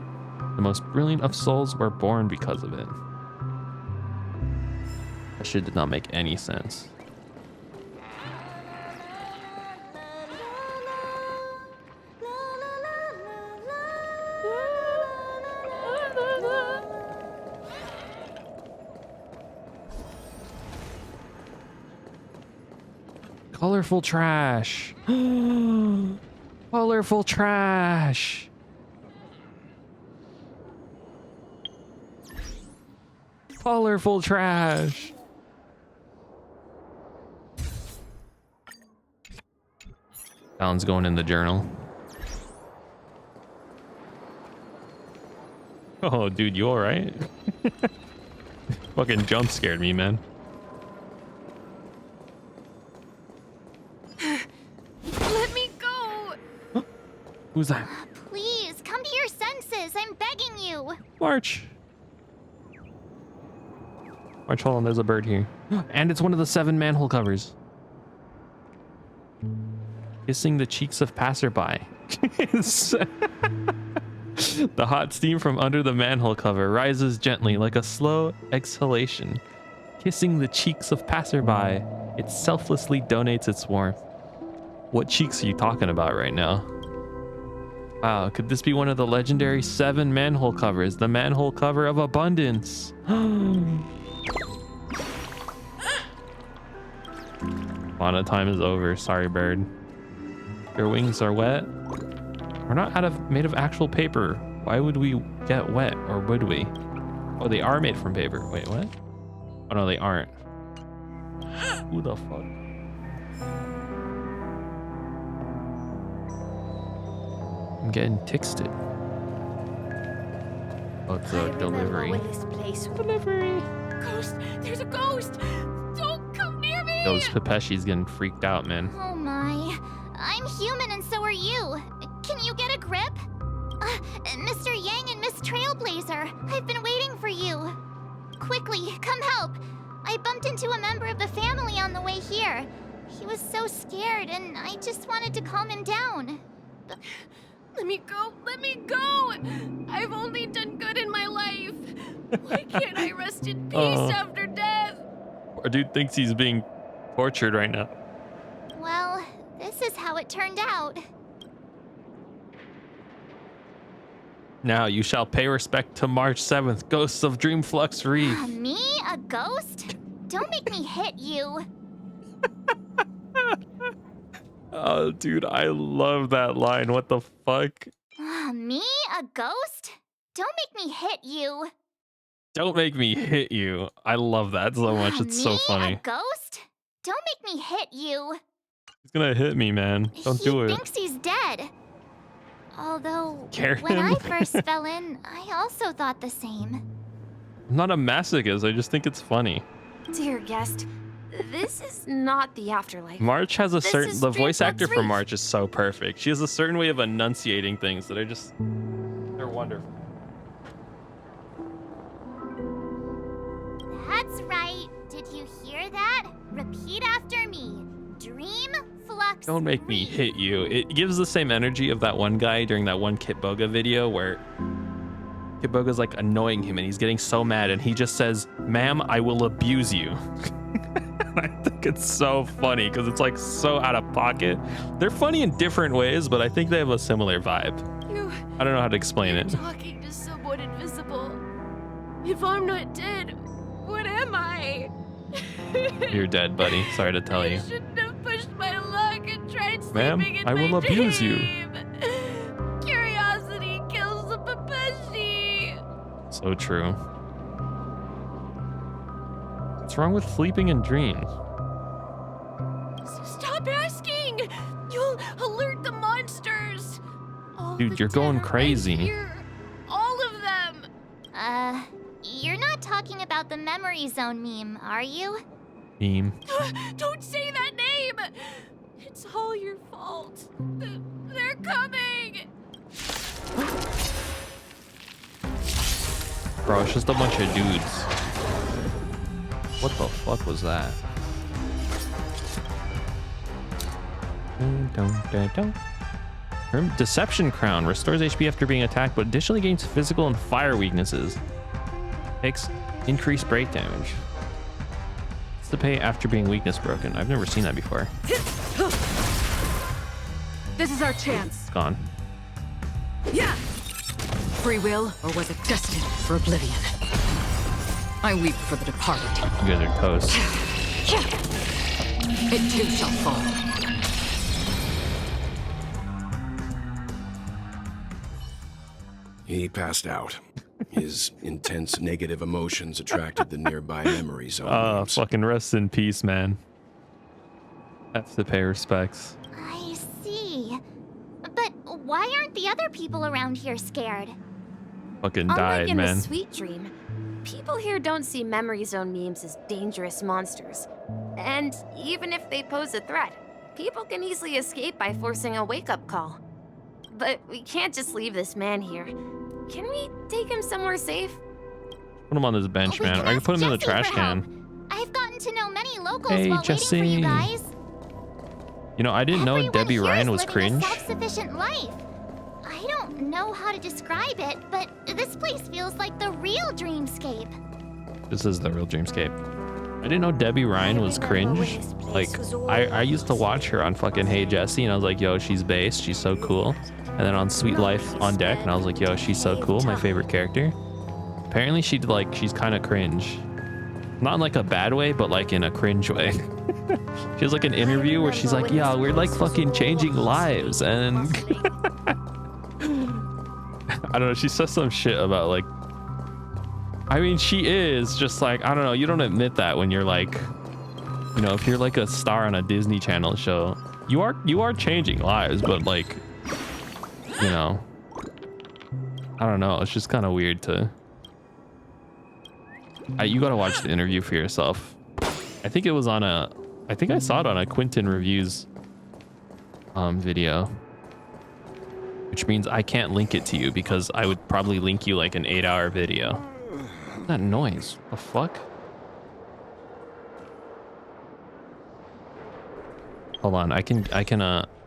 The most brilliant of souls were born because of it. That shit did not make any sense. Colorful trash. Colorful trash. Colorful trash. That one's going in the journal. Oh, dude, you alright? Fucking jump scared me, man. Let me go! Who's that? Please, come to your senses. I'm begging you. March. March, hold on, there's a bird here. And it's one of the 7 manhole covers. Kissing the cheeks of passerby. The hot steam from under the manhole cover rises gently like a slow exhalation. Kissing the cheeks of passerby, it selflessly donates its warmth. What cheeks are you talking about right now? Wow, could this be one of the legendary 7 manhole covers? The manhole cover of abundance. Mana time is over. Sorry, bird. Your wings are wet. We're not made of actual paper. Why would we get wet, or would we? Oh, they are made from paper. Wait, what? Oh no, they aren't. Who the fuck? I'm getting texted. Oh, it's a delivery. Delivery. Ghost! There's a ghost! Don't come near me! Yo, this Pepeshi's getting freaked out, man. Oh my. I'm human and so are you. Can you get a grip? Mr. Yang and Miss Trailblazer, I've been waiting for you. Quickly, come help. I bumped into a member of the family on the way here. He was so scared and I just wanted to calm him down. Let me go! Let me go! I've only done good in my life. Why can't I rest in peace after death? Poor dude thinks he's being tortured right now. Well, this is how it turned out. Now you shall pay respect to March 7th, Ghosts of Dreamflux Reef. Me? A ghost? Don't make me hit you. Oh, dude, I love that line. What the fuck? Me? A ghost? Don't make me hit you. Don't make me hit you. I love that so much. It's so funny. A ghost? Don't make me hit you. He's gonna hit me, man. Don't do it. He thinks he's dead. Although, Scare when him. I first fell in, I also thought the same. I'm not a masochist. I just think it's funny. Dear guest, this is not the afterlife. March has a This certain... is The voice actor for Reef. March is so perfect. She has a certain way of enunciating things that are just... They're wonderful. That's right. Did you hear that? Repeat after me. Dream flux. Don't make me hit you. It gives the same energy of that one guy during that one Kitboga video where Kitboga's like annoying him and he's getting so mad and he just says, "Ma'am, I will abuse you." I think it's so funny because it's like so out of pocket. They're funny in different ways, but I think they have a similar vibe. I don't know how to explain it. Talking to someone invisible. If I'm not dead, what am I? You're dead, buddy. Sorry to tell you. I shouldn't have pushed my luck and tried Ma'am, sleeping in I my will abuse you. dream. Curiosity kills the Papeshi. So true. What's wrong with sleeping in dreams? Stop asking. You'll alert the monsters. All Dude, the you're dead going are right crazy. here. All of them. You're not talking about the memory zone meme, are you? Meme. Don't say that name. It's all your fault. They're coming. Bro, it's just a bunch of dudes. What the fuck was that? Deception Crown restores HP after being attacked, but additionally gains physical and fire weaknesses. Takes increased break damage. What's the pay after being weakness broken? I've never seen that before. This is our chance. It's gone. Yeah. Free will, or was it destined for oblivion? I weep for the departed. You guys are toast. It too shall fall. He passed out. His intense negative emotions attracted the nearby memory zone. Fucking rest in peace, man. Have to pay respects. I see. But why aren't the other people around here scared? Fucking Unlike died, in man. the Sweet Dream, people here don't see memory zone memes as dangerous monsters. And even if they pose a threat, people can easily escape by forcing a wake-up call. But we can't just leave this man here. Can we take him somewhere safe? Put him on this bench, man. I can put him in the trash can. I've gotten to know many locals Hey, while waiting for you Jesse. guys. You know, I didn't know Debbie Here's Ryan was living cringe. a self-sufficient life. I don't know how to describe it, but this place feels like the real dreamscape. This is the real dreamscape. I didn't know Debbie Ryan was cringe. Like, I used to watch her on fucking Hey Jesse, and I was like, yo, she's based, she's so cool. And then on Sweet Life on Deck, and I was like, yo, she's so cool, my favorite character. Apparently she's kind of cringe. Not in like a bad way, but like in a cringe way. She has like an interview where she's like, yeah, we're like fucking changing lives. And I don't know, she says some shit about like, I mean, she is just like, I don't know, you don't admit that when you're like, you know, if you're like a star on a Disney Channel show, you are changing lives, but like, you know, I don't know, it's just kind of weird to, you gotta watch the interview for yourself. I think it was on I think I saw it on a Quentin Reviews video, which means I can't link it to you because I would probably link you like an 8-hour video. What's that noise? The fuck? Hold on,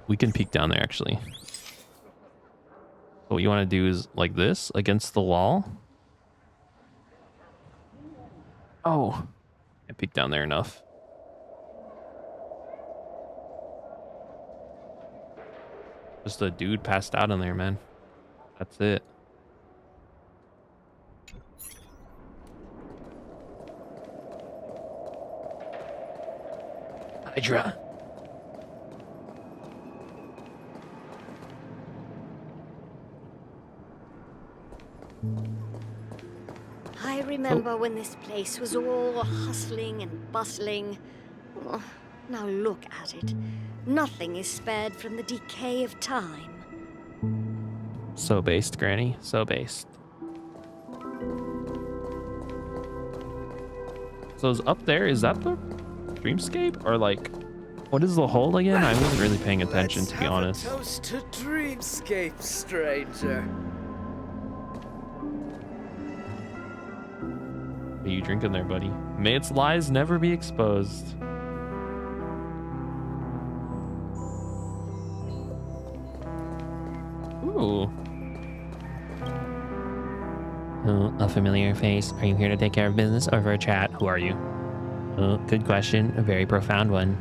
we can peek down there actually. So what you want to do is like this against the wall. Oh, I peeked down there enough. Just a dude passed out in there, man. That's it. Hydra. I remember when this place was all hustling and bustling. Oh, now look at it. Nothing is spared from the decay of time. So based, Granny. So based. So is up there, is that the dreamscape? Or like, what is the hole again? I wasn't really paying attention, to be honest. Toast to dreamscape, stranger. What are you drinking there, buddy? May its lies never be exposed. Ooh. Oh, a familiar face. Are you here to take care of business or for a chat? Who are you? Oh, good question. A very profound one.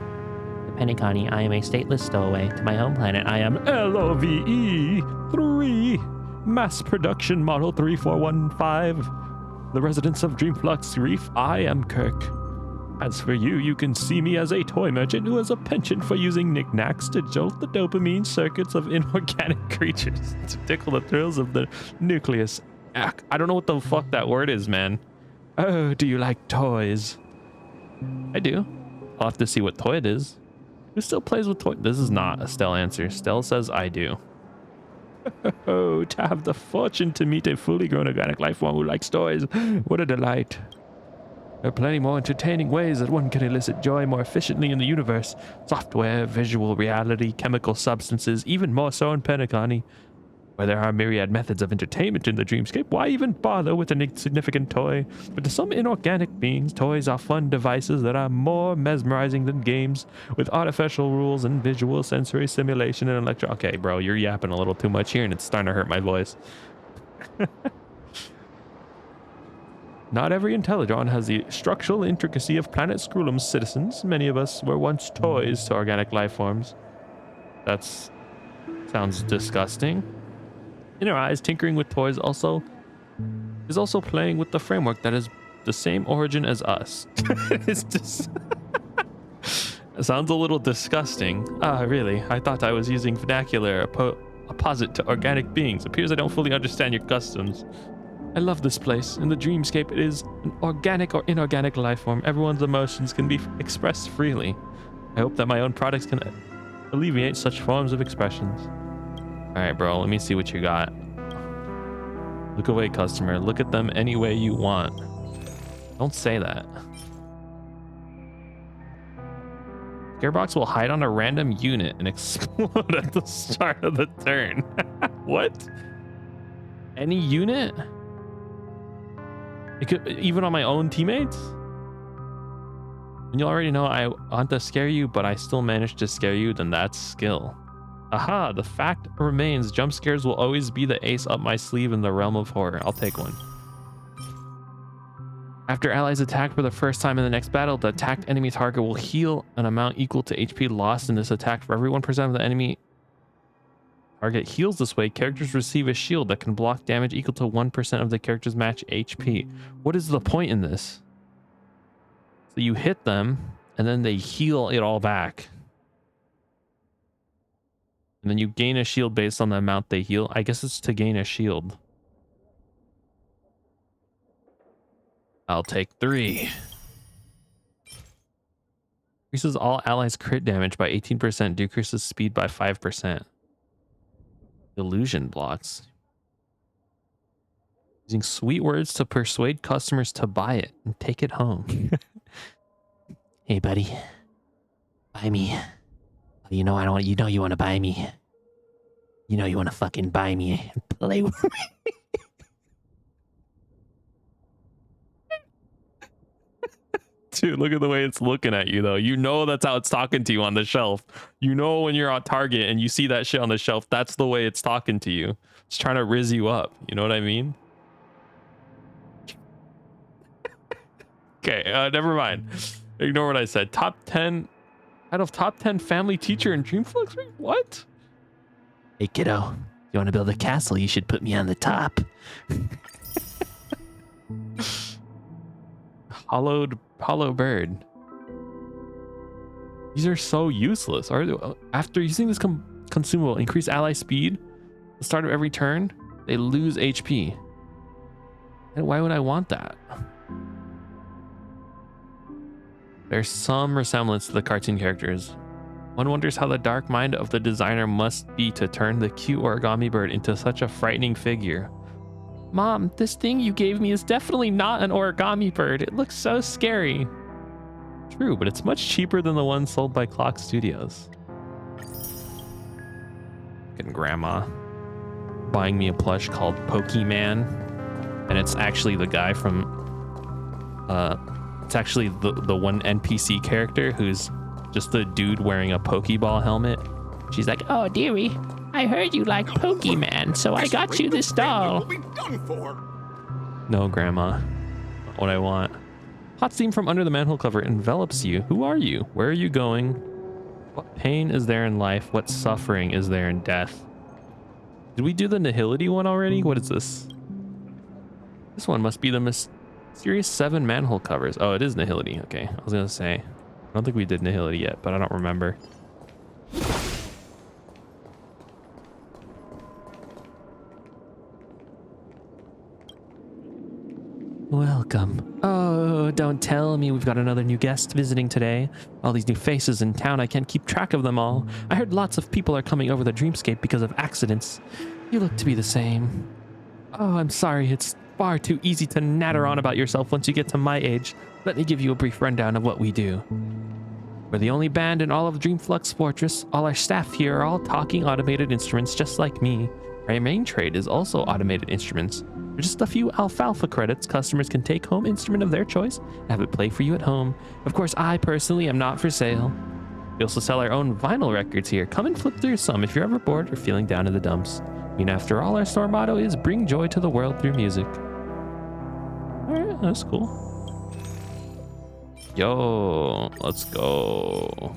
The Pennicani, I am a stateless stowaway. To my home planet, I am LOVE-3, Mass Production Model 3415. The residents of Dreamflux Reef, I am Kirk. As for you, you can see me as a toy merchant who has a penchant for using knickknacks to jolt the dopamine circuits of inorganic creatures to tickle the thrills of the nucleus. I don't know what the fuck that word is, man. Oh, do you like toys? I do. I'll have to see what toy it is. Who still plays with toys? This is not a Stell answer. Stell says I do. Oh, to have the fortune to meet a fully grown organic life form who likes toys. What a delight. There are plenty more entertaining ways that one can elicit joy more efficiently in the universe. Software, visual reality, chemical substances, even more so in Pennicani. Where there are myriad methods of entertainment in the dreamscape, why even bother with an insignificant toy? But to some inorganic beings, toys are fun devices that are more mesmerizing than games, with artificial rules and visual sensory simulation and Okay, bro, you're yapping a little too much here and it's starting to hurt my voice. Not every Intelligron has the structural intricacy of Planet Scrulum's citizens. Many of us were once toys to organic life forms. Sounds disgusting. In our eyes, tinkering with toys is also playing with the framework that is the same origin as us. It's just it sounds a little disgusting. Ah, really? I thought I was using vernacular opposite to organic beings. Appears I don't fully understand your customs. I love this place. In the dreamscape, it is an organic or inorganic life form. Everyone's emotions can be expressed freely. I hope that my own products can alleviate such forms of expressions. All right, bro, let me see what you got. Look away, customer. Look at them any way you want. Don't say that. Scarebox will hide on a random unit and explode at the start of the turn. What? Any unit? It could, even on my own teammates? And you already know I want to scare you, but I still managed to scare you, then that's skill. Aha, the fact remains, jump scares will always be the ace up my sleeve in the realm of horror. I'll take one. After allies attack for the first time in the next battle, the attacked enemy target will heal an amount equal to HP lost in this attack. For every 1% of the enemy target heals this way, characters receive a shield that can block damage equal to 1% of the character's match HP. What is the point in this? So you hit them, and then they heal it all back. And then you gain a shield based on the amount they heal. I guess it's to gain a shield. I'll take 3. Increases all allies' crit damage by 18%. Decreases speed by 5%. Illusion blocks. Using sweet words to persuade customers to buy it and take it home. Hey, buddy. Buy me. You know I don't. You know you want to buy me. You know you want to fucking buy me and play with me. Dude, look at the way it's looking at you, though. You know that's how it's talking to you on the shelf. You know when you're on Target and you see that shit on the shelf, that's the way it's talking to you. It's trying to rizz you up. You know what I mean? Okay, never mind. Ignore what I said. Top 10 out of top 10 family teacher in Dreamflux? What? Hey, kiddo. You want to build a castle? You should put me on the top. Hollow bird. These are so useless. After using this consumable, increase ally speed at the start of every turn, they lose HP. And why would I want that? There's some resemblance to the cartoon characters. One wonders how the dark mind of the designer must be to turn the cute origami bird into such a frightening figure. Mom, this thing you gave me is definitely not an origami bird. It looks so scary. True, but it's much cheaper than the one sold by Clock Studios. Fucking grandma buying me a plush called Pokemon, and it's actually the guy from it's actually the one NPC character who's just the dude wearing a Pokeball helmet. She's like, "Oh dearie, I heard you like Pokemon, so I got you this doll." No, grandma, not what I want. Hot steam from under the manhole cover envelops you. Who are you? Where are you going? What pain is there in life? What suffering is there in death? Did we do the nihility one already? What is this? This one must be the mysterious 7 manhole covers. Oh, it is nihility. Okay, I was gonna say, I don't think we did nihility yet, but I don't remember. Welcome. Oh, don't tell me we've got another new guest visiting today. All these new faces in town, I can't keep track of them all. I heard lots of people are coming over the dreamscape because of accidents. You look to be the same. Oh, I'm sorry. It's far too easy to natter on about yourself once you get to my age. Let me give you a brief rundown of what we do. We're the only band in all of Dreamflux Fortress. All our staff here are all talking automated instruments just like me. Our main trade is also automated instruments. For just a few alfalfa credits, customers can take home instrument of their choice and have it play for you at home. Of course, I personally am not for sale. We also sell our own vinyl records here. Come and flip through some if you're ever bored or feeling down in the dumps. I mean, after all, our store motto is bring joy to the world through music. Alright, that's cool. Yo, let's go.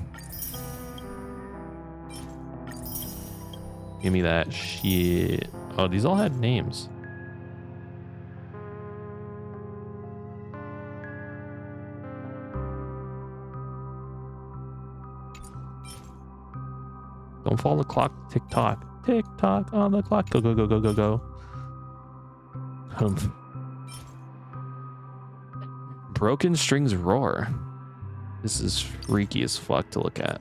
Give me that shit. Oh, these all had names. Don't follow the clock. Tick tock. Tick tock on the clock. Go, go, go, go, go, go. Broken strings roar. This is freaky as fuck to look at.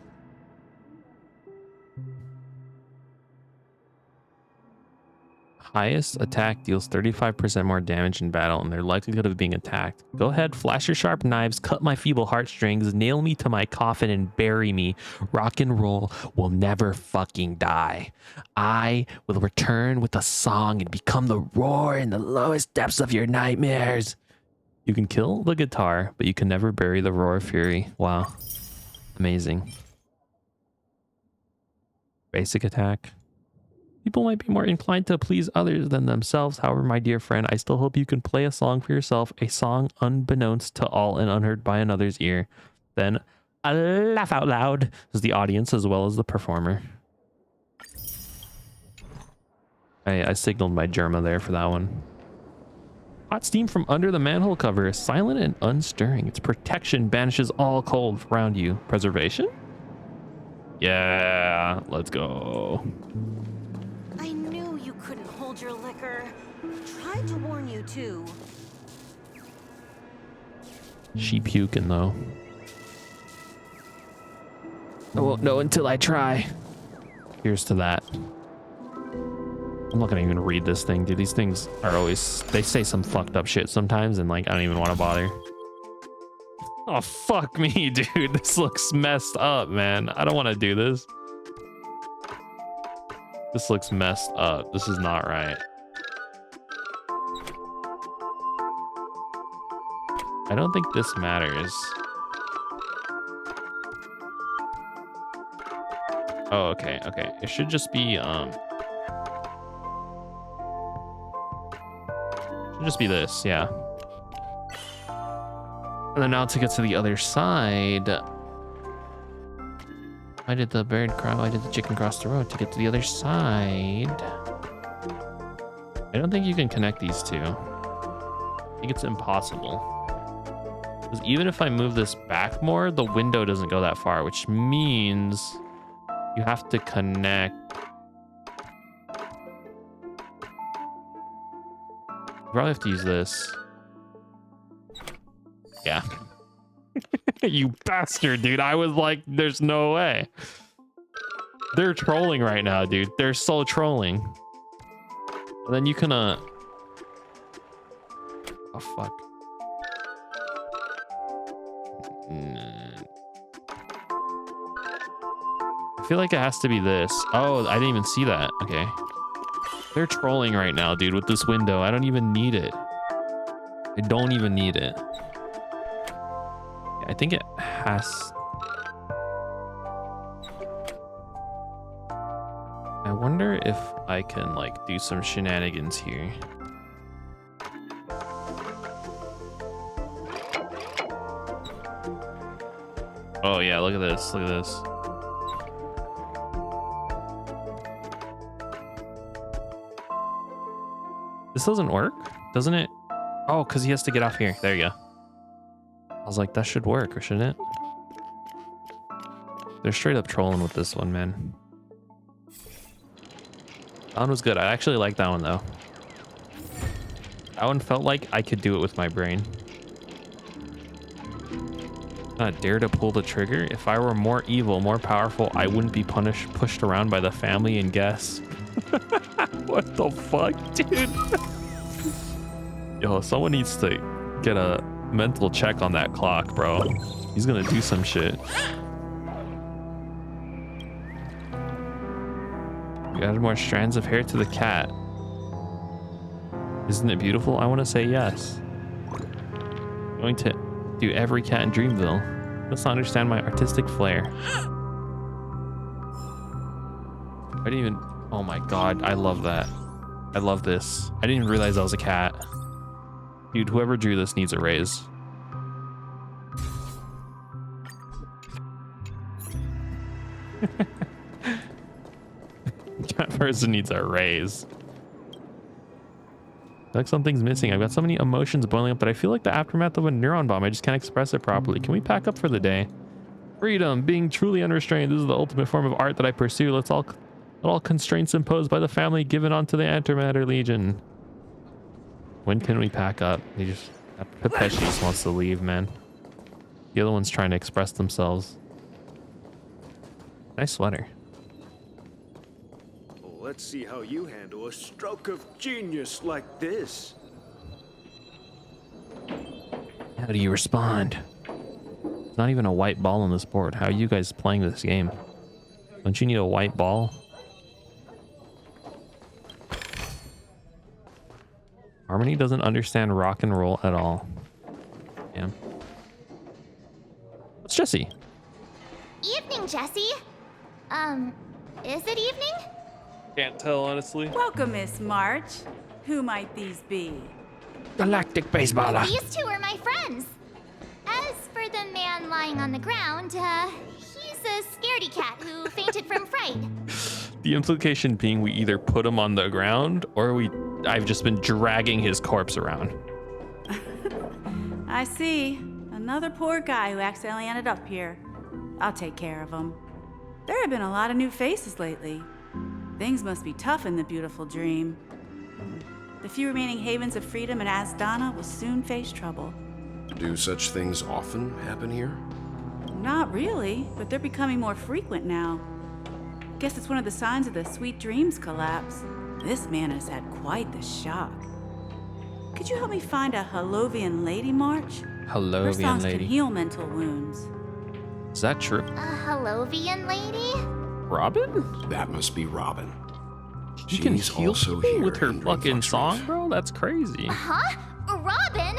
Highest attack deals 35% more damage in battle and their likelihood of being attacked. Go ahead, flash your sharp knives, cut my feeble heartstrings, nail me to my coffin and bury me. Rock and roll will never fucking die. I will return with a song and become the roar in the lowest depths of your nightmares. You can kill the guitar, but you can never bury the roar of fury. Wow. Amazing. Basic attack. People might be more inclined to please others than themselves. However, my dear friend, I still hope you can play a song for yourself, a song unbeknownst to all and unheard by another's ear. Then laugh out loud as the audience as well as the performer. I signaled my Germa there for that one. Hot steam from under the manhole cover is silent and unstirring. Its protection banishes all cold around you. Preservation? Yeah, let's go. I knew you couldn't hold your liquor. Tried to warn you too. She puking though. I won't know until I try. Here's to that. I'm not gonna even read this thing, dude. These things are always, they say some fucked up shit sometimes and like I don't even want to bother. Oh fuck me, dude. This looks messed up, man. I don't want to do this. This looks messed up. This is not right. I don't think this matters. Oh, okay, okay. It should just be should just be this, yeah. And then now to get to the other side. I did the bird crow, I did the chicken cross the road to get to the other side. I don't think you can connect these two. I think it's impossible. Because even if I move this back more, the window doesn't go that far, which means you have to connect. You probably have to use this. Yeah. You bastard, dude. I was like, there's no way. They're trolling right now, dude. They're so trolling. And then you can, oh, fuck. I feel like it has to be this. Oh, I didn't even see that. Okay. They're trolling right now, dude, with this window. I don't even need it. I don't even need it. I think it has... I wonder if I can, like, do some shenanigans here. Oh, yeah, look at this. Look at this. This doesn't work, doesn't it? Oh, because he has to get off here. There you go. I was like, that should work, or shouldn't it? They're straight up trolling with this one, man. That one was good. I actually like that one, though. That one felt like I could do it with my brain. Not dare to pull the trigger. If I were more evil, more powerful, I wouldn't be pushed around by the family and guests. What the fuck, dude? Yo, someone needs to get a mental check on that clock, bro. He's gonna do some shit. We added more strands of hair to the cat. Isn't it beautiful? I want to say yes. I'm going to do every cat in Dreamville. Let's not understand my artistic flair. I didn't even... Oh my god, I love that. I love this. I didn't even realize I was a cat. Dude, whoever drew this needs a raise. That person needs a raise. Like something's missing. I've got so many emotions boiling up that I feel like the aftermath of a neuron bomb. I just can't express it properly. Can we pack up for the day? Freedom, being truly unrestrained. This is the ultimate form of art that I pursue. Let all constraints imposed by the family given onto the Antimatter Legion. When can we pack up? They just... Pepeshi just wants to leave, man. The other one's trying to express themselves. Nice sweater. Let's see how you handle a stroke of genius like this. How do you respond? There's not even a white ball on this board. How are you guys playing this game? Don't you need a white ball? Harmony doesn't understand rock and roll at all. Yeah. What's Jesse? Evening, Jesse. Is it evening? Can't tell, honestly. Welcome, Miss March. Who might these be? Galactic baseballer. These two are my friends. As for the man lying on the ground, he's a scaredy cat who fainted from fright. The implication being we either put him on the ground or I've just been dragging his corpse around. I see. Another poor guy who accidentally ended up here. I'll take care of him. There have been a lot of new faces lately. Things must be tough in the beautiful dream. The few remaining havens of freedom in Asdana will soon face trouble. Do such things often happen here? Not really, but they're becoming more frequent now. Guess it's one of the signs of the Sweet Dreams collapse. This man has had quite the shock. Could you help me find a Halovian lady, March? Her songs can heal mental wounds. Is that true? A Halovian lady? Robin? That must be Robin. She can heal also people with her fucking song, bro? That's crazy. Huh? Robin?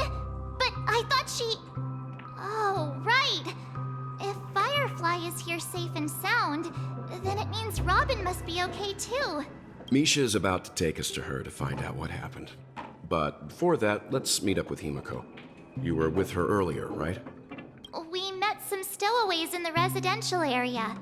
But I thought she... Oh, right. If Firefly is here safe and sound, Then it means Robin must be okay too. Misha is about to take us to her to find out what happened. But before that, let's meet up with Himiko. You were with her earlier, right? We met some stowaways in the residential area.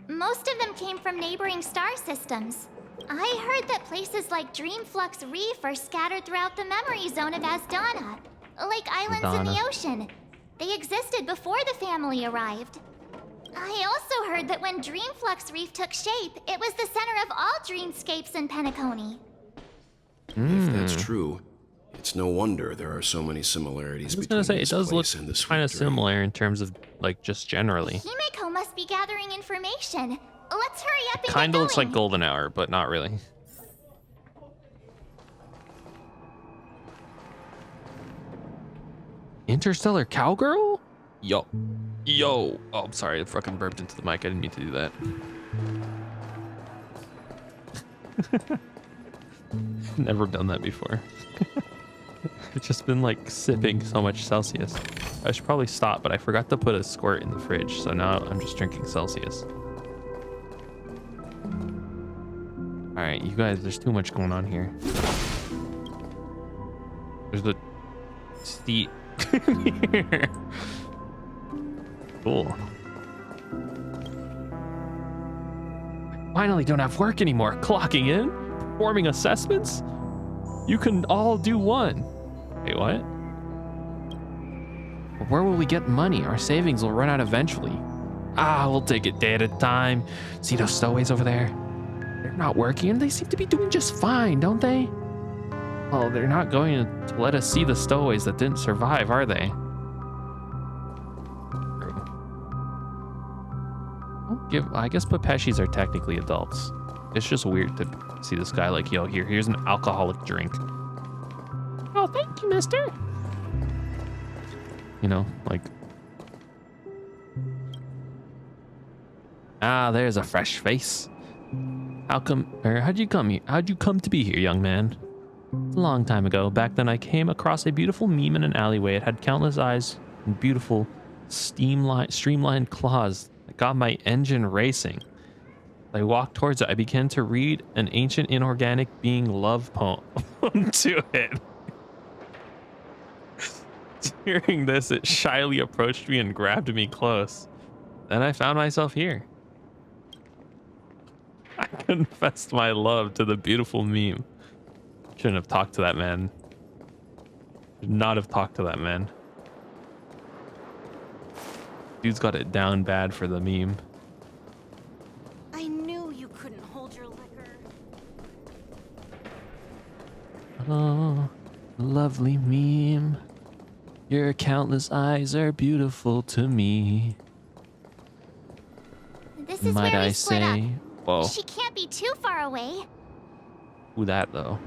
Most of them came from neighboring star systems. I heard that places like Dreamflux Reef are scattered throughout the memory zone of Asdana, like islands in the ocean. They existed before the family arrived. I also heard that when Dreamflux Reef took shape, it was the center of all dreamscapes in Penacony. If that's true, it's no wonder there are so many similarities I was between gonna say, this it does look place and this kind of similar in terms of, like, just generally. Himiko must be gathering information. Let's hurry up and Kinda get looks like going. Golden Hour, but not really. Interstellar Cowgirl? Yo. Yo. Oh, I'm sorry. I fucking burped into the mic. I didn't mean to do that. Never done that before. I've just been like sipping so much Celsius. I should probably stop, but I forgot to put a squirt in the fridge, so now I'm just drinking Celsius. Alright, you guys, there's too much going on here. There's the seat here. Cool. I finally don't have work anymore. Clocking in, performing assessments. You can all do one. Wait, what? Where will we get money? Our savings will run out eventually. Ah, we'll take it day at a time. See those stowaways over there? They're not working and they seem to be doing just fine, don't they? Well, they're not going to let us see the stowaways that didn't survive, are they? I guess Pepeshis are technically adults. It's just weird to see this guy like, yo, here's an alcoholic drink. Oh, thank you, mister. You know, like... Ah, there's a fresh face. How'd you come to be here, young man? It's a long time ago. Back then I came across a beautiful meme in an alleyway. It had countless eyes and beautiful streamlined claws that got my engine racing. As I walked towards it, I began to read an ancient inorganic being love poem to it. Hearing this, it shyly approached me and grabbed me close. Then I found myself here. I confessed my love to the beautiful meme. Shouldn't have talked to that man. Should not have talked to that man. Dude's got it down bad for the meme. I knew you couldn't hold your liquor. Oh, lovely meme. Your countless eyes are beautiful to me. This is Might where we I split up. say? Whoa. She can't be too far away. Who that though?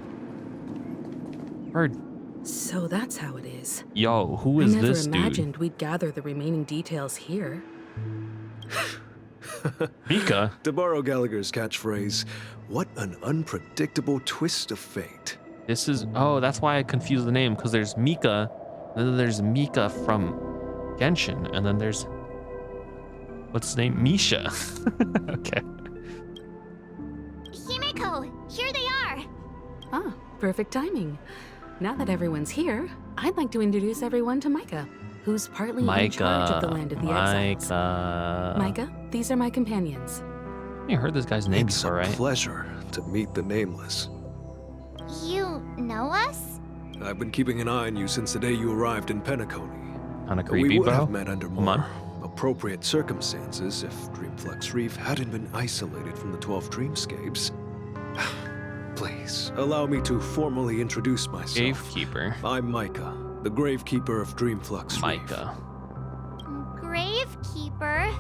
Heard. So that's how it is. Yo, who is this I never dude? imagined we'd gather the remaining details here. Mika? To borrow Gallagher's catchphrase, what an unpredictable twist of fate. This is, oh, that's why I confused the name, because there's Mika, and then there's Mika from Genshin, and then there's, what's his name? Misha. Okay. Himiko, here they are. Ah, perfect timing. Now that everyone's here, I'd like to introduce everyone to Micah, who's partly in charge of the land of the exiles. Micah, these are my companions. You heard this guy's name It's before, right? a pleasure to meet the Nameless. You know us? I've been keeping an eye on you since the day you arrived in Penacony. Kinda We creepy, would bro. have met under Come more on. appropriate circumstances if Dreamflux Reef hadn't been isolated from the 12 dreamscapes. Please, allow me to formally introduce myself. Gravekeeper. I'm Micah, the Gravekeeper of Dreamflux Micah. Gravekeeper?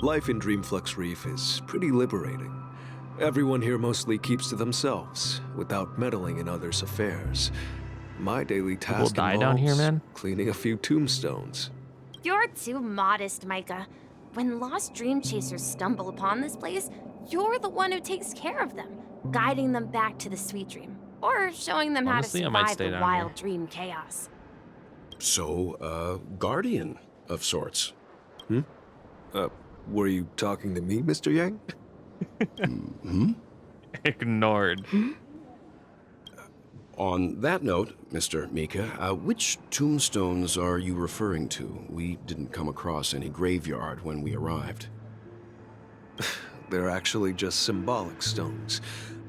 Life in Dreamflux Reef is pretty liberating. Everyone here mostly keeps to themselves, without meddling in others' affairs. My daily task die involves down here, man? cleaning a few tombstones. You're too modest, Micah. When lost dream chasers stumble upon this place, you're the one who takes care of them, guiding them back to the sweet dream, or showing them Honestly, I how might to stay survive the down wild dream chaos. So, guardian of sorts. Were you talking to me, Mr. Yang? Ignored. On that note, Mr. Mika, which tombstones are you referring to? We didn't come across any graveyard when we arrived. They're actually just symbolic stones.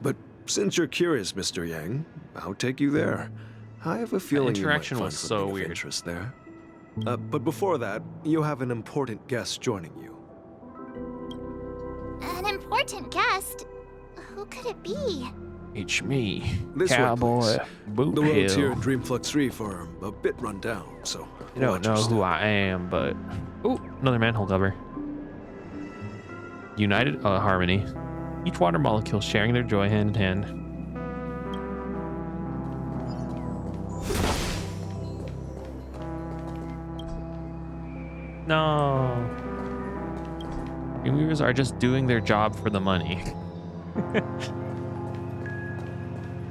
But since you're curious, Mr. Yang, I'll take you there. I have a feeling you might interaction find was so something of weird. interest there. But before that, you have an important guest joining you. An important guest? Who could it be? It's me, This way, Cowboy please. Boot The roads Hill. here in Dreamflux Reef are a bit run down, so You don't watch know your who step. I am, but Ooh, another manhole cover. United harmony. Each water molecule sharing their joy hand in hand. No. Dreamweavers are just doing their job for the money.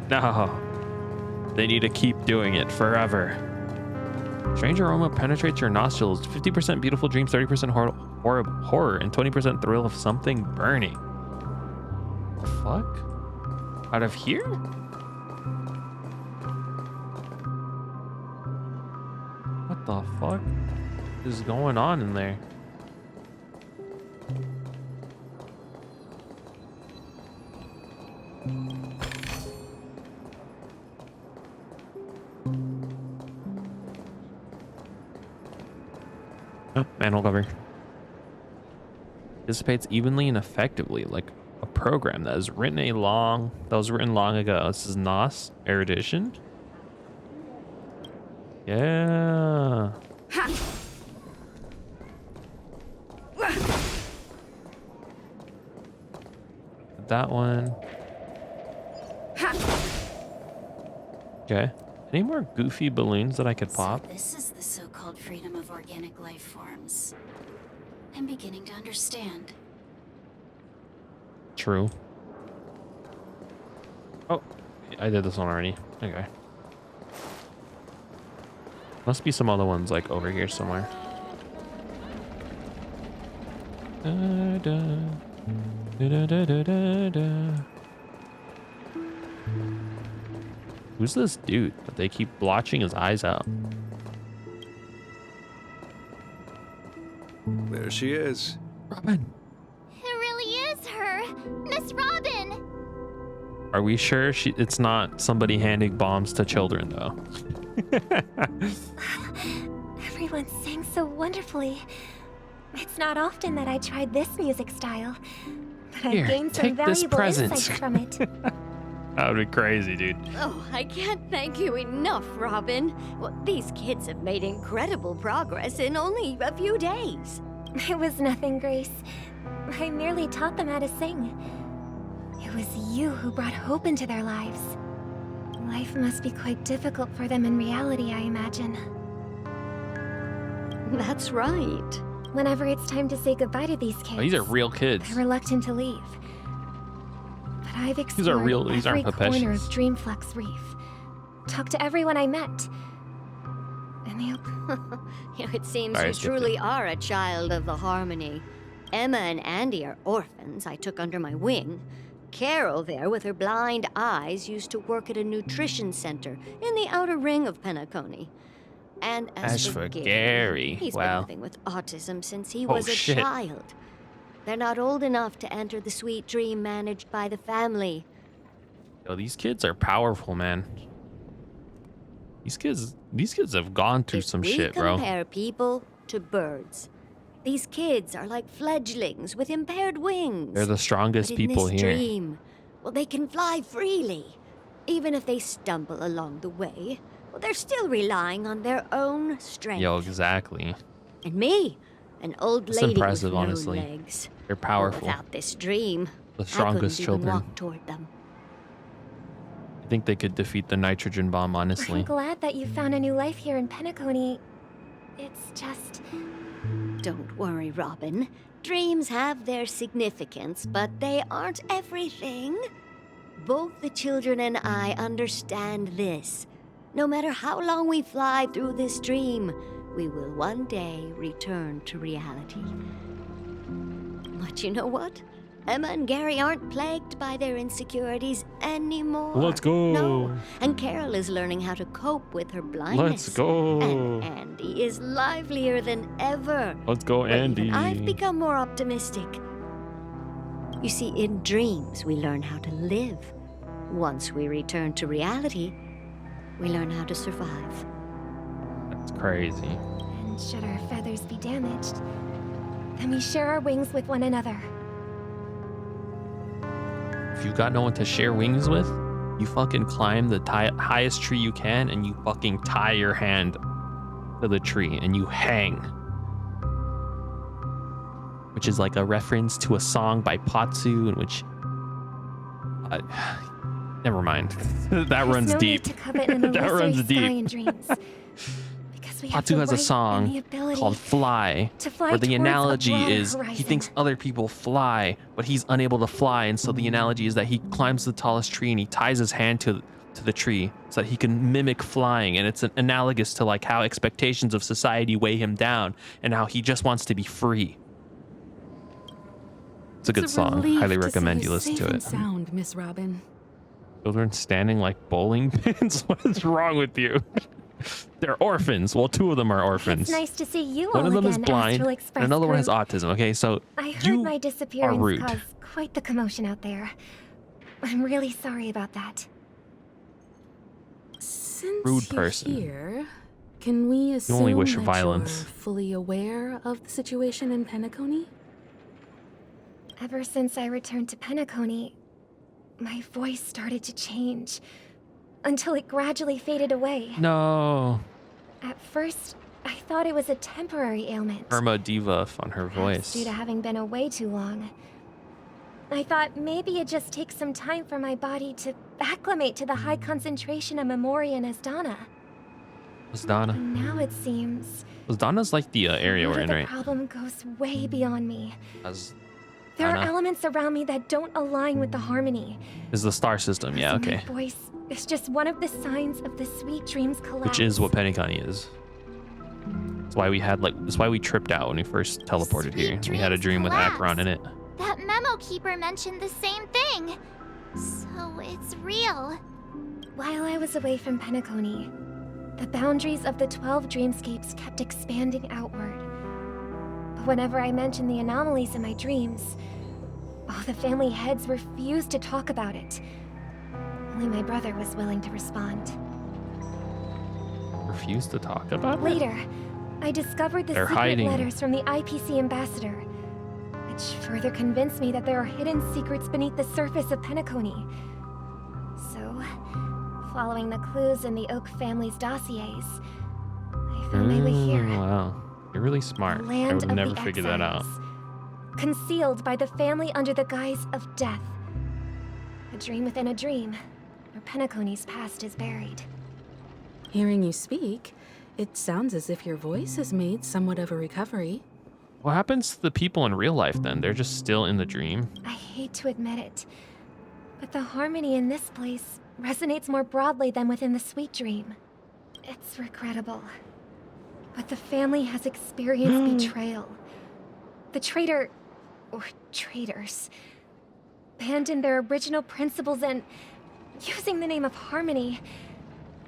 No. They need to keep doing it forever. Strange aroma penetrates your nostrils. 50% beautiful dreams, 30% horror, and 20% thrill of something burning. The fuck? Out of here? What the fuck is going on in there? Oh, manhole cover. Dissipates evenly and effectively, like a program that was written long ago. This is NOS erudition. Yeah. That one. Okay. Any more goofy balloons that I could pop? So this is the so-called freedom of organic life forms. I'm beginning to understand. True. Oh, I did this one already. Okay. Must be some other ones like over here somewhere. Da, da, da, da, da, da, da. Who's this dude that they keep blotching his eyes out? There she is. Robin. It really is her! Miss Robin! Are we sure it's not somebody handing bombs to children though? Everyone sang so wonderfully. It's not often that I tried this music style, but Here, I've gained some take this valuable present. insights from it. That would be crazy, dude. Oh, I can't thank you enough, Robin. Well, these kids have made incredible progress in only a few days. It was nothing, Grace. I merely taught them how to sing. It was you who brought hope into their lives. Life must be quite difficult for them in reality, I imagine. That's right. Whenever it's time to say goodbye to these kids, Oh, these are real kids. they're reluctant to leave. But I've explored These are real. These every aren't corner of Pepeshes. Dreamflux Reef. Talked to everyone I met. And they It seems Sorry, I you skipped it. truly are a child of the Harmony. Emma and Andy are orphans I took under my wing. Carol there, with her blind eyes, used to work at a nutrition center in the outer ring of Penacony. And As for Gary, he's well. been living with autism since he Oh, was a shit. child. They're not old enough to enter the sweet dream managed by the family. Yo, these kids are powerful, man. These kids have gone through some We shit, bro. compare people to birds. These kids are like fledglings with impaired wings. They're the strongest But in people this here. dream, well, they can fly freely. Even if they stumble along the way, well, they're still relying on their own strength. Yo, exactly. And me, an old It's lady impressive, with no honestly. legs. They're Well, powerful. without this dream, The strongest I couldn't children. even walk toward them. I think they could defeat the nitrogen bomb, honestly. I'm glad that you found a new life here in Penacony. It's just... Don't worry, Robin. Dreams have their significance, but they aren't everything. Both the children and I understand this. No matter how long we fly through this dream, we will one day return to reality. But you know what? Emma and Gary aren't plagued by their insecurities anymore. Let's go. No. And Carol is learning how to cope with her blindness. Let's go. And Andy is livelier than ever. Let's go, Well, Andy. even I've become more optimistic. You see, in dreams, we learn how to live. Once we return to reality, we learn how to survive. That's crazy. And should our feathers be damaged, then we share our wings with one another. If you've got no one to share wings with, you fucking climb the highest tree you can and you fucking tie your hand to the tree and you hang. Which is like a reference to a song by Patsu in which... never mind. That runs no deep. Need to covet an That runs illusory sky deep. in dreams. Because we have Patsu the has a right song and the ability called Fly, to fly where the towards a analogy broader is he horizon. thinks other people fly, but he's unable to fly, and so the analogy is that he climbs the tallest tree and he ties his hand to the tree so that he can mimic flying, and it's analogous to like how expectations of society weigh him down and how he just wants to be free. It's a good song. Highly recommend you listen to it. Sound, Miss Robin. Children standing like bowling pins? What is wrong with you? They're orphans. Well, two of them are orphans. It's nice to see you One all of them again, is blind, Astral and Express another one has crew. autism. Okay, so I heard you my are disappearance rude. caused quite the commotion out there. I'm really sorry about that. Since Rude you're person. here, can we assume only wish that violence. you're fully aware of the situation in Penacony? Ever since I returned to Penacony, my voice started to change until it gradually faded away. No. At first, I thought it was a temporary ailment. Irma Diva on her voice. Due to having been away too long. I thought maybe it just takes some time for my body to acclimate to the high concentration of memoria and Asdana. Asdana. Now it seems Asdana's like the area we're in, the right? problem goes way beyond me. Asdana There are elements around me that don't align with the harmony. is the star system. Yeah, okay. My voice is just one of the signs of the sweet dreams collapse. Which is what Penacony is. That's why we had that's why we tripped out when we first teleported here. We had a dream with Acheron in it. That memo keeper mentioned the same thing. So it's real. While I was away from Penacony, the boundaries of the 12 dreamscapes kept expanding outward. But whenever I mentioned the anomalies in my dreams, all the family heads refused to talk about it. Only my brother was willing to respond. Refused to talk about it? Later, I discovered the They're secret hiding. letters from the IPC ambassador, which further convinced me that there are hidden secrets beneath the surface of Penacony. So, following the clues in the Oak family's dossiers, I found my way here. Wow. You're really smart. I Land would of never the figure that out. exiles, concealed by the family under the guise of death. A dream within a dream, where Penacony's past is buried. Hearing you speak, it sounds as if your voice has made somewhat of a recovery. What happens to the people in real life then? They're just still in the dream? I hate to admit it, but the harmony in this place resonates more broadly than within the sweet dream. It's regrettable, but the family has experienced betrayal. The traitor, or traitors, abandoned their original principles and, using the name of harmony,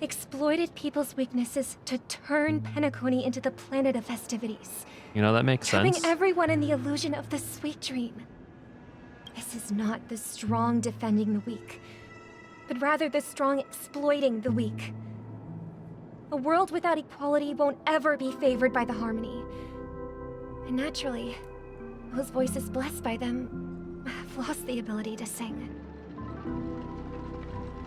exploited people's weaknesses to turn Penacony into the planet of festivities. You know, that makes Trapping sense. everyone in the illusion of the sweet dream. This is not the strong defending the weak, but rather the strong exploiting the weak. A world without equality won't ever be favored by the harmony. And naturally, those voices blessed by them have lost the ability to sing.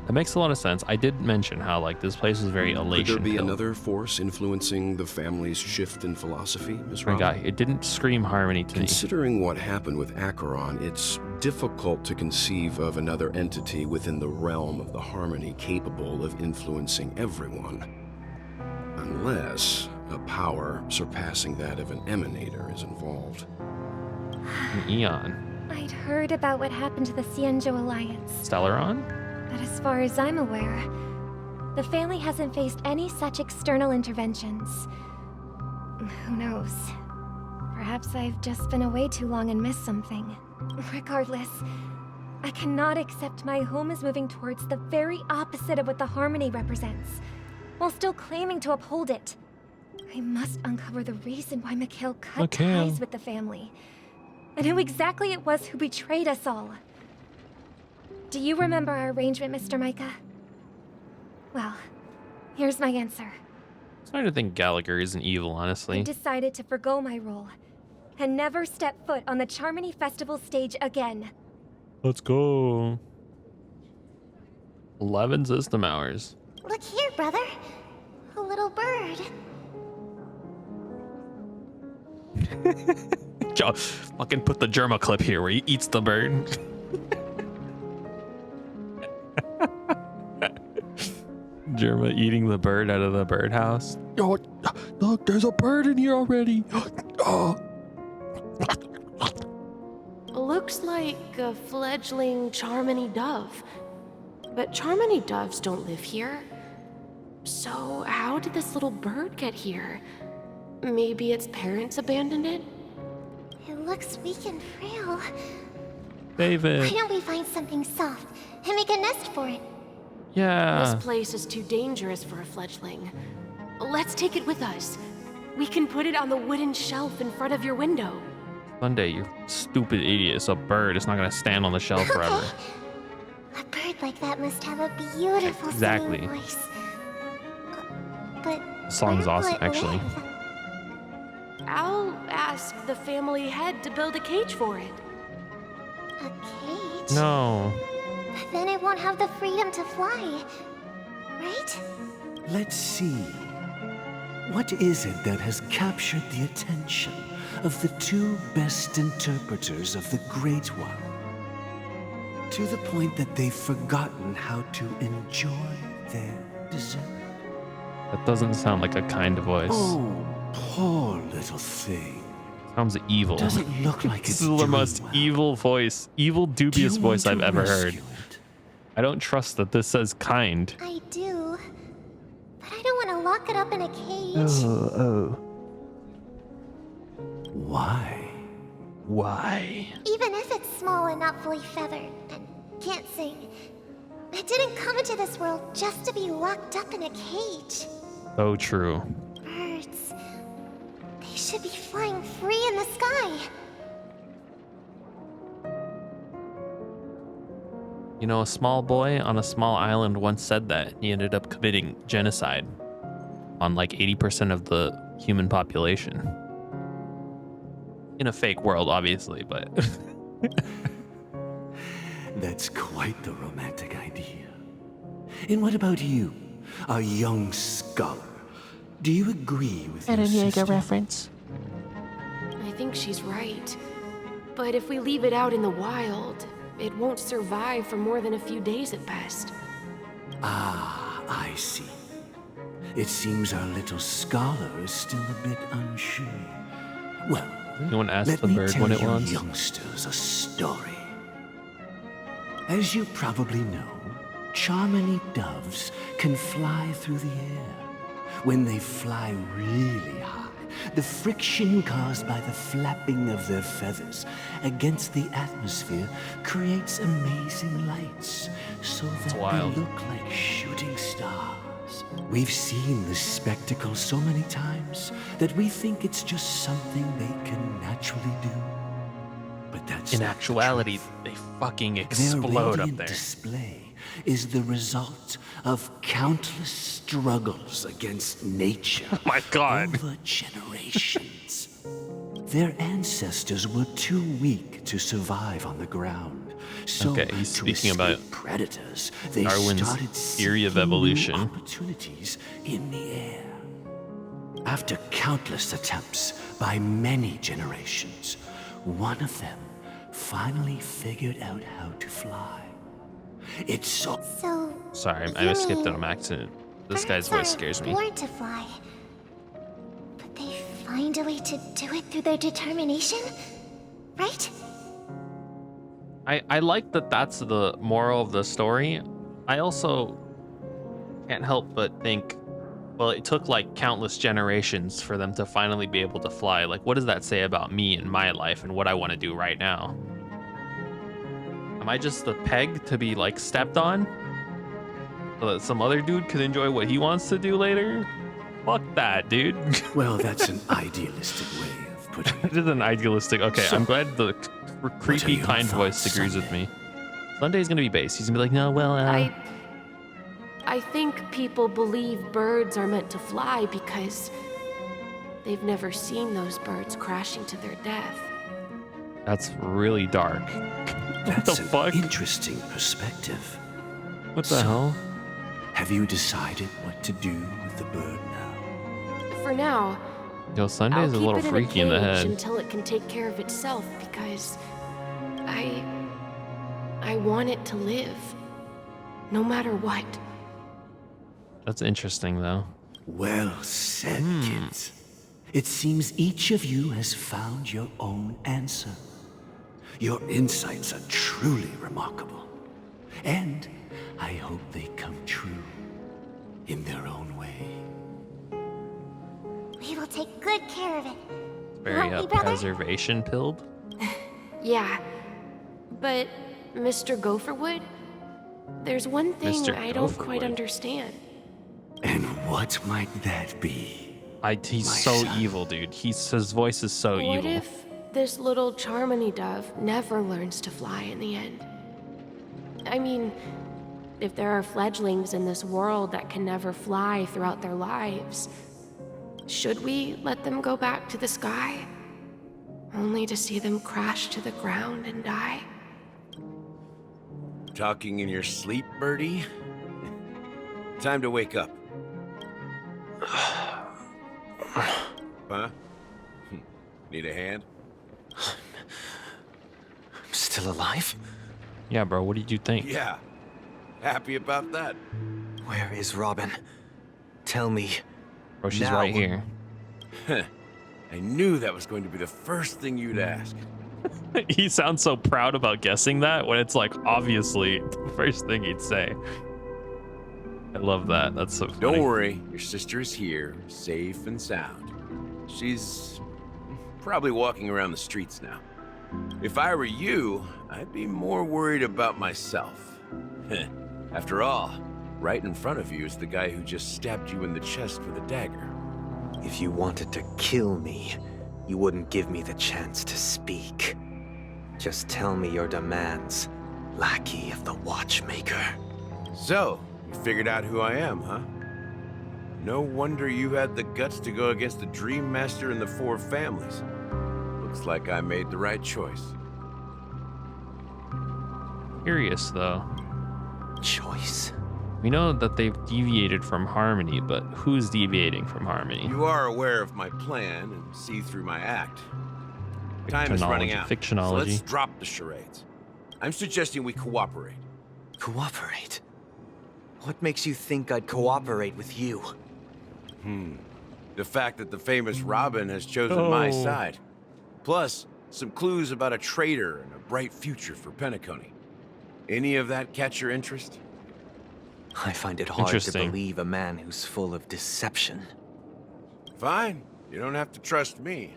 That makes a lot of sense. I did mention how like this place is very Could elation there be filled. another force influencing the family's shift in philosophy, Ms. My Robin? guy, it didn't scream harmony to me. Considering what happened with Acheron, it's difficult to conceive of another entity within the realm of the harmony capable of influencing everyone. Unless a power surpassing that of an emanator is involved. An Aeon. I'd heard about what happened to the Cienjo Alliance, Stellaron? but as far as I'm aware, the family hasn't faced any such external interventions. Who knows? Perhaps I've just been away too long and missed something. Regardless, I cannot accept my home is moving towards the very opposite of what the harmony represents, while still claiming to uphold it. I must uncover the reason why Mikhail cut ties with the family, and who exactly it was who betrayed us all. Do you remember our arrangement, Mr. Micah? Well, here's my answer. I'm starting to think Gallagher isn't evil, honestly. I decided to forgo my role and never step foot on the Charmony Festival stage again. Let's go. 11 system hours. Look here, brother. A little bird. Yo, fucking put the Germa clip here where he eats the bird. Germa eating the bird out of the birdhouse. Yo, look, there's a bird in here already. Oh. Looks like a fledgling Charmony dove. But Charmony doves don't live here. So how did this little bird get here? Maybe its parents abandoned it? It looks weak and frail. David. Why don't we find something soft and make a nest for it? Yeah. This place is too dangerous for a fledgling. Let's take it with us. We can put it on the wooden shelf in front of your window. Sunday, you stupid idiot. It's a bird. It's not gonna stand on the shelf forever. A bird like that must have a beautiful singing voice. But The song's where will awesome, it actually. live? I'll ask the family head to build a cage for it. A cage? No. But then it won't have the freedom to fly, right? Let's see. What is it that has captured the attention of the two best interpreters of the Great One? To the point that they've forgotten how to enjoy their dessert. That doesn't sound like a kind voice. Oh, poor little thing. Sounds evil. Doesn't look like This it's is the doing most well. evil voice, evil, dubious voice I've ever heard. rescue I don't trust that this says kind. I do. But I don't want to lock it up in a cage. Oh. Why? Why? Even if it's small and not fully feathered and can't sing, it didn't come into this world just to be locked up in a cage. So true. Birds. They should be flying free in the sky. You know, a small boy on a small island once said that. He ended up committing genocide on like 80% of the human population. In a fake world, obviously, but... That's quite the romantic idea. And what about you, a young scholar? Do you agree with your sister? reference. I think she's right. But if we leave it out in the wild, it won't survive for more than a few days at best. Ah, I see. It seems our little scholar is still a bit unsure. Well, anyone ask let the me bird tell what it you wants? youngsters a story. As you probably know, Charmony doves can fly through the air. When they fly really high, the friction caused by the flapping of their feathers against the atmosphere creates amazing lights, so that wild. they look like shooting stars. We've seen this spectacle so many times that we think it's just something they can naturally do. But that's In not the actuality, truth. they fucking Their explode up radiant there. display is the result of countless struggles against nature. Oh my God. Over generations. Their ancestors were too weak to survive on the ground. So Okay, he's to speaking escape about predators, they Darwin's started theory of seeking new evolution. opportunities in the air. After countless attempts by many generations, one of them finally figured out how to fly. It's so... So, Sorry, you I skipped it mean on accident. This guy's birds voice aren't scares me. born to fly. But they find a way to do it through their determination? Right? I like that that's the moral of the story. I also can't help but think, well, it took like countless generations for them to finally be able to fly. Like, what does that say about me and my life and what I want to do right now? Am I just the peg to be like stepped on? So that some other dude can enjoy what he wants to do later? Fuck that, dude. Well, that's an idealistic way of putting it. It is an idealistic. Okay, So, I'm glad the creepy your kind voice thoughts, agrees with me. Sunday's gonna be base. He's gonna be like, no, well, I think people believe birds are meant to fly because they've never seen those birds crashing to their death. That's really dark. That's what the fuck? An interesting perspective. What the hell? Have you decided what to do with the bird now? For now, Yo, Sunday's I'll a little keep it freaky in in a the cage head. until it can take care of itself because I want it to live, no matter what. That's interesting, though. Well said, kids. It seems each of you has found your own answer. Your insights are truly remarkable. And I hope they come true in their own way. We will take good care of it. Very Won't we, brother? preservation pilled. Yeah, but Mr. Gopherwood, there's one thing Mr. I don't quite Gopherwood. understand. And what might that be? He's My so son. evil, dude. His voice is so What evil. if this little Charmony dove never learns to fly in the end? I mean, if there are fledglings in this world that can never fly throughout their lives, should we let them go back to the sky? Only to see them crash to the ground and die? Talking in your sleep, Birdie? Time to wake up. Huh? Need a hand? I'm still alive? Yeah, bro. What did you think? Yeah. Happy about that. Where is Robin? Tell me. Bro, she's Now- right here. I knew that was going to be the first thing you'd ask. He sounds so proud about guessing that when it's like obviously the first thing he'd say. I love that. That's so funny. Don't worry, your sister is here, safe and sound. She's probably walking around the streets now. If I were you, I'd be more worried about myself. After all, right in front of you is the guy who just stabbed you in the chest with a dagger. If you wanted to kill me, you wouldn't give me the chance to speak. Just tell me your demands, lackey of the Watchmaker. So, you figured out who I am, huh? No wonder you had the guts to go against the Dream Master and the Four Families. Looks like I made the right choice. Curious though. Choice? We know that they've deviated from Harmony, but who's deviating from Harmony? You are aware of my plan and see through my act. Time is running out. Fictionology. So let's drop the charades. I'm suggesting we cooperate. Cooperate? What makes you think I'd cooperate with you? The fact that the famous Robin has chosen my Oh. side. Plus, some clues about a traitor and a bright future for Penacony. Any of that catch your interest? I find it hard to Interesting. believe a man who's full of deception. Fine. You don't have to trust me.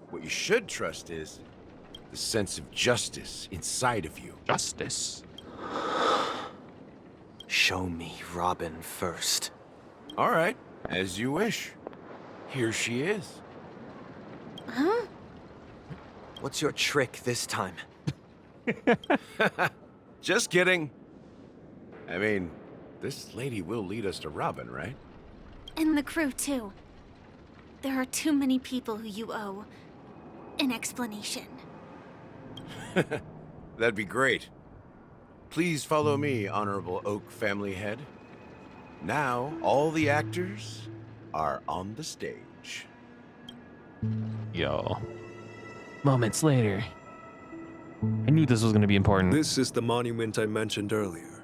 What you should trust is the sense of justice inside of you. Justice. Show me Robin first. All right, as you wish. Here she is. Huh? What's your trick this time? Just kidding. I mean, this lady will lead us to Robin, right? And the crew, too. There are too many people who you owe an explanation. That'd be great. Please follow me, Honorable Oak Family Head. Now, all the actors are on the stage. Yo. Moments later. I knew this was going to be important. This is the monument I mentioned earlier.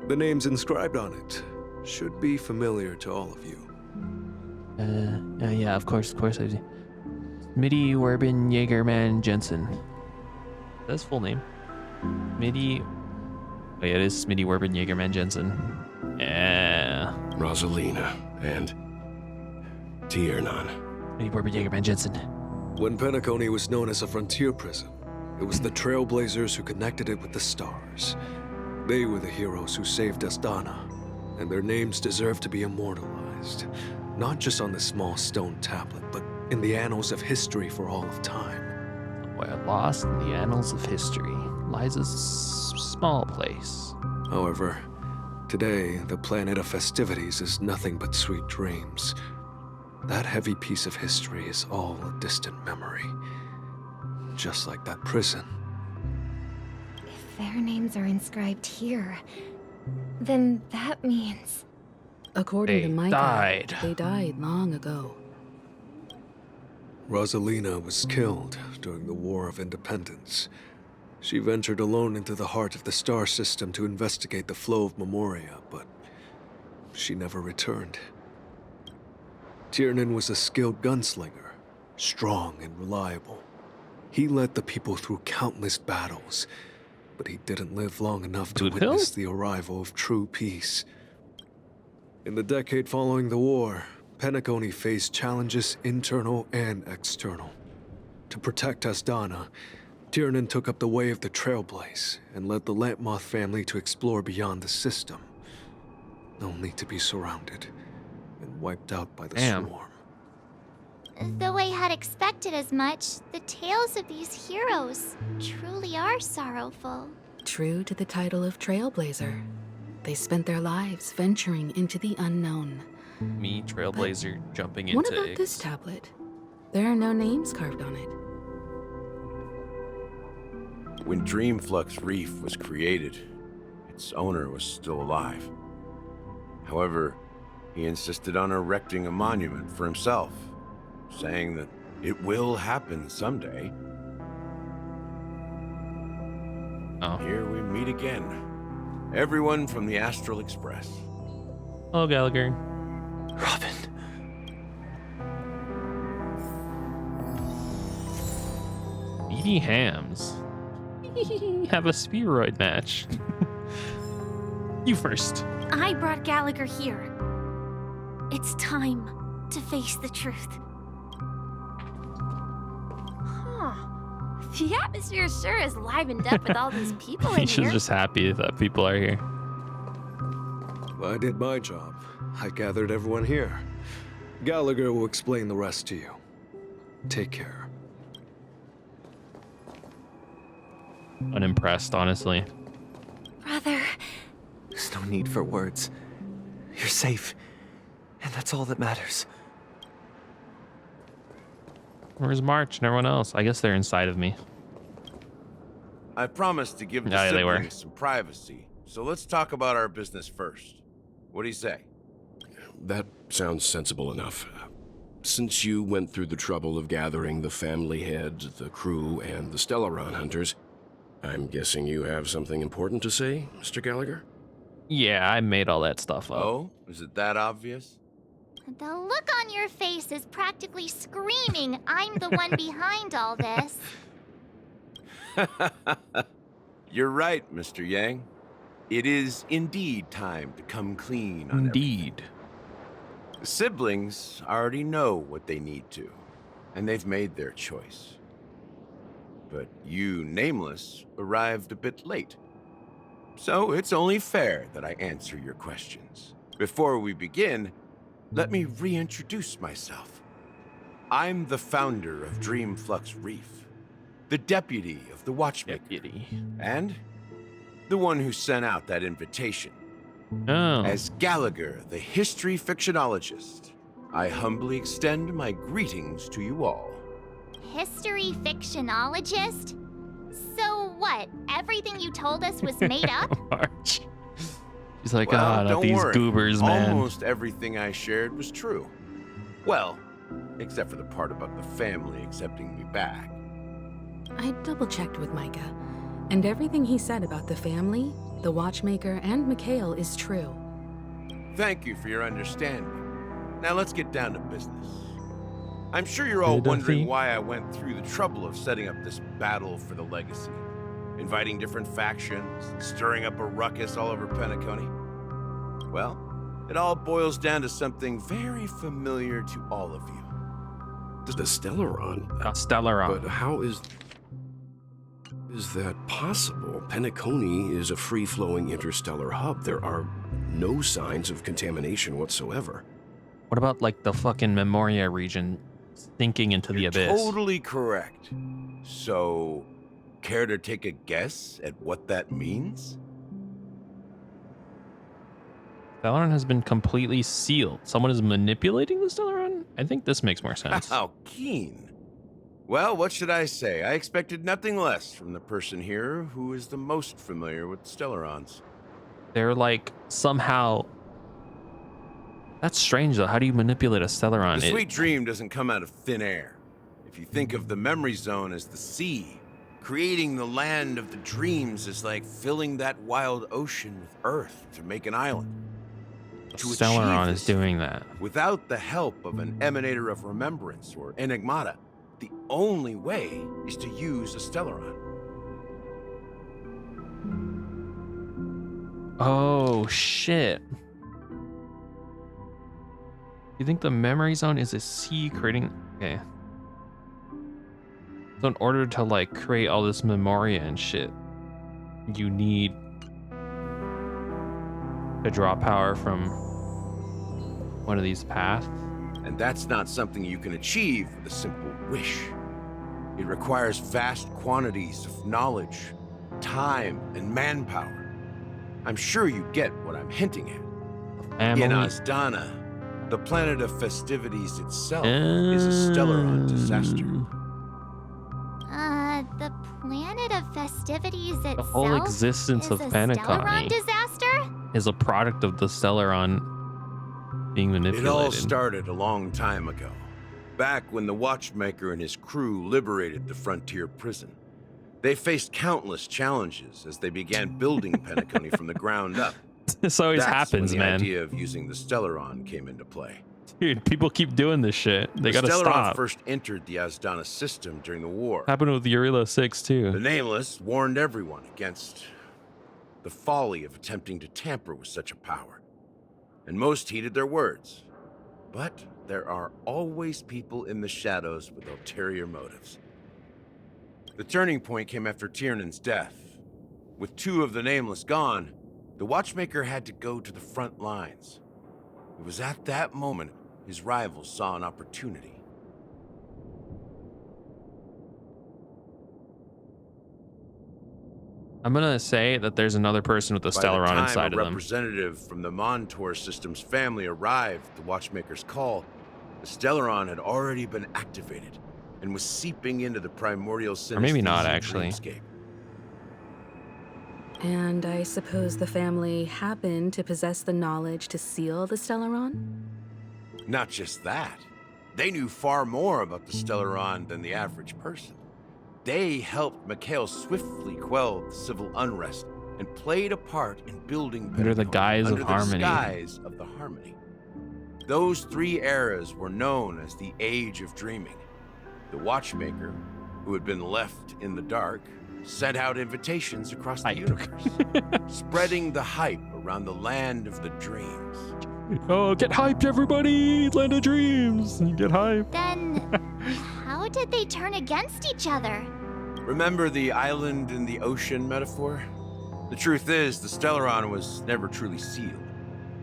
The names inscribed on it should be familiar to all of you. Yeah, of course. I do. Smitty Werbin Jaegerman Jensen. That's full name. Smitty. Oh, yeah, it is Smitty Werbin Jaegerman Jensen. Yeah. Rosalina and Tiernan. Smitty Werbin Jaegerman Jensen. When Penacony was known as a frontier prison, It was the Trailblazers who connected it with the stars. They were the heroes who saved Asdana, and their names deserve to be immortalized, not just on this small stone tablet, but in the annals of history for all of time. Where lost in the annals of history lies a small place. However, today, the planet of festivities is nothing but sweet dreams. That heavy piece of history is all a distant memory. Just like that prison. If their names are inscribed here, then that means... According to Micah, they died long ago. Rosalina was killed during the War of Independence. She ventured alone into the heart of the star system to investigate the flow of Memoria, but she never returned. Tiernan was a skilled gunslinger, strong and reliable. He led the people through countless battles, but he didn't live long enough to witness the arrival of true peace. In the decade following the war, Penacony faced challenges internal and external. To protect Asdana, Tiernan took up the way of the Trailblaze and led the Lampmoth family to explore beyond the system, only to be surrounded and wiped out by the swarm. Though I had expected as much, the tales of these heroes truly are sorrowful. True to the title of Trailblazer, they spent their lives venturing into the unknown. Me, Trailblazer, jumping into What about this tablet? There are no names carved on it. When Dreamflux Reef was created, its owner was still alive. However, he insisted on erecting a monument for himself, saying that it will happen someday. Here we meet again. Everyone from the Astral Express. Oh, Gallagher. Robin. Meaty hams. Have a spheroid match. You first. I brought Gallagher here. It's time to face the truth. The atmosphere sure is livened up with all these people in He's here. just happy that people are here. I did my job. I gathered everyone here. Gallagher will explain the rest to you. Take care. Unimpressed, honestly. Brother. There's no need for words. You're safe, and that's all that matters. Where's March and everyone else? I guess they're inside of me. I promised to give the Yeah, they were. siblings some privacy, so let's talk about our business first. What do you say? That sounds sensible enough. Since you went through the trouble of gathering the family head, the crew, and the Stellaron hunters, I'm guessing you have something important to say, Mr. Gallagher? Yeah, I made all that stuff up. Oh, is it that obvious? The look on your face is practically screaming I'm the one behind all this. You're right, Mr. Yang. It is indeed time to come clean on Indeed. The siblings already know what they need to, and they've made their choice. But you, Nameless, arrived a bit late. So it's only fair that I answer your questions. Before we begin, let me reintroduce myself. I'm the founder of Dreamflux Reef, the deputy of the Watchmaker, and the one who sent out that invitation. Oh. As Gallagher, the history fictionologist, I humbly extend my greetings to you all. History fictionologist? So what? Everything you told us was made up? March. He's like, Well, not don't these worry. goobers, man. Almost everything I shared was true. Well, except for the part about the family accepting me back. I double-checked with Micah, and everything he said about the family, the Watchmaker, and Mikhail is true. Thank you for your understanding. Now let's get down to business. I'm sure you're all wondering why I went through the trouble of setting up this battle for the legacy, inviting different factions, and stirring up a ruckus all over Penacony. Well, it all boils down to something very familiar to all of you. The Stellaron? Stellaron. But how is... Is that possible? Penacony is a free-flowing interstellar hub. There are no signs of contamination whatsoever. What about like the fucking Memoria region sinking into the abyss? Totally correct. So, care to take a guess at what that means? Stellaron has been completely sealed. Someone is manipulating the Stellaron? I think this makes more sense. How keen. Well, what should I say? I expected nothing less from the person here who is the most familiar with Stellarons. They're like somehow... That's strange though. How do you manipulate a Stellaron? The sweet dream doesn't come out of thin air. If you think of the memory zone as the sea, creating the land of the dreams is like filling that wild ocean with earth to make an island. Stellaron is doing that. Without the help of an emanator of remembrance or enigmata, the only way is to use a Stellaron. Oh, shit. You think the memory zone is a sea creating... Okay. So in order to, like, create all this memoria and shit, you need to draw power from one of these paths. And that's not something you can achieve with a simple wish. It requires vast quantities of knowledge, time, and manpower. I'm sure you get what I'm hinting at. In Azdana, the planet of festivities itself is a Stellaron disaster. The planet of festivities itself. The whole existence of Penacony disaster is a product of the Stellaron being manipulated. It all started a long time ago, back when the Watchmaker and his crew liberated the frontier prison. They faced countless challenges as they began building Penacony from the ground up. This always happens, man. The idea of using the Stellaron came into play. Dude, people keep doing this shit. They gotta Stellaron stop. first entered the Azdana system during the war. Happened with Urila 6 too. The Nameless warned everyone against the folly of attempting to tamper with such a power. And most heeded their words. But there are always people in the shadows with ulterior motives. The turning point came after Tiernan's death. With two of the Nameless gone, the Watchmaker had to go to the front lines. It was at that moment his rivals saw an opportunity. I'm gonna say that there's another person with the Stellaron inside of them. A representative from the Montour Systems family arrived at the Watchmaker's call. The Stellaron had already been activated and was seeping into the primordial synesthesia or maybe not, actually. dreamscape. And I suppose the family happened to possess the knowledge to seal the Stellaron? Not just that. They knew far more about the Stellaron than the average person. They helped Mikhail swiftly quell the civil unrest and played a part in building under the guise of harmony. Disguise of the harmony. Those three eras were known as the Age of Dreaming. The Watchmaker, who had been left in the dark, sent out invitations across the universe, spreading the hype around the land of the dreams. Oh, get hyped, everybody! Land of dreams! Get hyped. Then, how did they turn against each other? Remember the island in the ocean metaphor? The truth is, the Stellaron was never truly sealed.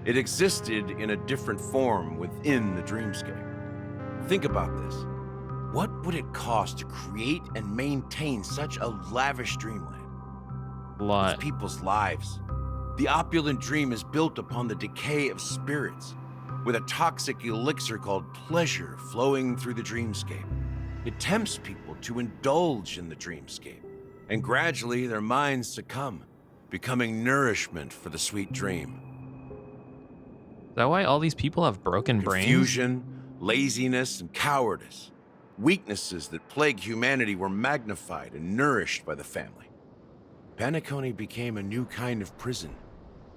It existed in a different form within the dreamscape. Think about this. What would it cost to create and maintain such a lavish dreamland? A lot. It's people's lives. The opulent dream is built upon the decay of spirits, with a toxic elixir called pleasure flowing through the dreamscape. It tempts people to indulge in the dreamscape, and gradually their minds succumb, becoming nourishment for the sweet dream. Is that why all these people have broken brains? Confusion, laziness, and cowardice. Weaknesses that plague humanity were magnified and nourished by the family. Penacony became a new kind of prison,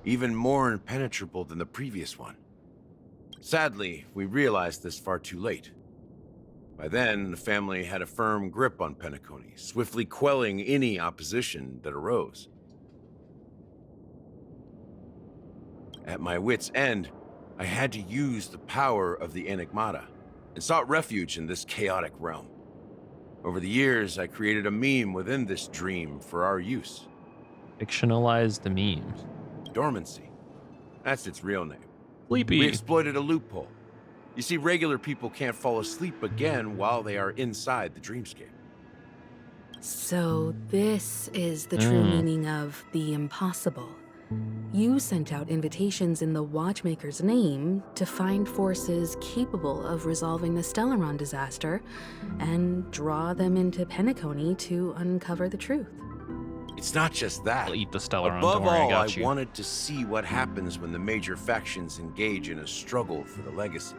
even more impenetrable than the previous one. Sadly, we realized this far too late. By then, the family had a firm grip on Penacony, swiftly quelling any opposition that arose. At my wit's end, I had to use the power of the Enigmata, and sought refuge in this chaotic realm. Over the years, I created a meme within this dream for our use. Fictionalized the memes. Dormancy. That's its real name. Sleepy. We exploited a loophole. You see, regular people can't fall asleep again while they are inside the dreamscape. So this is the true meaning of the impossible. You sent out invitations in the Watchmaker's name to find forces capable of resolving the Stellaron disaster and draw them into Penacony to uncover the truth. It's not just that. I'll eat the Stellaron. Above Don't worry, all, I got you. wanted to see what happens when the major factions engage in a struggle for the legacy.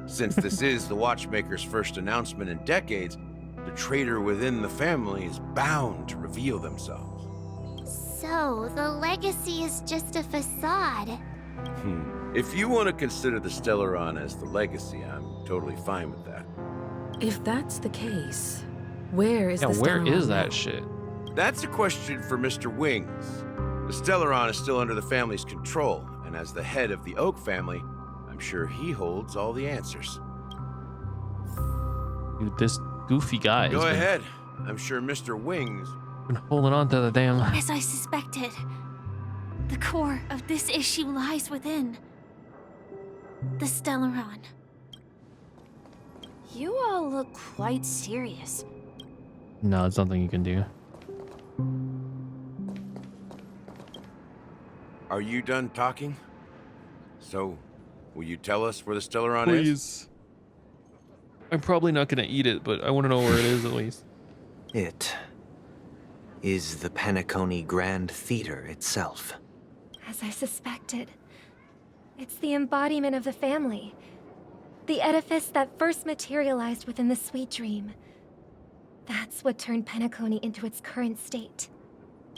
Since this is the Watchmaker's first announcement in decades, the traitor within the family is bound to reveal themselves. So, the legacy is just a facade. If you want to consider the Stellaron as the legacy, I'm totally fine with that. If that's the case, where is the Stellaron? Where is now? that shit? That's a question for Mr. Wings. The Stellaron is still under the family's control, and as the head of the Oak family, I'm sure he holds all the answers. Dude, this goofy guy. Go ahead. I'm sure Mr. Wings been holding on to the damn. As I suspected, the core of this issue lies within the Stellaron. You all look quite serious. No, it's nothing you can do. Are you done talking? So, will you tell us where the Stellaron is? Please. I'm probably not gonna eat it, but I want to know where it is at least. It is the Penacony Grand Theater itself. As I suspected, it's the embodiment of the family. The edifice that first materialized within the Sweet Dream. That's what turned Penacony into its current state.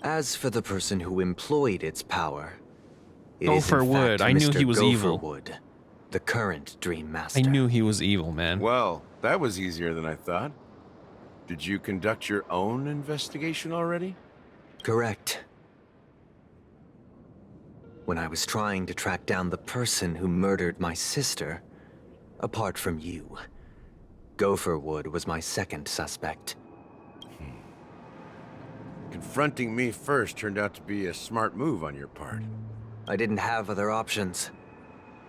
As for the person who employed its power, it is Gopher in Wood. fact I knew Mr. he was Gopher evil. Wood, the current Dream Master. I knew he was evil, man. Well, that was easier than I thought. Did you conduct your own investigation already? Correct. When I was trying to track down the person who murdered my sister, apart from you, Gopher Wood was my second suspect. Confronting me first turned out to be a smart move on your part. I didn't have other options.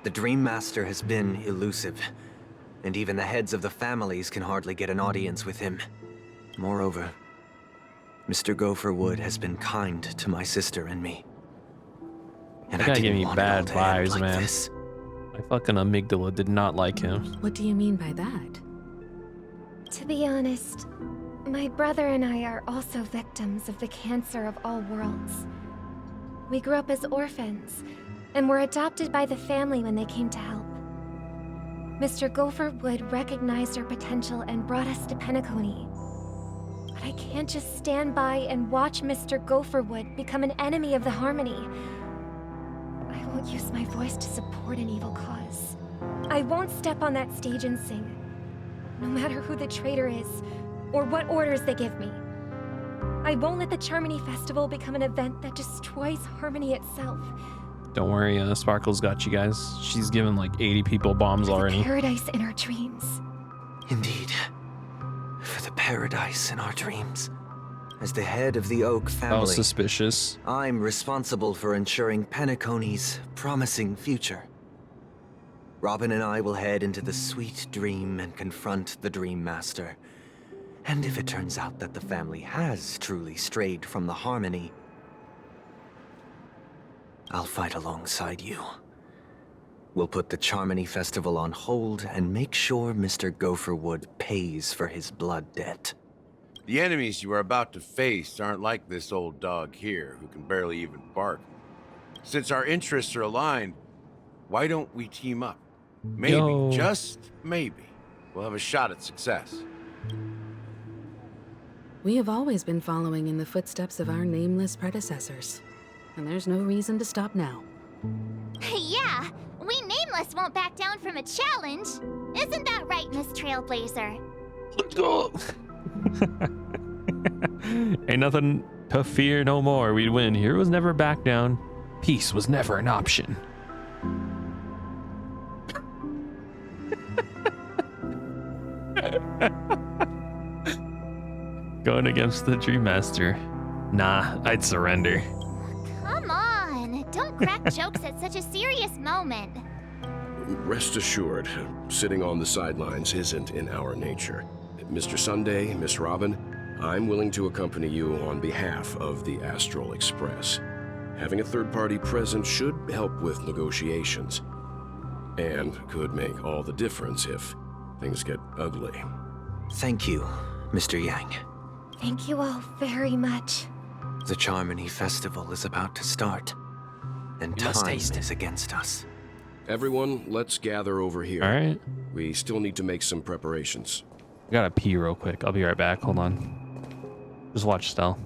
The Dream Master has been elusive, and even the heads of the families can hardly get an audience with him. Moreover, Mr. Gopher Wood has been kind to my sister and me. And That guy gave me want it all bad to end vibes, like man. this. My fucking amygdala did not like him. What do you mean by that? To be honest, my brother and I are also victims of the cancer of all worlds. We grew up as orphans, and were adopted by the family when they came to help. Mr. Gopher Wood recognized our potential and brought us to Penacony. But I can't just stand by and watch Mr. Gopher Wood become an enemy of the Harmony. I won't use my voice to support an evil cause. I won't step on that stage and sing, no matter who the traitor is, or what orders they give me. I won't let the Charmony Festival become an event that destroys Harmony itself. Don't worry, Sparkle's got you guys. She's given like 80 people bombs already. Paradise in our dreams. Indeed. For the paradise in our dreams. As the head of the Oak family, Oh, suspicious. I'm responsible for ensuring Penacony's promising future. Robin and I will head into the Sweet Dream and confront the Dream Master. And if it turns out that the family has truly strayed from the Harmony, I'll fight alongside you. We'll put the Charmony Festival on hold and make sure Mr. Gopher Wood pays for his blood debt. The enemies you are about to face aren't like this old dog here, who can barely even bark. Since our interests are aligned, why don't we team up? Maybe, just maybe, we'll have a shot at success. We have always been following in the footsteps of our nameless predecessors, and there's no reason to stop now. Yeah, we Nameless won't back down from a challenge. Isn't that right, Miss Trailblazer? Let's go. Ain't nothing to fear no more. We'd win. Heroes never back down. Peace was never an option. Going against the Dream Master. Nah, I'd surrender. Come on, don't crack jokes at such a serious moment. Rest assured, sitting on the sidelines isn't in our nature. Mr. Sunday, Miss Robin, I'm willing to accompany you on behalf of the Astral Express. Having a third party present should help with negotiations, and could make all the difference if things get ugly. Thank you, Mr. Yang. Thank you all very much. The Charmony Festival is about to start, and time is against us. Everyone, let's gather over here. All right. We still need to make some preparations. I gotta pee real quick. I'll be right back. Hold on. Just watch Stell.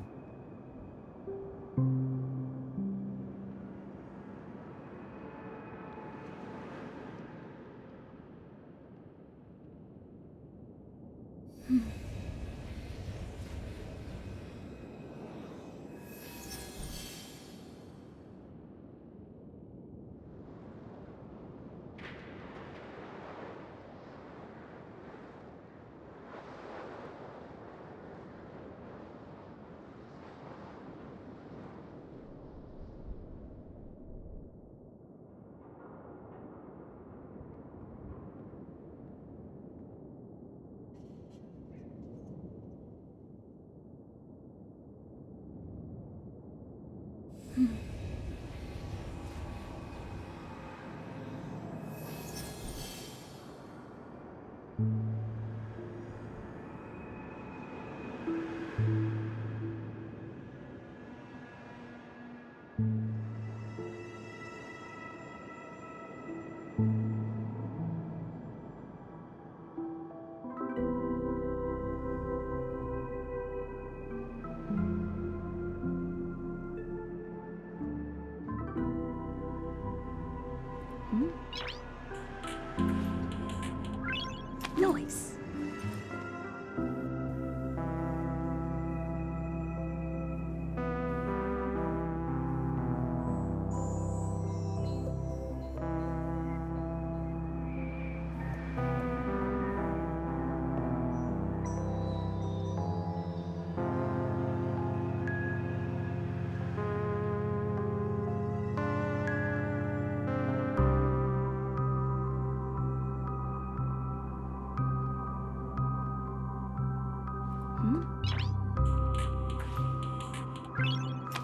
Noise.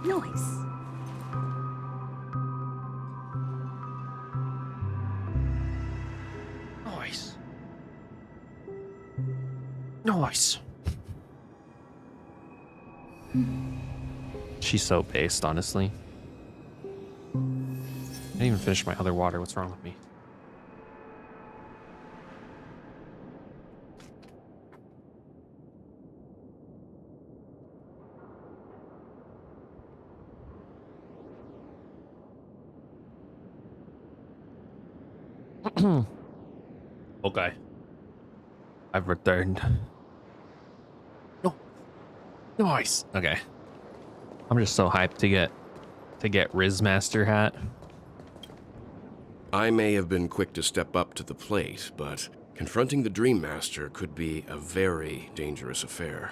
Noise. Nice. Nice. She's so based, honestly. I didn't even finish my other water. What's wrong with me? Okay. I've returned. No. Nice. Okay. I'm just so hyped to get Rizz Master hat. I may have been quick to step up to the plate, but confronting the Dream Master could be a very dangerous affair.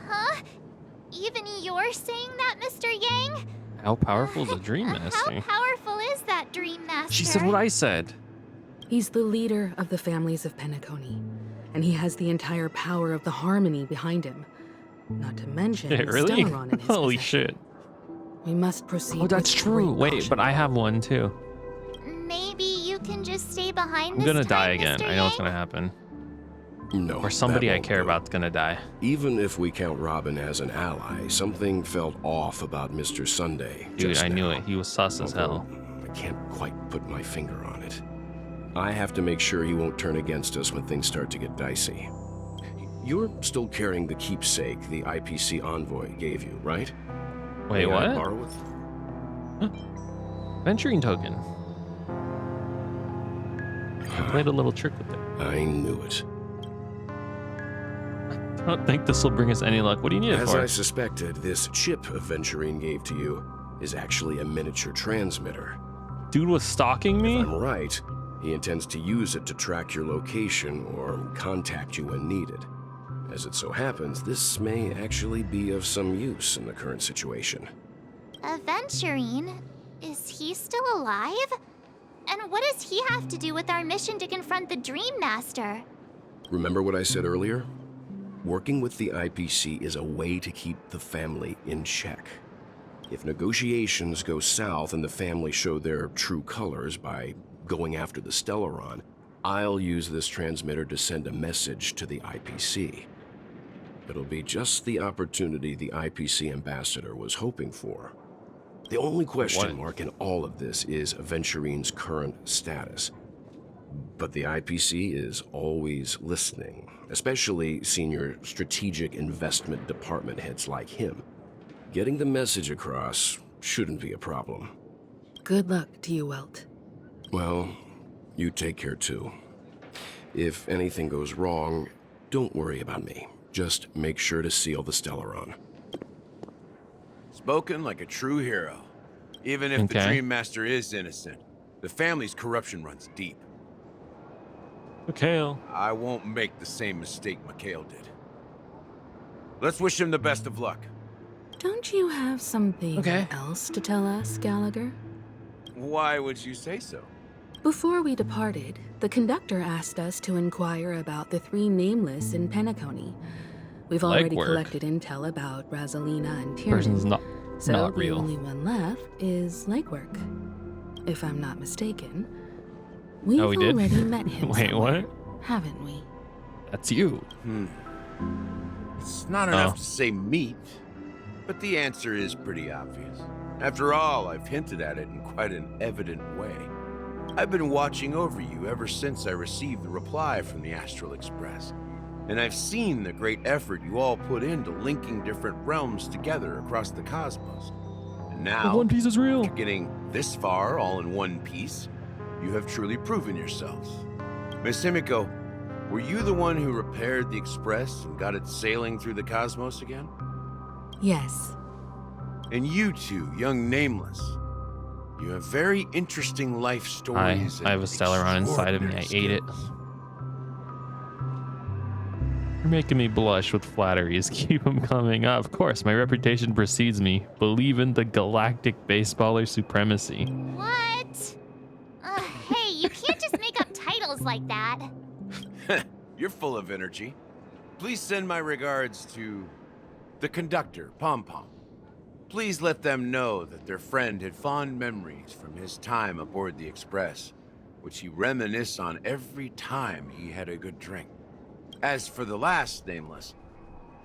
Huh? Even you're saying that, Mr. Yang? How powerful is a Dream Master? How powerful is that Dream Master? She said what I said. He's the leader of the families of Penacony, and he has the entire power of the Harmony behind him. Not to mention the really? Stellaron in his Holy possession. shit. We must proceed. Oh, that's true. Wait, but I have one too. Maybe you can just stay behind I'm this gonna time, die again. Mr. I know what's Yang? gonna happen. No, Or somebody that I won't care do. about's gonna die. Even if we count Robin as an ally, something felt off about Mr. Sunday. Dude, just I knew now. it. He was sus as hell. Although I can't quite put my finger on it. I have to make sure he won't turn against us when things start to get dicey. You're still carrying the keepsake the IPC envoy gave you, right? Wait, May I what? borrow it? Venturing token. I played a little trick with it. I knew it. I don't think this will bring us any luck. What do you need it As for? I suspected, this chip Venturine gave to you is actually a miniature transmitter. Dude was stalking me? If I'm right, he intends to use it to track your location or contact you when needed. As it so happens, this may actually be of some use in the current situation. Aventurine? Is he still alive? And what does he have to do with our mission to confront the Dream Master? Remember what I said earlier? Working with the IPC is a way to keep the family in check. If negotiations go south and the family show their true colors by going after the Stellaron, I'll use this transmitter to send a message to the IPC. It'll be just the opportunity the IPC ambassador was hoping for. The only question mark in all of this is Aventurine's current status. But the IPC is always listening, especially senior strategic investment department heads like him. Getting the message across shouldn't be a problem. Good luck to you, Welt. Well, you take care too. If anything goes wrong, don't worry about me. Just make sure to seal the Stellaron. Spoken like a true hero. Even if the Dream Master is innocent, the family's corruption runs deep. Mikhail. I won't make the same mistake Mikhail did. Let's wish him the best of luck. Don't you have something else to tell us, Gallagher? Why would you say so? Before we departed, the conductor asked us to inquire about the 3 nameless in Penacony. We've already collected intel about Rosalina and Tyrion. Person's not the real. only one left is Legwork. If I'm not mistaken, we've already met him. Wait, what? Haven't we? That's you. It's not enough to say meet, but the answer is pretty obvious. After all, I've hinted at it in quite an evident way. I've been watching over you ever since I received the reply from the Astral Express. And I've seen the great effort you all put into linking different realms together across the cosmos. And now, One Piece is real. after getting this far all in one piece, you have truly proven yourselves. Miss Himiko, were you the one who repaired the Express and got it sailing through the cosmos again? Yes. And you two, young Nameless, you have very interesting life stories. I have a Stellaron inside of me. I ate it. You're making me blush with flatteries. Keep them coming. Of course, my reputation precedes me. Believe in the galactic baseballer supremacy. What? Hey, you can't just make up titles like that. You're full of energy. Please send my regards to the conductor, Pom Pom. Please let them know that their friend had fond memories from his time aboard the Express, which he reminisced on every time he had a good drink. As for the last Nameless,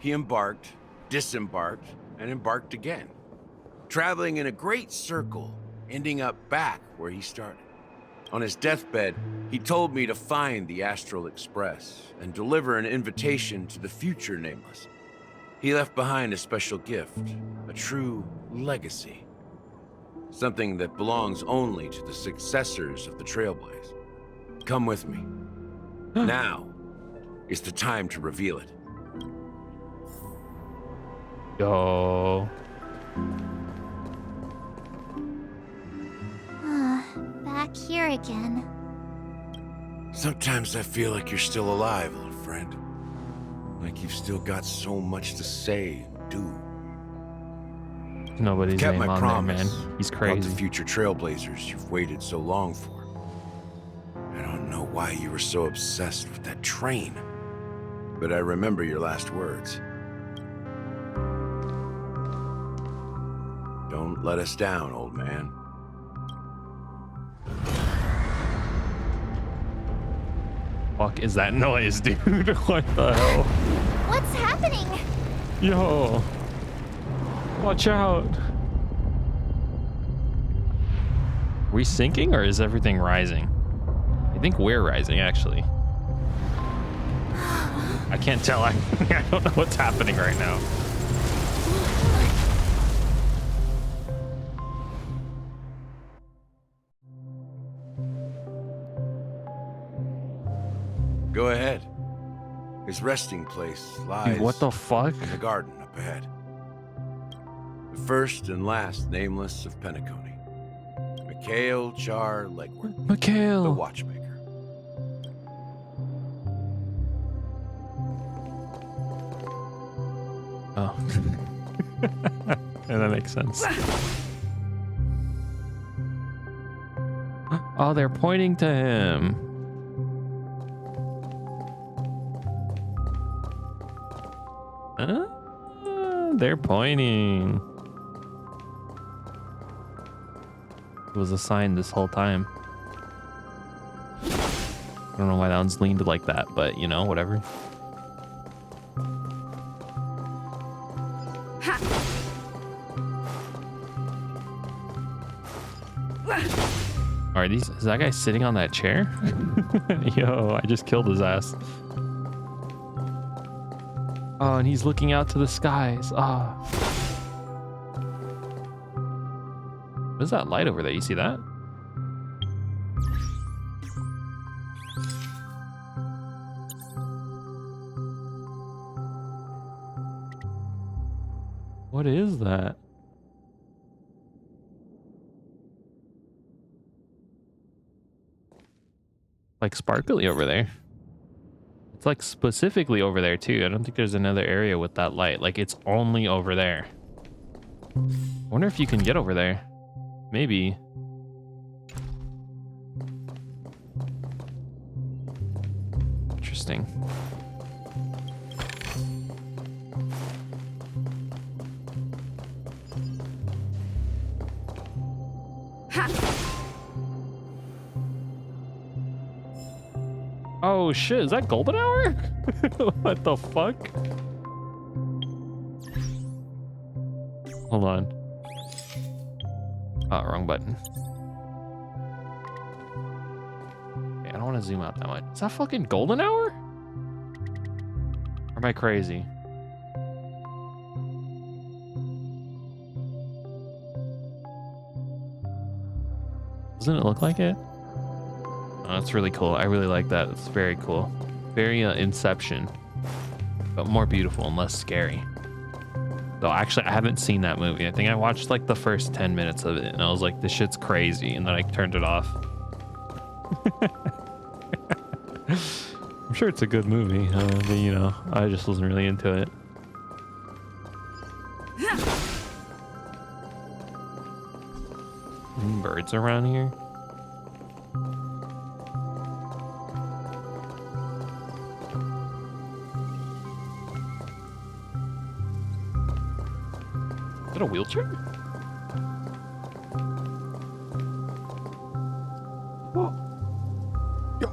he embarked, disembarked, and embarked again, traveling in a great circle, ending up back where he started. On his deathbed, he told me to find the Astral Express and deliver an invitation to the future Nameless. He left behind a special gift, a true legacy. Something that belongs only to the successors of the Trailblaze. Come with me. Now is the time to reveal it. Yo. Back here again. Sometimes I feel like you're still alive, little friend. Like you've still got so much to say and do. Nobody's kept name my on promise there, man. He's about crazy. the future Trailblazers you've waited so long for. I don't know why you were so obsessed with that train, but I remember your last words. Don't let us down, old man. Fuck is that noise, dude? What the hell? What's happening? Yo. Watch out. Are we sinking or is everything rising? I think we're rising, actually. I can't tell. I don't know what's happening right now. Go ahead. His resting place lies Dude, what the fuck? in the garden up ahead. The first and last Nameless of Penacony. Mikhail Char Legwork, Mikhail. the Watchmaker. Oh. Yeah, that makes sense. Oh, they're pointing to him. They're pointing. It was a sign this whole time. I don't know why that one's leaned like that, but you know, whatever. Is that guy sitting on that chair? Yo, I just killed his ass. Oh, and he's looking out to the skies. Ah. Oh. What is that light over there? You see that? What is that? Like sparkly over there. It's like specifically over there too. I don't think there's another area with that light. Like it's only over there. I wonder if you can get over there. Maybe. Interesting. Oh shit, is that golden hour? What the fuck? Hold on. Oh, wrong button. Okay, I don't want to zoom out that much. Is that fucking golden hour? Or am I crazy? Doesn't it look like it? Oh, that's really cool. I really like that. It's very cool. Very Inception, but more beautiful and less scary. Though actually, I haven't seen that movie. I think I watched like the first 10 minutes of it and I was like, this shit's crazy. And then I turned it off. I'm sure it's a good movie, but you know, I just wasn't really into it. Any birds around here? Is that a wheelchair? Whoa. Yo.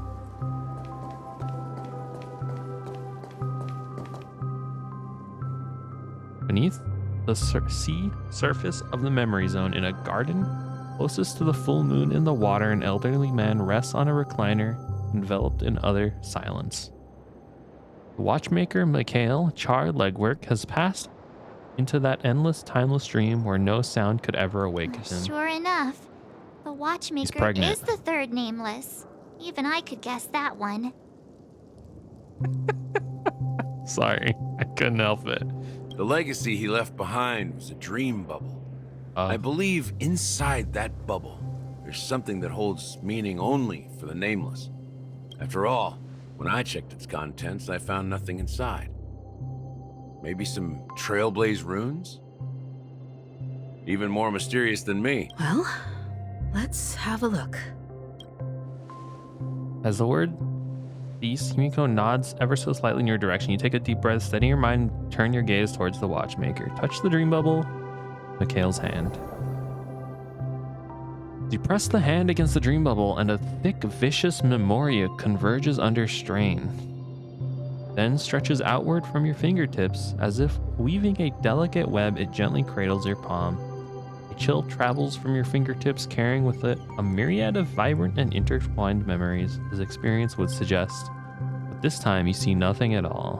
Beneath the sea surface of the memory zone in a garden closest to the full moon in the water, an elderly man rests on a recliner enveloped in utter silence. The watchmaker Mikhail charred legwork has passed into that endless, timeless dream where no sound could ever awaken him. Sure enough, the watchmaker is the third nameless. Even I could guess that one. Sorry, I couldn't help it. The legacy he left behind was a dream bubble. I believe inside that bubble, there's something that holds meaning only for the nameless. After all, when I checked its contents, I found nothing inside. Maybe some trailblaze runes? Even more mysterious than me. Well, let's have a look. As the word cease, Himiko nods ever so slightly in your direction. You take a deep breath, steady your mind, turn your gaze towards the watchmaker. Touch the dream bubble, Mikhail's hand. You press the hand against the dream bubble and a thick, vicious memoria converges under strain. Then stretches outward from your fingertips as if weaving a delicate web. It gently cradles your palm. A chill travels from your fingertips, carrying with it a myriad of vibrant and intertwined memories, as experience would suggest. But this time you see nothing at all.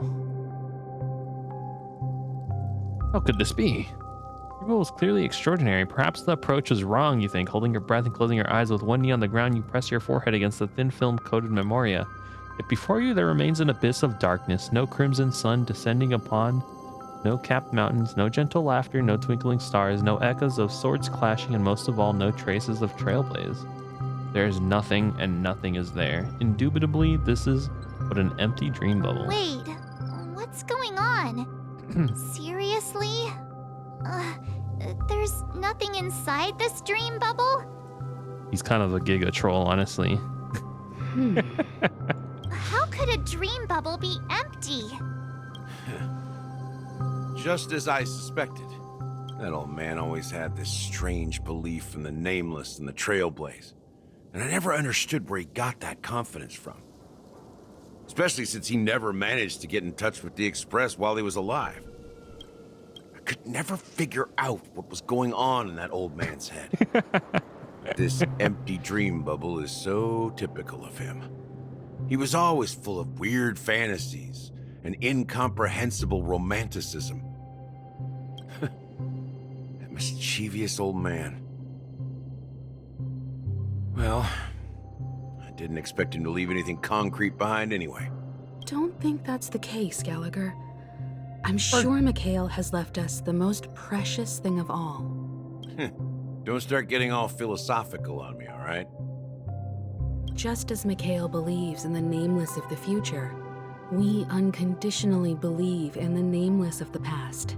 How could this be? The rule was clearly extraordinary. Perhaps the approach was wrong, you think. Holding your breath and closing your eyes with one knee on the ground, you press your forehead against the thin film-coated memoria. Yet before you there remains an abyss of darkness, no crimson sun descending upon, no capped mountains, no gentle laughter, no twinkling stars, no echoes of swords clashing, and most of all, no traces of trailblaze. There is nothing, and nothing is there. Indubitably, this is but an empty dream bubble. Wait, what's going on? Seriously? There's nothing inside this dream bubble? He's kind of a giga troll, honestly. How could a dream bubble be empty? Just as I suspected. That old man always had this strange belief in the nameless and the trailblaze. And I never understood where he got that confidence from. Especially since he never managed to get in touch with the Express while he was alive. I could never figure out what was going on in that old man's head. This empty dream bubble is so typical of him. He was always full of weird fantasies and incomprehensible romanticism. That mischievous old man. Well, I didn't expect him to leave anything concrete behind anyway. Don't think that's the case, Gallagher. I'm sure Mikhail has left us the most precious thing of all. Don't start getting all philosophical on me, all right? Just as Mikhail believes in the nameless of the future, we unconditionally believe in the nameless of the past.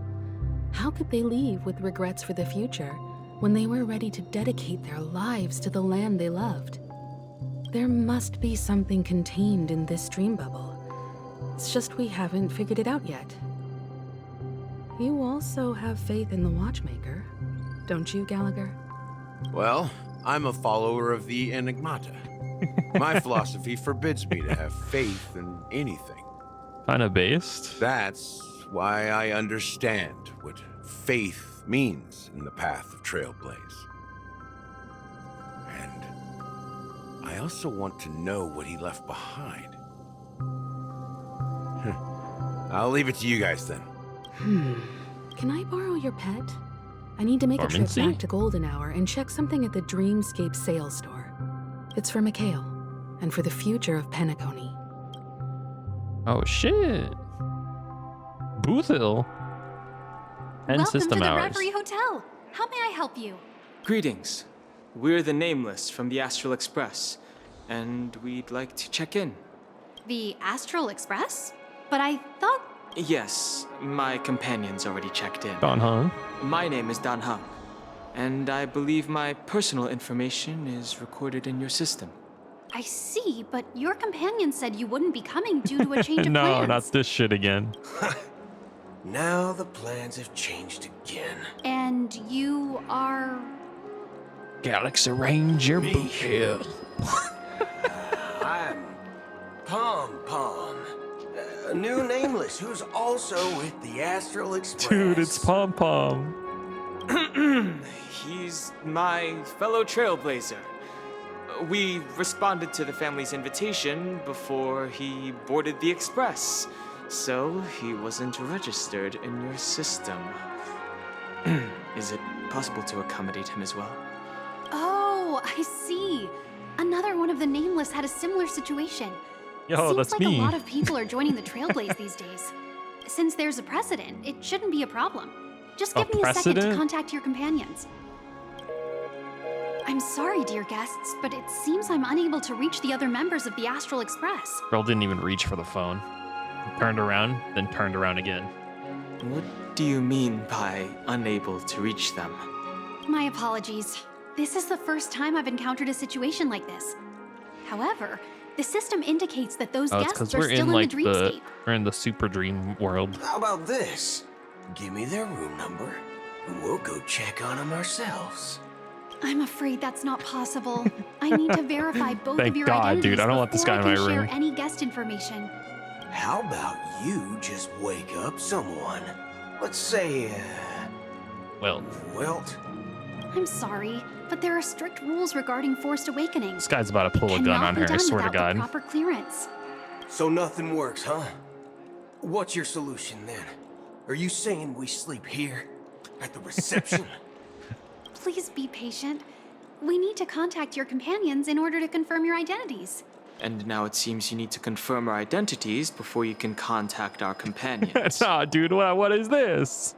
How could they leave with regrets for the future when they were ready to dedicate their lives to the land they loved? There must be something contained in this dream bubble. It's just we haven't figured it out yet. You also have faith in the Watchmaker, don't you, Gallagher? Well, I'm a follower of the Enigmata. My philosophy forbids me to have faith in anything. Kind of based. That's why I understand what faith means in the path of Trailblaze. And I also want to know what he left behind. I'll leave it to you guys then. Can I borrow your pet? I need to make a trip back to Golden Hour and check something at the Dreamscape sales store. It's for Mikhail, and for the future of Penacony. Oh shit. Booth Hill. And Welcome system to the hours. Reverie Hotel. How may I help you? Greetings. We're the Nameless from the Astral Express, and we'd like to check in. The Astral Express? But I thought... Yes, my companion's already checked in. Don Hung. My name is Don Hung, and I believe my personal information is recorded in your system. I see, but your companion said you wouldn't be coming due to a change of No, plans. not this shit again. Now the plans have changed again. And you are... Galaxy Ranger Boot Hill. I'm Pom Pom, a new nameless who's also with the Astral Express. Dude, it's Pom Pom. He's my fellow trailblazer. We responded to the family's invitation before he boarded the express, so he wasn't registered in your system. Is it possible to accommodate him as well? Oh, I see. Another one of the Nameless had a similar situation. Yo, Seems that's like me. a lot of people are joining the Trailblaze these days. Since there's a precedent, it shouldn't be a problem. Just give me a second to precedent? contact your companions. I'm sorry, dear guests, but it seems I'm unable to reach the other members of the Astral Express. Girl didn't even reach for the phone. Turned around, then turned around again. What do you mean by unable to reach them? My apologies. This is the first time I've encountered a situation like this. However, the system indicates that those Oh, it's guests because are we're still in in like the dreamscape. we're in the super dream world. How about this? Give me their room number, and we'll go check on them ourselves. I'm afraid that's not possible. I need to verify both Thank of your God, identities dude. I don't want this before guy in I can my share room. any guest information. How about you just wake up someone? Let's say, Wilt. I'm sorry, but there are strict rules regarding forced awakening. This guy's about to pull a gun Cannot on be her, I done swear to without the God. proper clearance. So nothing works, huh? What's your solution then? Are you saying we sleep here? At the reception? Please be patient. We need to contact your companions in order to confirm your identities. And now it seems you need to confirm our identities before you can contact our companions. Nah, dude, what is this?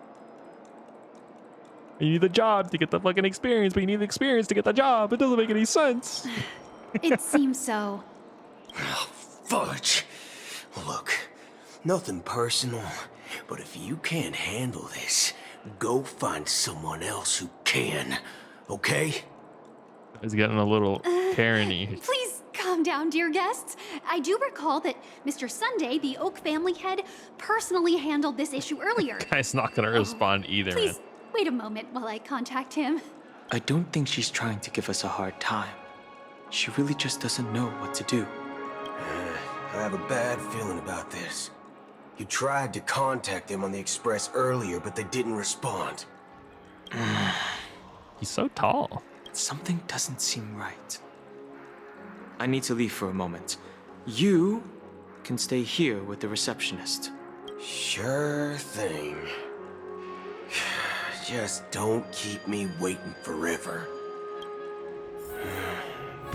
You need the job to get the fucking experience, but you need the experience to get the job. It doesn't make any sense. It seems so. Oh, fudge. Look, nothing personal. But if you can't handle this, go find someone else who can, okay? He's getting a little Karen-y. Please calm down, dear guests. I do recall that Mr. Sunday, the Oak family head, personally handled this issue earlier. Guy's not gonna respond either, man. Please wait a moment while I contact him. I don't think she's trying to give us a hard time. She really just doesn't know what to do. I have a bad feeling about this. You tried to contact them on the express earlier, but they didn't respond. He's so tall. Something doesn't seem right. I need to leave for a moment. You can stay here with the receptionist. Sure thing. Just don't keep me waiting forever.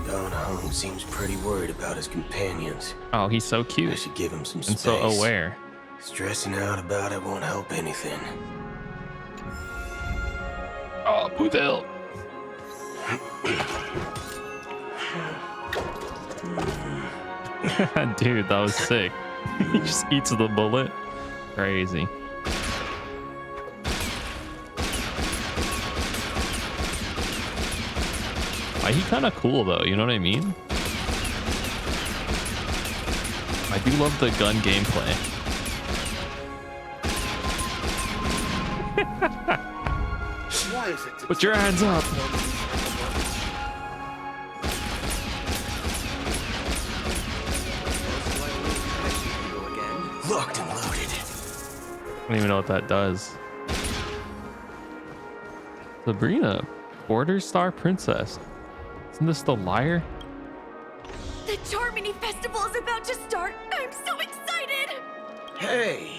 Don Hung seems pretty worried about his companions. Oh, he's so cute. I should give him some space. And so aware. Stressing out about it won't help anything. Oh, Boothil. Dude, that was sick. He just eats the bullet. Crazy. He kind of cool though, you know what I mean? I do love the gun gameplay. Put your hands up. Locked and loaded. I don't even know what that does. Sabrina, Border Star Princess. Isn't this the liar? The Charmony Festival is about to start. I'm so excited. Hey,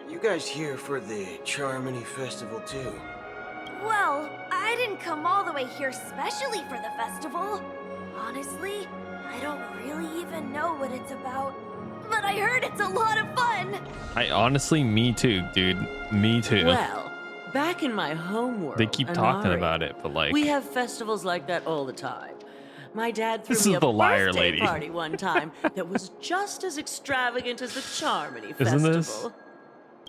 you guys here for the Charmony Festival too? Well, I didn't come all the way here specially for the festival. Honestly, I don't really even know what it's about. But I heard it's a lot of fun. Me too, dude. Me too. Well, back in my home world, They keep talking about it, but like... we have festivals like that all the time. My dad threw This me is a the liar birthday lady. party one time that was just as extravagant as the Charmony Isn't Festival. this?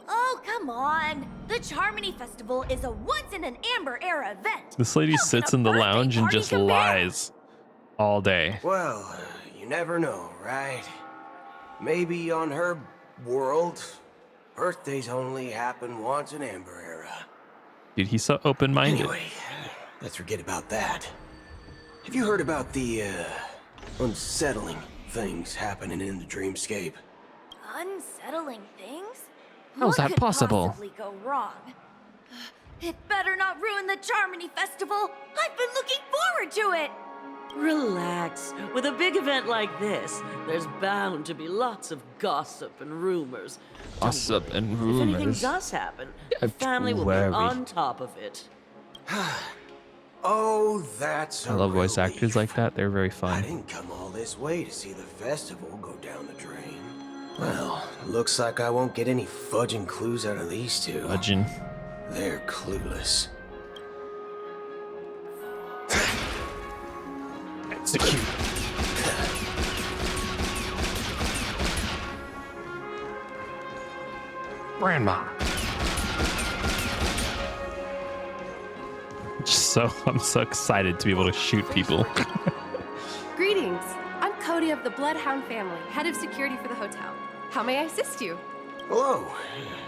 Oh, come on. The Charmony Festival is a once-in-an-Amber Era event. This lady sits in the lounge and just lies all day. Well, you never know, right? Maybe on her world, birthdays only happen once in Amber Era. Dude, he's so open-minded. Anyway, let's forget about that. Have you heard about the, unsettling things happening in the dreamscape? Unsettling things? How's that What could possible? possibly go wrong? It better not ruin the Charmony Festival. I've been looking forward to it. Relax. With a big event like this, there's bound to be lots of gossip and rumors. Gossip and If anything rumors. does happen, the family will be on top of it. Oh, that's I love voice actors like that. They're very I fun. didn't come all this way to see the festival go down the drain. Well, looks like I won't get any fudging clues out of these two. Fudging. They're clueless. Execute. Grandma. I'm so excited to be able to shoot people. Greetings. I'm Cody of the Bloodhound family, head of security for the hotel. How may I assist you? Hello.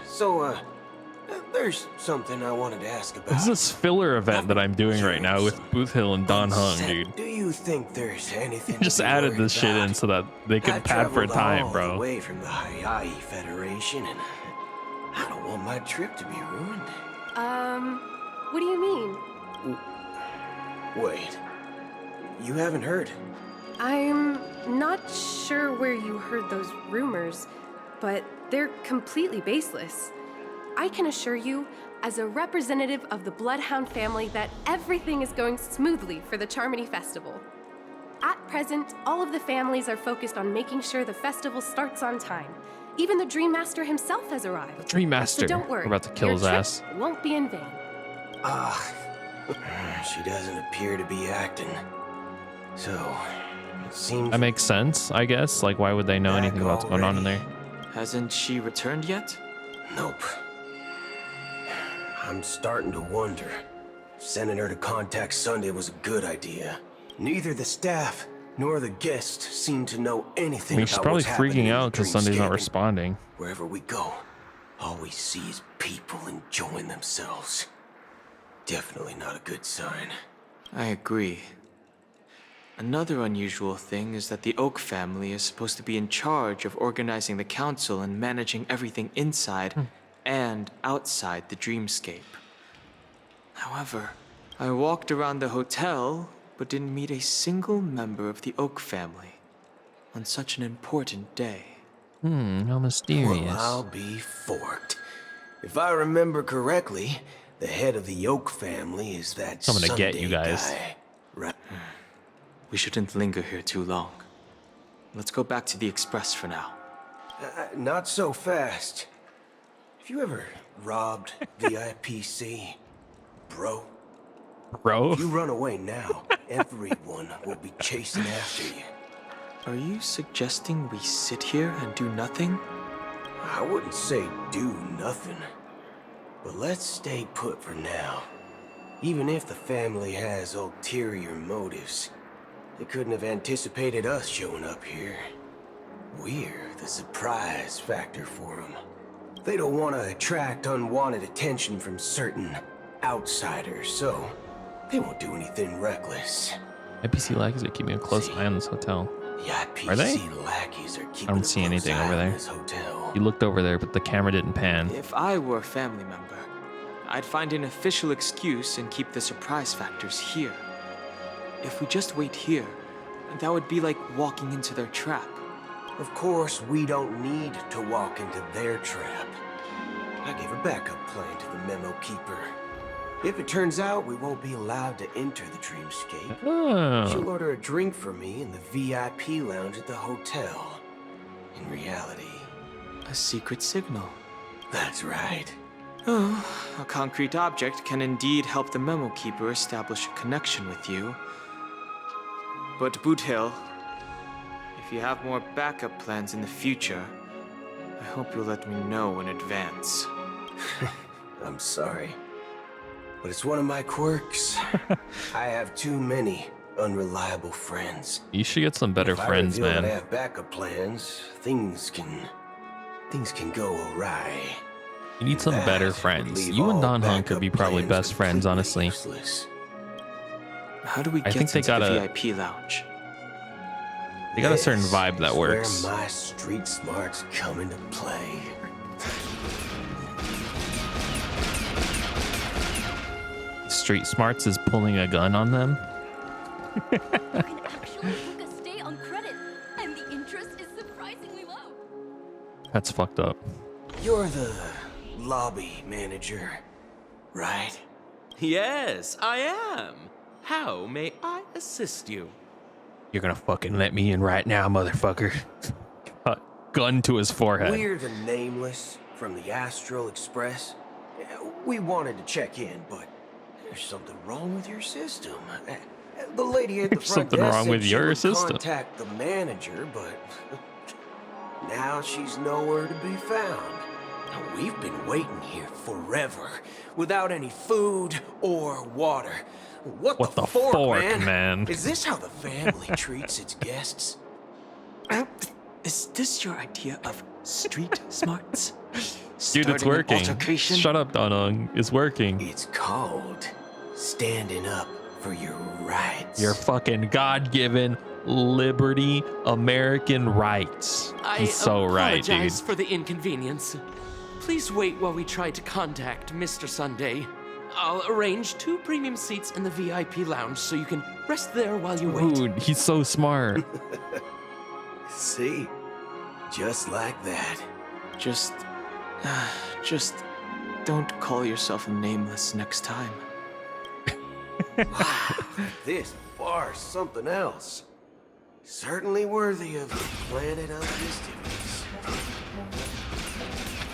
So, there's something I wanted to ask about. This is this filler event that I'm doing right now with Booth Hill and Don Hung, dude. Do you think there's anything Just to be added worried this shit about? in so that they could I pad for traveled time, all bro. the way from the Hawaii Federation, and I don't want my trip to be ruined. What do you mean? Wait, you haven't heard? I'm not sure where you heard those rumors, but they're completely baseless. I can assure you, as a representative of the Bloodhound family, that everything is going smoothly for the Charmony Festival. At present, all of the families are focused on making sure the festival starts on time. Even the Dream Master himself has arrived. Dream Master. So don't worry. We're about to kill your his trip ass. won't be in vain. She doesn't appear to be acting. So, it seems That makes sense, I guess. Like, why would they know anything about what's going on in there? Hasn't she returned yet? Nope. I'm starting to wonder. Sending her to contact Sunday was a good idea. Neither the staff nor the guests seem to know anything I mean, she's about probably what's happening freaking in the out because Sunday's not dreamscape. responding. Wherever we go, all we see is people enjoying themselves. Definitely not a good sign. I agree. Another unusual thing is that the Oak family is supposed to be in charge of organizing the council and managing everything inside and outside the dreamscape. However, I walked around the hotel but didn't meet a single member of the Oak family on such an important day. How mysterious. Well, I'll be forked. If I remember correctly, the head of the Oak family is that I'm gonna Sunday get you guys. guy, right? We shouldn't linger here too long. Let's go back to the Express for now. Not so fast. Have you ever robbed VIPC, bro? Bro? If you run away now, everyone will be chasing after you. Are you suggesting we sit here and do nothing? I wouldn't say do nothing, but let's stay put for now. Even if the family has ulterior motives, they couldn't have anticipated us showing up here. We're the surprise factor for them. They don't want to attract unwanted attention from certain outsiders, so they won't do anything reckless. IPC lackeys are keeping a close eye on this hotel. IPC Are they? lackeys are keeping I don't a see close anything eye over on there. this hotel. You looked over there, but the camera didn't pan. If I were a family member, I'd find an official excuse and keep the surprise factors here. If we just wait here, that would be like walking into their trap. Of course, we don't need to walk into their trap. I gave a backup plan to the memo keeper. If it turns out we won't be allowed to enter the dreamscape, she'll order a drink for me in the VIP lounge at the hotel. In reality, a secret signal. That's right. Oh, a concrete object can indeed help the memo keeper establish a connection with you. But Boot Hill, if you have more backup plans in the future, I hope you'll let me know in advance. I'm sorry, but it's one of my quirks. I have too many unreliable friends. You should get some better friends, if I reveal man. that I have backup plans, things can go awry. You need some better friends. You and Don Hong could be probably best friends, honestly. Useless. How do we I get think they into got the a VIP lounge? they got a certain vibe that This is works. Where my street smarts come into play. Street Smarts is pulling a gun on them. You can actually book a stay on credit, and the interest is surprisingly low. That's fucked up. You're the lobby manager, right? Yes, I am. How may I assist you? You're gonna fucking let me in right now, motherfucker. Gun to his forehead. We're the Nameless from the Astral Express. We wanted to check in, but there's something wrong with your system. The lady at the There's front something desk wrong said with she your would system. Contact the manager, but now she's nowhere to be found. Now, we've been waiting here forever without any food or water. What the fork, man? Is this how the family treats its guests? Is this your idea of street smarts? Dude, it's Starting an working. altercation? Shut up, Donong. It's working. It's called standing up for your rights. Your fucking God-given liberty American rights. He's so right, dude. apologize for the inconvenience. Please wait while we try to contact Mr. Sunday. I'll arrange 2 premium seats in the VIP lounge so you can rest there while you wait. Dude, he's so smart. See? Just like that. Just don't call yourself Nameless next time. Wow, this bar's something else. Certainly worthy of the planet of festivities.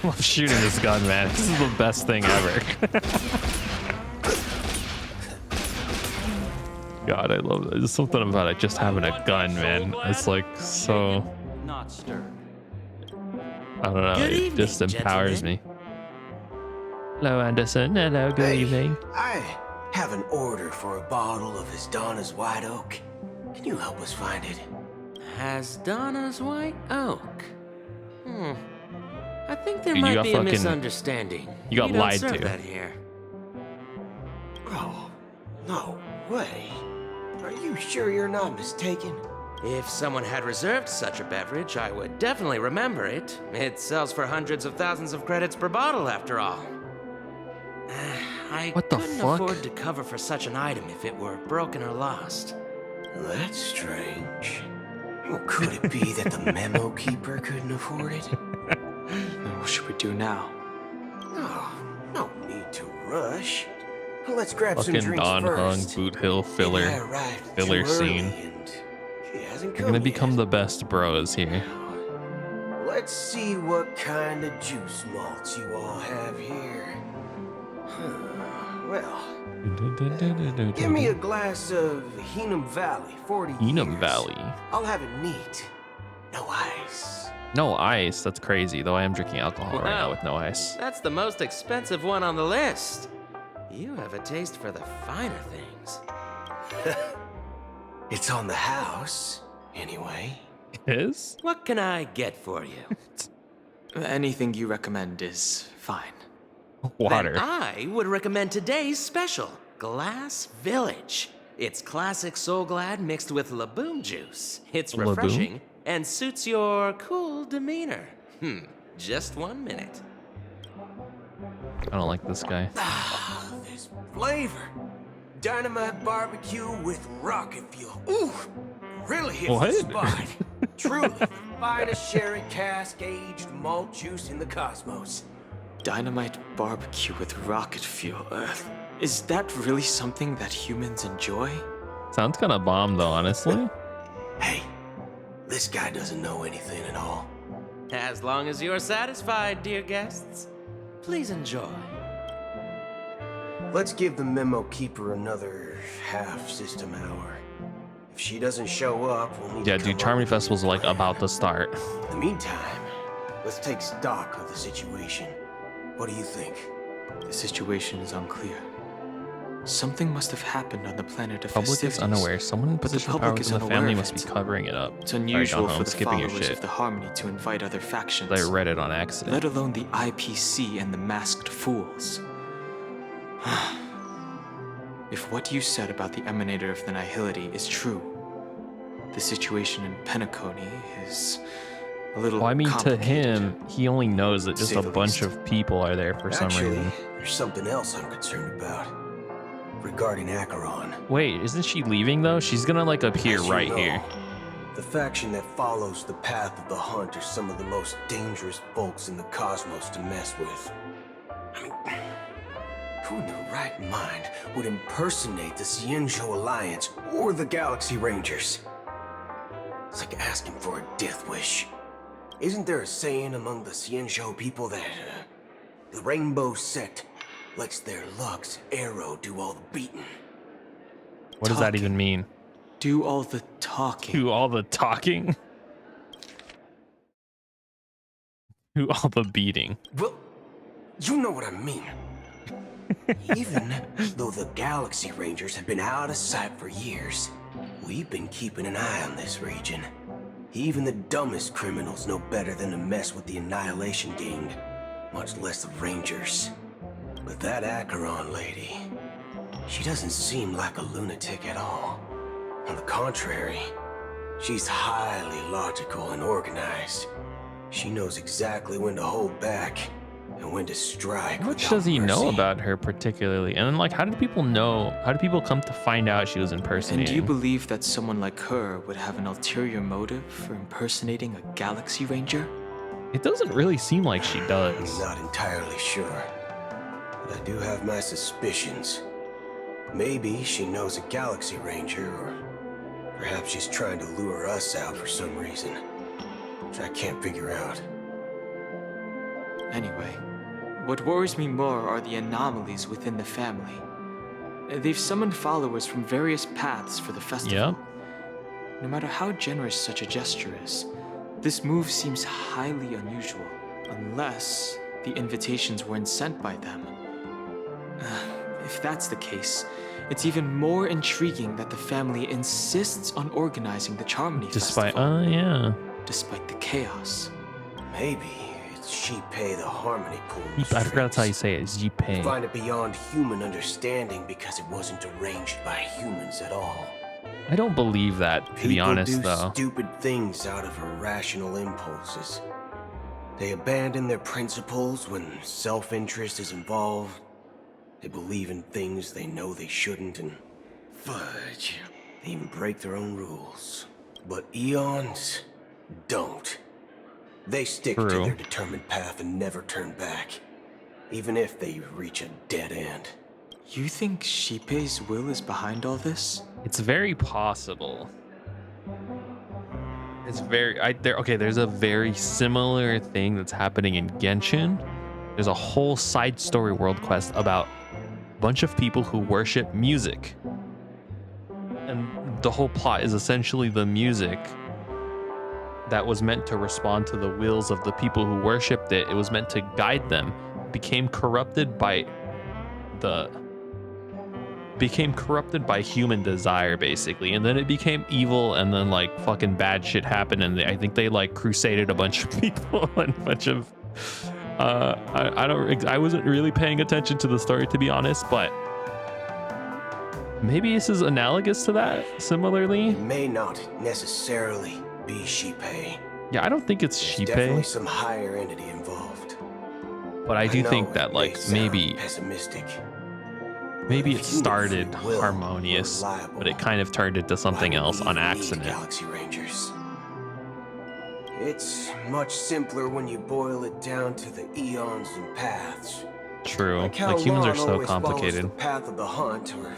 I love shooting this gun, man. This is the best thing ever. God, I love it. There's something about it, just having a gun, man. It's like so... Not stirred. I don't know. Good It just evening, empowers gentlemen. me. Hello, Anderson. Hello, good evening. I have an order for a bottle of Hasdana's White Oak. Can you help us find it? Hasdana's White Oak? I think there Dude, might be a misunderstanding. You got We don't lied serve to. that here. Oh, no way. Are you sure you're not mistaken? If someone had reserved such a beverage, I would definitely remember it. It sells for hundreds of thousands of credits per bottle, after all. I What the couldn't fuck? afford to cover for such an item if it were broken or lost. That's strange. Well, could it be that the memo keeper couldn't afford it? Then what should we do now? Oh, no need to rush. Let's grab some Fucking drinks Don Hung first. Boot Hill Maybe I filler arrived too early scene. and she hasn't You're come gonna yet. become the best bros here. Let's see what kind of juice malts you all have here. Well, give me a glass of Heenum Valley, 40 Heenum years. Valley. I'll have it neat. No ice. No ice. That's crazy. Though I am drinking alcohol right now Wow. with no ice. That's the most expensive one on the list. You have a taste for the finer things. It's on the house, anyway. Is? What can I get for you? Anything you recommend is fine. Water. Then I would recommend today's special, Glass Village. It's classic Soul Glad mixed with Laboom juice. It's Laboom? refreshing and suits your cool demeanor. Just 1 minute. I don't like this guy. This flavor. Dynamite barbecue with rocket fuel. Ooh, really hits What? the spot. Truly the finest sherry cask aged malt juice in the cosmos. Dynamite barbecue with rocket fuel. Is that really something that humans enjoy? Sounds kind of bomb though, honestly. Hey, this guy doesn't know anything at all. As long as you're satisfied, dear guests, please enjoy. Let's give the memo keeper another half system hour. If she doesn't show up, we'll need Yeah, to dude, come up Charming with a Festival's like about to start. In the meantime, let's take stock of the situation. What do you think? The situation is unclear. Something must have happened on the planet of Public is festivities, unaware. Someone in but the position of public power is in the unaware family of must be it. covering it up. It's unusual for I'm the skipping your followers shit. of the Harmony to invite other factions. I read it on accident. Let alone the IPC and the masked fools. If what you said about the Emanator of the Nihility is true, the situation in Penacony is a little Well, I mean, to complicated. him, he only knows that just Say a the bunch least. of people are there for some Actually, reason. there's something else I'm concerned about. Regarding Acheron. Wait, isn't she leaving though? She's gonna like appear As you right know, here. The faction that follows the path of the hunt are some of the most dangerous folks in the cosmos to mess with. I mean, who in their right mind would impersonate the Cienjo Alliance or the Galaxy Rangers? It's like asking for a death wish. Isn't there a saying among the Cienjo people that the Rainbow Sect lets their Lux arrow do all the beating? What does that even mean? Do all the talking. Do all the talking? Do all the beating. Well, you know what I mean. Even though the Galaxy Rangers have been out of sight for years, we've been keeping an eye on this region. Even the dumbest criminals know better than to mess with the Annihilation Gang, much less the Rangers. But that Acheron lady, she doesn't seem like a lunatic at all. On the contrary, she's highly logical and organized. She knows exactly when to hold back and when to strike. How much without does he know mercy. about her particularly? And then, like, how did people know? How did people come to find out she was impersonating? And do you believe that someone like her would have an ulterior motive for impersonating a Galaxy Ranger? It doesn't really seem like she I'm does. not entirely sure, but I do have my suspicions. Maybe she knows a Galaxy Ranger, or perhaps she's trying to lure us out for some reason, which I can't figure out. Anyway, what worries me more are the anomalies within the family. They've summoned followers from various paths for the festival. Yeah. No matter how generous such a gesture is, this move seems highly unusual, unless the invitations weren't sent by them, If that's the case, it's even more intriguing that the family insists on organizing the Charmony Festival. Yeah. Despite the chaos. Maybe it's Shipei the Harmony Pool. I forgot that's how you say it. Shipei. Find it beyond human understanding because it wasn't arranged by humans at all. I don't believe that, to be honest, People though. do stupid things out of irrational impulses. They abandon their principles when self-interest is involved. They believe in things they know they shouldn't, and fudge. They even break their own rules. But Aeons don't. They stick to their determined path and never turn back, even if they reach a dead end. You think Shipei's will is behind all this? It's very possible. It's very there's a very similar thing that's happening in Genshin. There's a whole side story world quest about a bunch of people who worship music. And the whole plot is essentially the music that was meant to respond to the wills of the people who worshipped it. It was meant to guide them. Became corrupted by human desire, basically, and then it became evil, and then like fucking bad shit happened, and I think they like crusaded a bunch of people and a bunch of I wasn't really paying attention to the story, to be honest, but maybe this is analogous to that. Similarly, it may not necessarily be Shipei. Yeah, I don't think it's There's Shipei. Definitely some higher entity involved. But I do think that like maybe pessimistic. Maybe it started harmonious, but it kind of turned into something else on accident. Galaxy Rangers. It's much simpler when you boil it down to the eons and paths. True. Like humans are so always complicated. The path of the hunt, or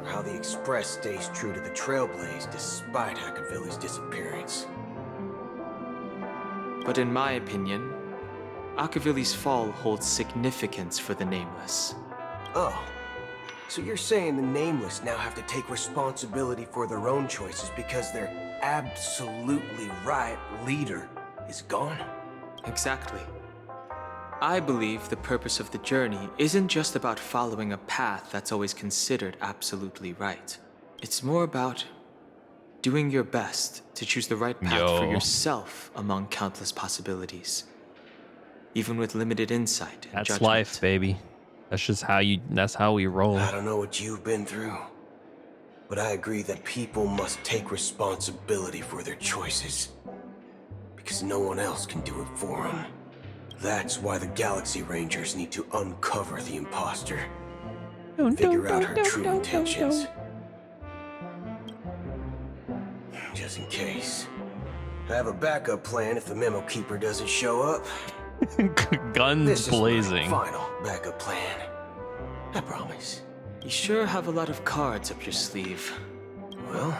how the Express stays true to the Trailblaze despite Akavilli's disappearance. But in my opinion, Akavilli's fall holds significance for the Nameless. Oh. So you're saying the Nameless now have to take responsibility for their own choices because their absolutely right leader is gone? Exactly. I believe the purpose of the journey isn't just about following a path that's always considered absolutely right. It's more about doing your best to choose the right path for yourself among countless possibilities. Even with limited insight and That's judgment. life, baby. That's how we roll. I don't know what you've been through, but I agree that people must take responsibility for their choices. Because no one else can do it for them. That's why the Galaxy Rangers need to uncover the imposter. Figure out her true intentions. Just in case. I have a backup plan if the Memo Keeper doesn't show up. Guns this blazing. Is my final backup plan. I promise. You sure have a lot of cards up your sleeve. Well,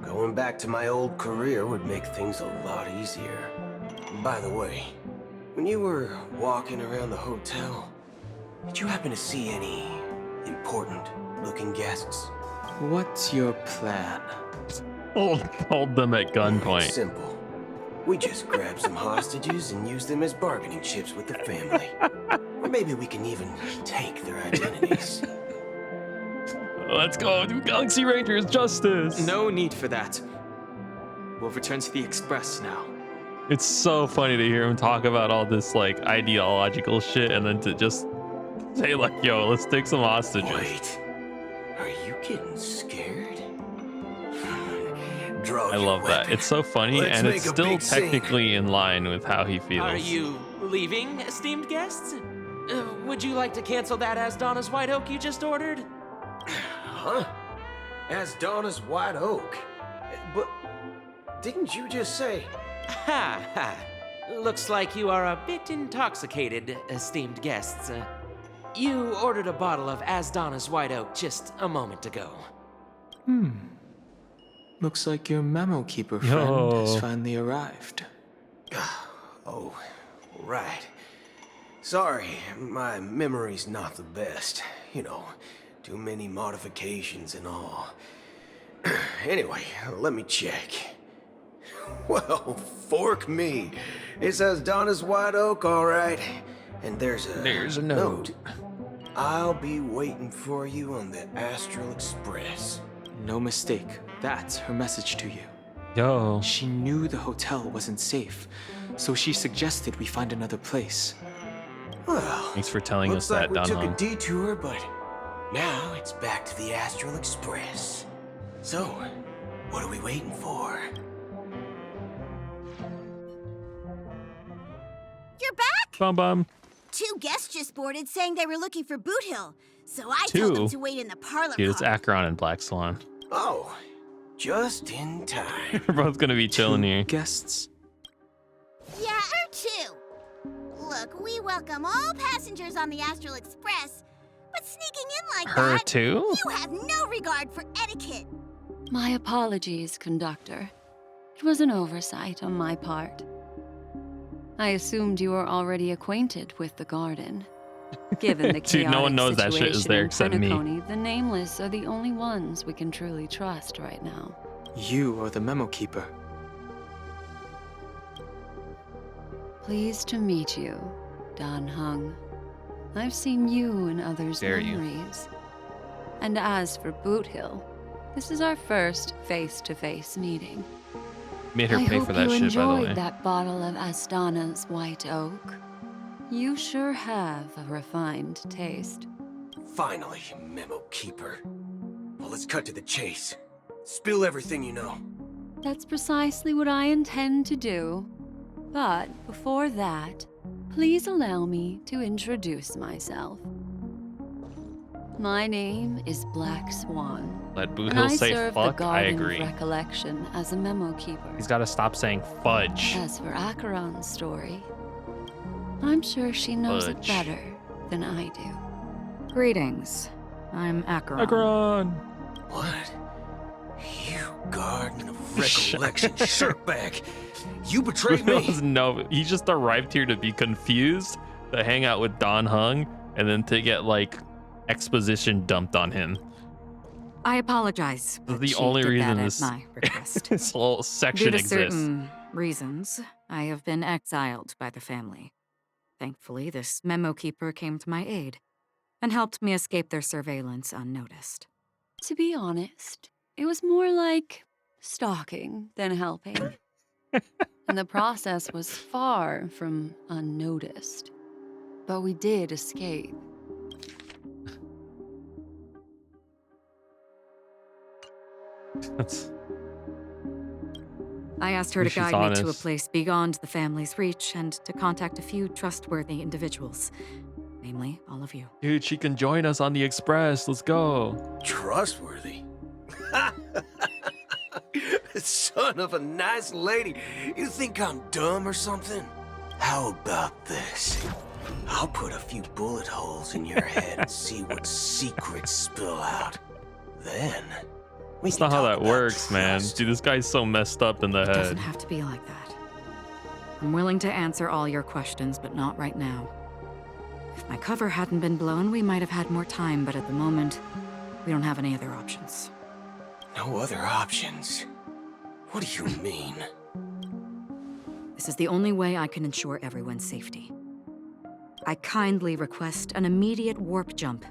going back to my old career would make things a lot easier. By the way, when you were walking around the hotel, did you happen to see any important looking guests? What's your plan? Hold them at gunpoint. Simple. We just grab some hostages and use them as bargaining chips with the family. Or maybe we can even take their identities. Let's go do Galaxy Rangers justice. No need for that. We'll return to the Express now. It's so funny to hear him talk about all this like ideological shit and then to just say like, yo, let's take some hostages. Wait, are you getting scared? I love that. It's so funny, and it's still technically in line with how he feels. Are you leaving, esteemed guests? Would you like to cancel that Asdana's White Oak you just ordered? Huh? Asdana's White Oak? But didn't you just say... Ha ha. Looks like you are a bit intoxicated, esteemed guests. You ordered a bottle of Asdana's White Oak just a moment ago. Looks like your Memo Keeper friend has finally arrived. Oh, right. Sorry, my memory's not the best. You know, too many modifications and all. Anyway, let me check. Well, fork me. It says Donna's White Oak, all right. And there's a note. I'll be waiting for you on the Astral Express. No mistake. That's her message to you. Yo. She knew the hotel wasn't safe, so she suggested we find another place. Well, Thanks for telling us looks like that, we Don took Hung. a detour, but now it's back to the Astral Express. So, what are we waiting for? You're back? Bum bum. 2 guests just boarded saying they were looking for Boot Hill, so I 2? told them to wait in the parlor Dude, it's car. Acheron and Black Swan. Oh, just in time. We're both gonna be chilling 2 here. guests? Yeah, her too. Look, we welcome all passengers on the Astral Express, but sneaking in like Her that, too? you have no regard for etiquette. My apologies, conductor. It was an oversight on my part. I assumed you were already acquainted with the garden. Given the Dude, no one knows that shit is situation there in except me. Penacony, the Nameless are the only ones we can truly trust right now. You are the memo keeper. Pleased to meet you, Don Hung. I've seen you in others' Dare you. memories. And as for Boot Hill, this is our first face-to-face meeting. Made her I pay hope for that you shit, by the enjoyed way. that bottle of Astana's White Oak. You sure have a refined taste. Finally, Memo Keeper. Well, let's cut to the chase. Spill everything you know. That's precisely what I intend to do. But before that, please allow me to introduce myself. My name is Black Swan. Let Boot and Hill I say serve the fuck, I Garden of agree. Recollection as a memo keeper. He's gotta stop saying fudge. As for Acheron's story, I'm sure she knows it Fudge. better than I do. Greetings. I'm Acheron. Acheron! What? You Garden of Recollection shirtbag! You betrayed me! No, he just arrived here to be confused, to hang out with Don Hung, and then to get, like, exposition dumped on him. I apologize. This is but the she only did reason that at this, my request. this whole section Due to exists. certain reasons, I have been exiled by the family. Thankfully, this memo keeper came to my aid and helped me escape their surveillance unnoticed. To be honest, it was more like stalking than helping. And the process was far from unnoticed. But we did escape. I asked her to She's guide me to a honest. place beyond the family's reach and to contact a few trustworthy individuals, namely all of you. Dude, she can join us on the Express. Let's go. Trustworthy? Son of a nice lady. You think I'm dumb or something? How about this? I'll put a few bullet holes in your head and see what secrets spill out. Then, we That's can not how talk that about works, man. trust. Dude, this guy's so messed up in the It doesn't head. have to be like that. I'm willing to answer all your questions, but not right now. If my cover hadn't been blown, we might have had more time, but at the moment, we don't have any other options. No other options? What do you mean? This is the only way I can ensure everyone's safety. I kindly request an immediate warp jump